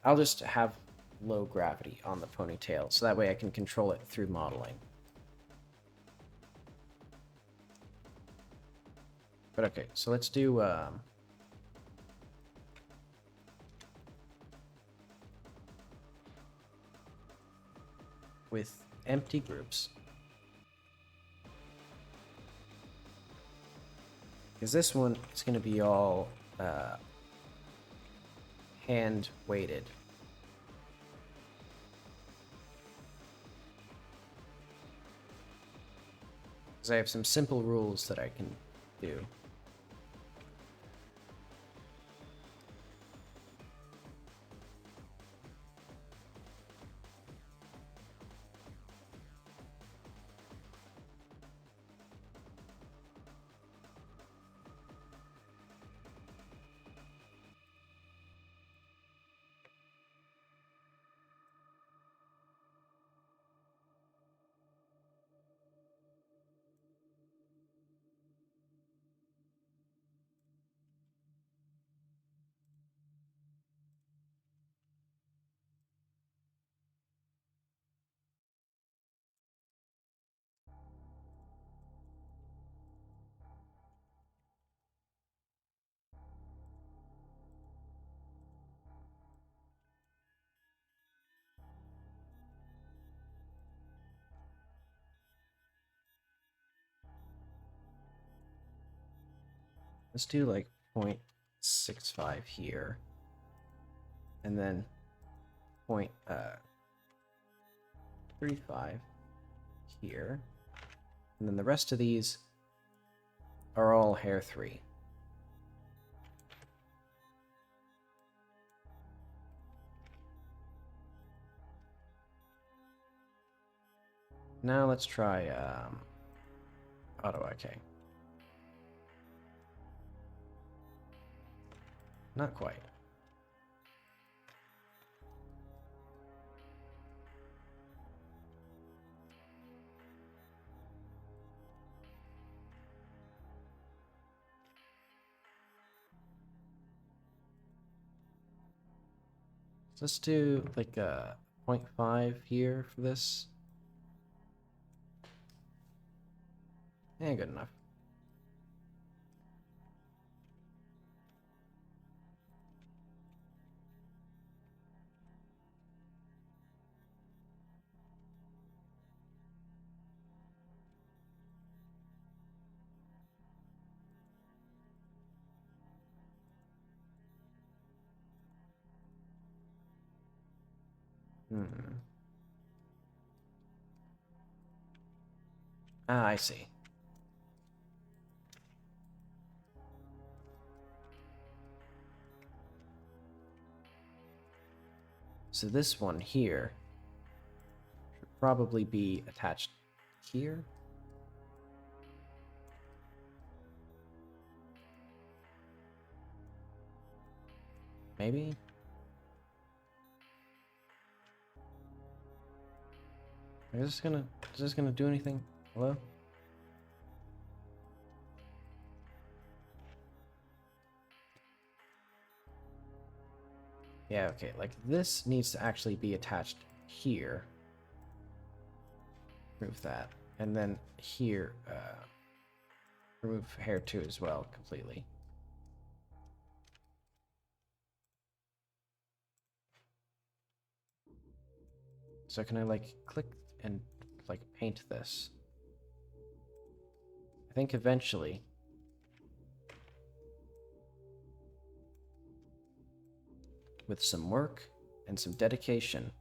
I'll just have low gravity on the ponytail so that way I can control it through modeling. But okay, so let's do with empty groups. Because this one is going to be all hand weighted. Because I have some simple rules that I can do. Let's do like 0.65 here. And then 0.35 here. And then the rest of these are all hair 3. Now let's try auto IK. Not quite. let's do like a 0.5 here for this. Yeah, good enough. Hmm. Ah, I see. So this one here should probably be attached here. Maybe? Is this gonna do anything? Hello? Yeah, okay, like this needs to actually be attached here. Remove that. And then here, remove hair 2 as well, completely. So can I like click and like paint this? I think eventually with some work and some dedication.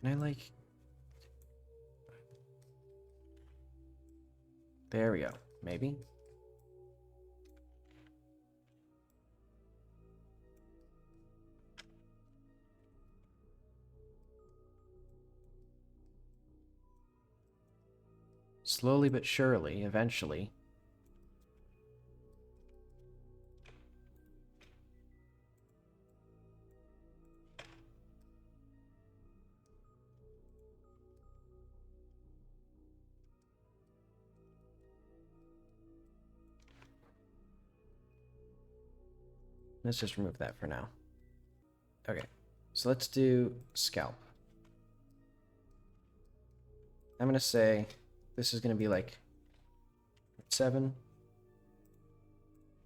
Can I like... There we go. Maybe? Slowly but surely, eventually. Let's just remove that for now. Okay, so let's do scalp. I'm gonna say this is gonna be like 7,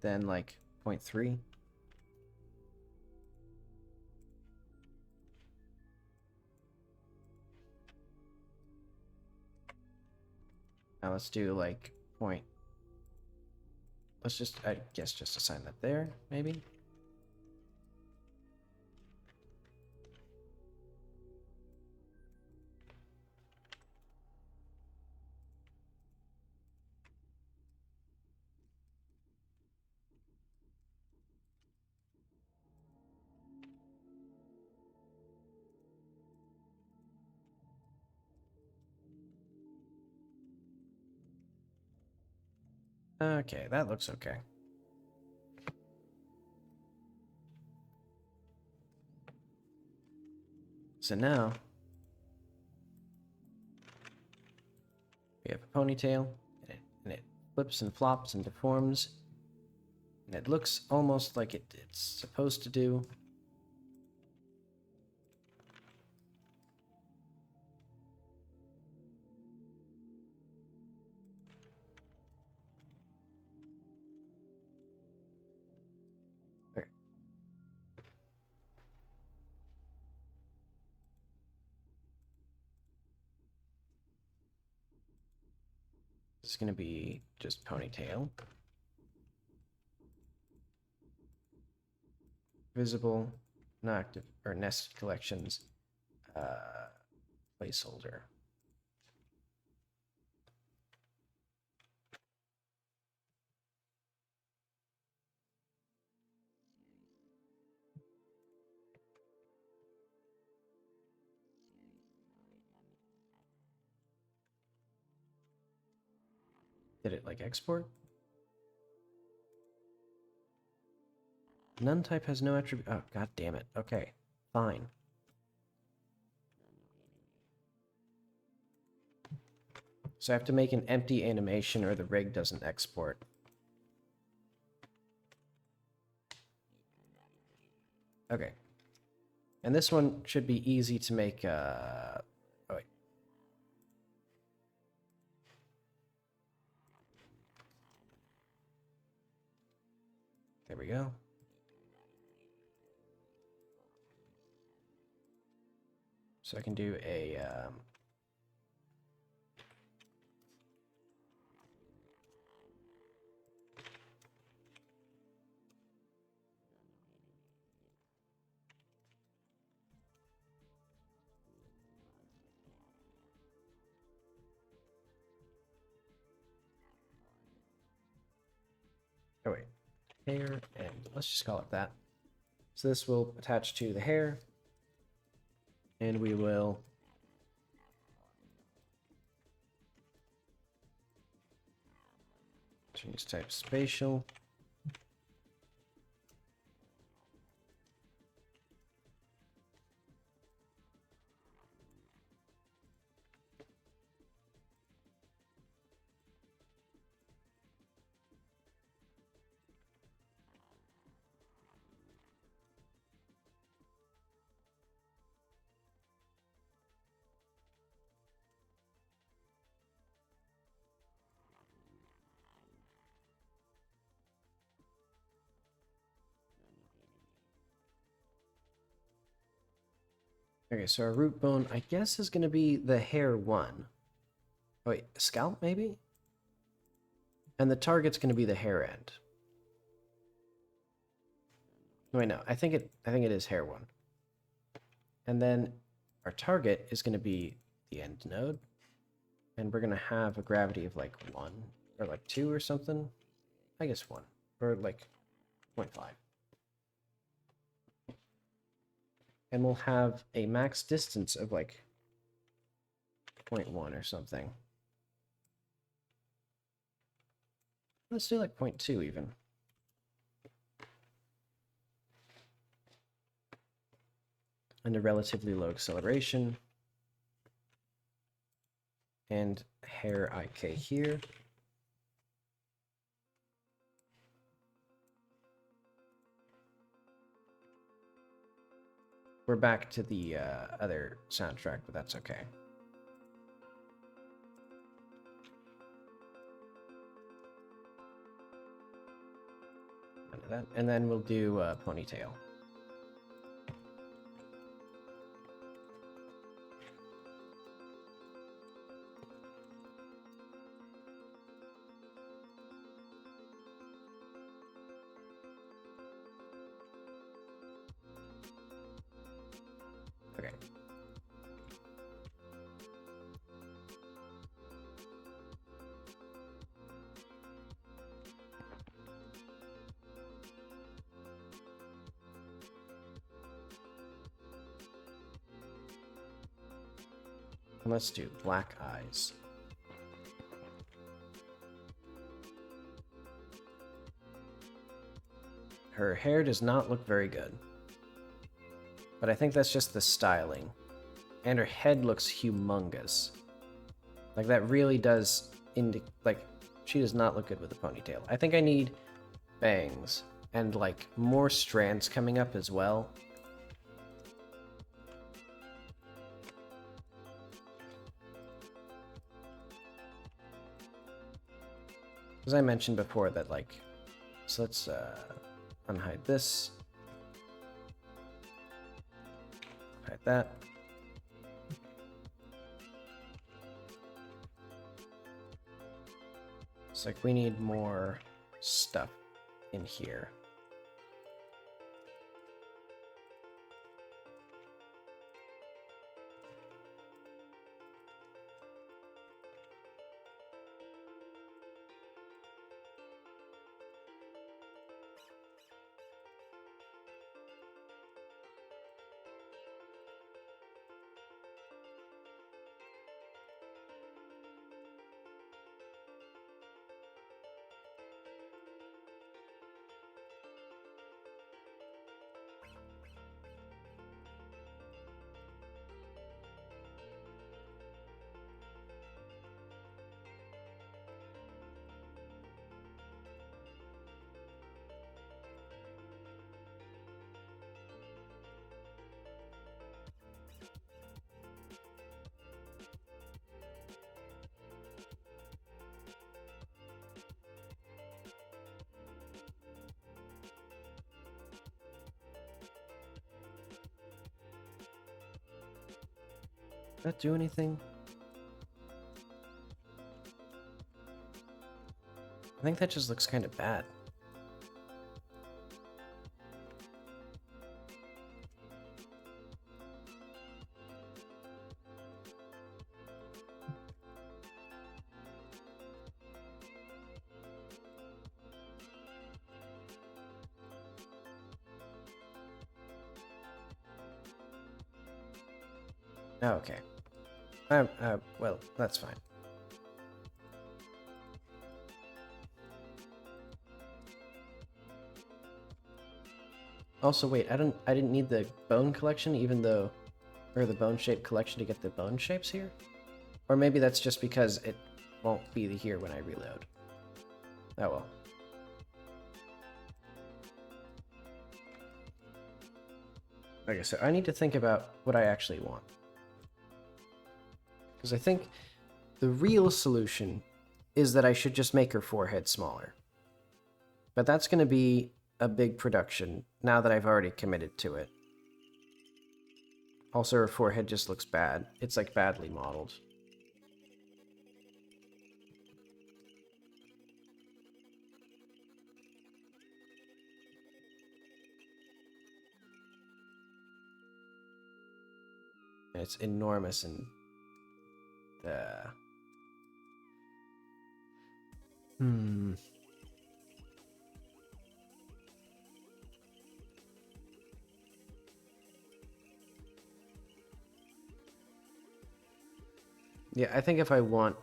then like 0.3. Now let's do like point. Let's just, I guess, just assign that there, maybe. Okay, that looks okay. So now we have a ponytail, and it flips and flops and deforms, and it looks almost like it's supposed to do. Okay. This is going to be just ponytail. Visible, not active, or nested collections, placeholder. Did it like export? None type has no attribute. Oh, god damn it. Okay, fine. So I have to make an empty animation or the rig doesn't export. Okay. And this one should be easy to make, oh wait. There we go. So I can do a, oh wait, hair, and let's just call it that. So this will attach to the hair, and we will change type spatial. Okay, so our root bone, I guess, is going to be the hair one. Oh, wait, scalp maybe? And the target's going to be the hair end. Wait, no, I think it is hair one. And then our target is going to be the end node. And we're going to have a gravity of like 1 or like 2 or something. I guess 1 or like 0.5. And we'll have a max distance of like 0.1 or something. Let's do like 0.2 even. And a relatively low acceleration. And hair IK here. We're back to the other soundtrack, but that's okay. That, and then we'll do ponytail. Okay. And let's do black eyes. Her hair does not look very good. But I think that's just the styling. And her head looks humongous. Like, that really does like, she does not look good with a ponytail. I think I need bangs and, like, more strands coming up as well. As I mentioned before that, like, so let's unhide this. Hide that. It's like we need more stuff in here. Does that do anything? I think that just looks kind of bad. Okay. Well, that's fine. Also, wait, I didn't need the bone collection, even though, or the bone shape collection to get the bone shapes here? Or maybe that's just because it won't be here when I reload. Oh well. Okay, so I need to think about what I actually want. Because I think the real solution is that I should just make her forehead smaller. But that's going to be a big production now that I've already committed to it. Also, her forehead just looks bad. It's like badly modeled. It's enormous and Yeah, I think if I want...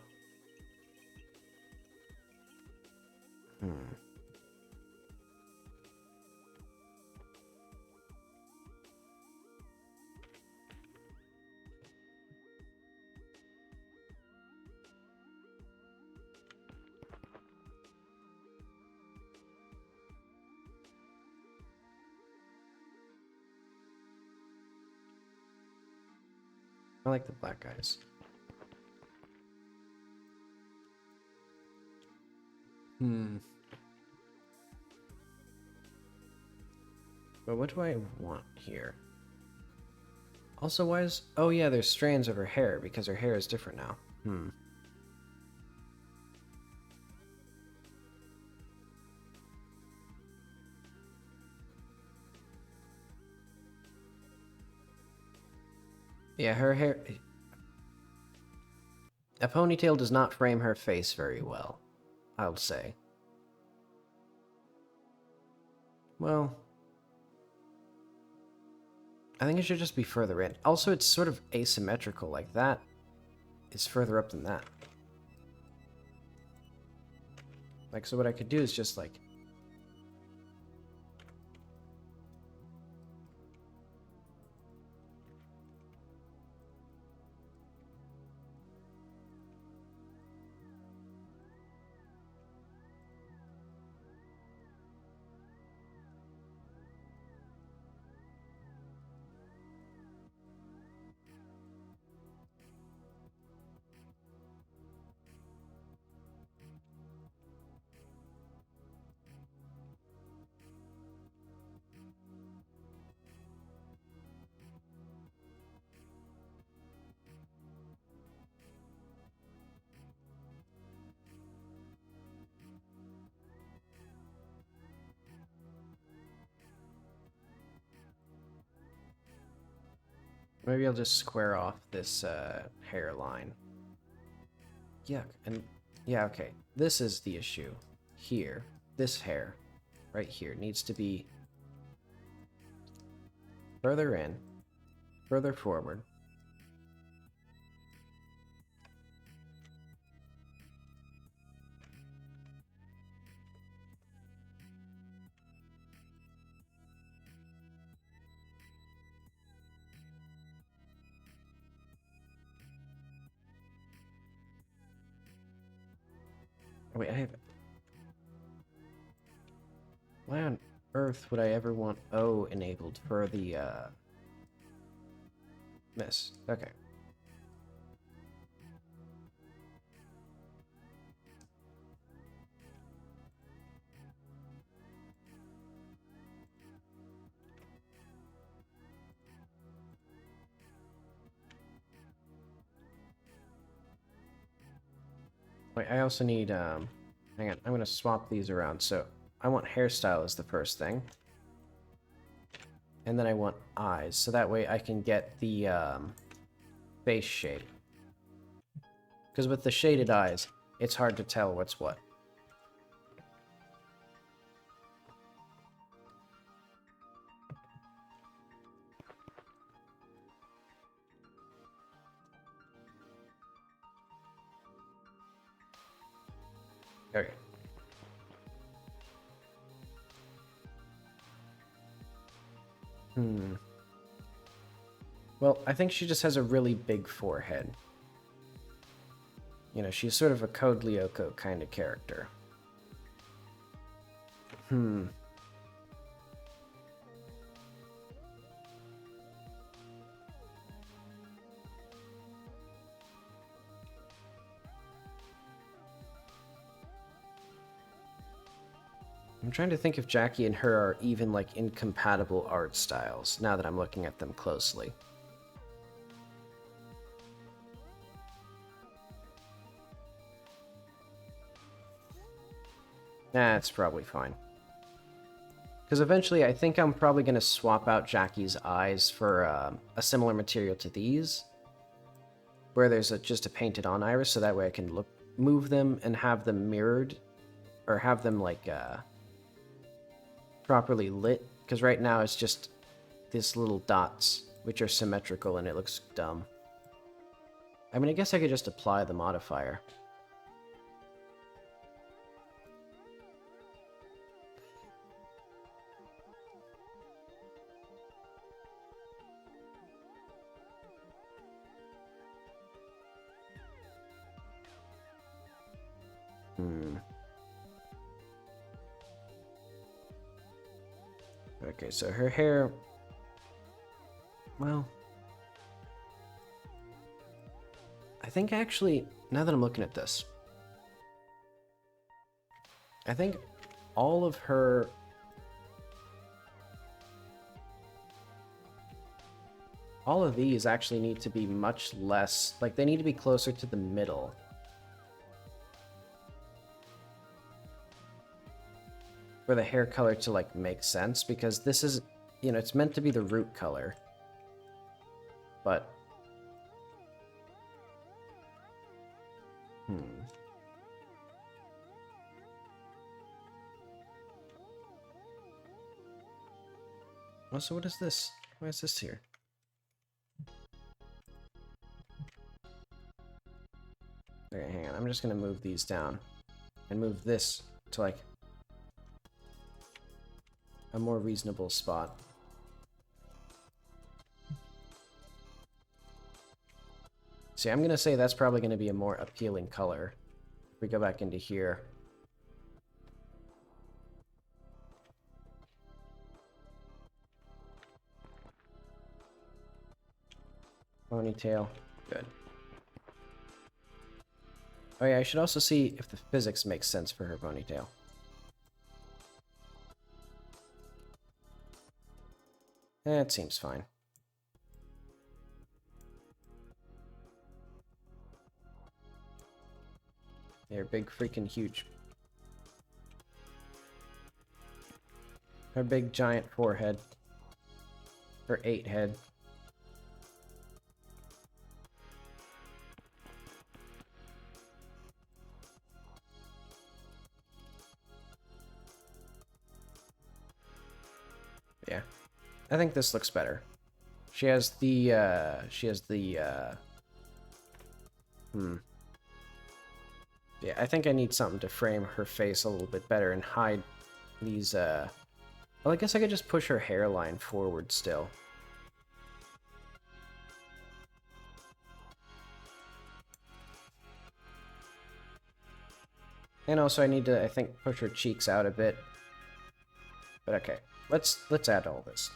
I like the black guys. But what do I want here? Also, why is... Oh yeah, there's strands of her hair, because her hair is different now. Yeah, her hair... A ponytail does not frame her face very well, I'll say. Well... I think it should just be further in. Also, it's sort of asymmetrical, like that is further up than that. Like, so what I could do is just, like... Maybe I'll just square off this hairline. Yuck. And yeah, okay. This is the issue. Here. This hair. Right here. Needs to be further in. Further forward. Wait, I have... Why on earth would I ever want O enabled for the, Miss. Okay. Wait, I also need, hang on, I'm gonna swap these around. So, I want hairstyle as the first thing. And then I want eyes, so that way I can get the, face shape. Because with the shaded eyes, it's hard to tell what's what. Okay. Well, I think she just has a really big forehead. You know, she's sort of a Code Lyoko kind of character. I'm trying to think if Jackie and her are even, like, incompatible art styles, now that I'm looking at them closely. Nah, it's probably fine. Because eventually I think I'm probably going to swap out Jackie's eyes for a similar material to these, where there's just a painted on iris, so that way I can move them and have them mirrored, or have them, like, properly lit, because right now it's just these little dots, which are symmetrical, and it looks dumb. I mean, I guess I could just apply the modifier. Okay, so her hair... Well... I think actually, now that I'm looking at this, I think all of her... All of these actually need to be much less... Like, they need to be closer to the middle. For the hair color to, like, make sense, because this is, you know, it's meant to be the root color. But... Oh, so what is this? Why is this here? Okay, hang on. I'm just gonna move these down. And move this to, like, a more reasonable spot. See, I'm gonna say that's probably gonna be a more appealing color. If we go back into here. Ponytail. Good. Oh yeah, I should also see if the physics makes sense for her ponytail. It seems fine. They're big freaking huge. Her big giant forehead. Her 8 head. Yeah. I think this looks better. She has the, Yeah, I think I need something to frame her face a little bit better and hide these, Well, I guess I could just push her hairline forward still. And also I need to, I think, push her cheeks out a bit. But okay, let's add all this.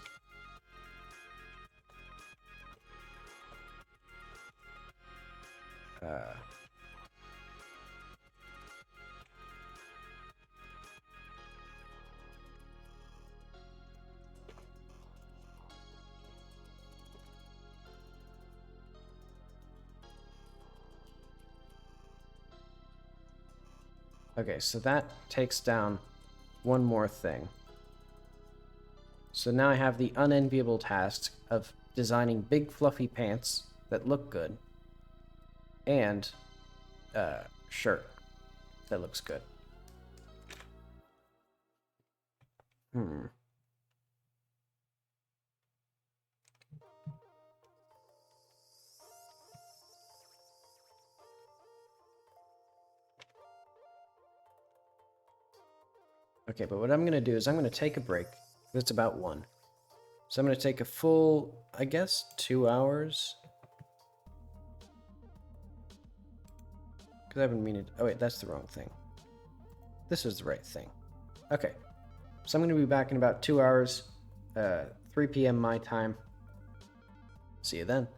Okay, so that takes down one more thing. So now I have the unenviable task of designing big fluffy pants that look good. And shirt that looks good. Okay, but what I'm going to do is I'm going to take a break. It's about 1. So I'm going to take a full, I guess, 2 hours. Because I've been meaning... Oh, wait, that's the wrong thing. This is the right thing. Okay. So I'm going to be back in about 2 hours. 3 p.m. my time. See you then.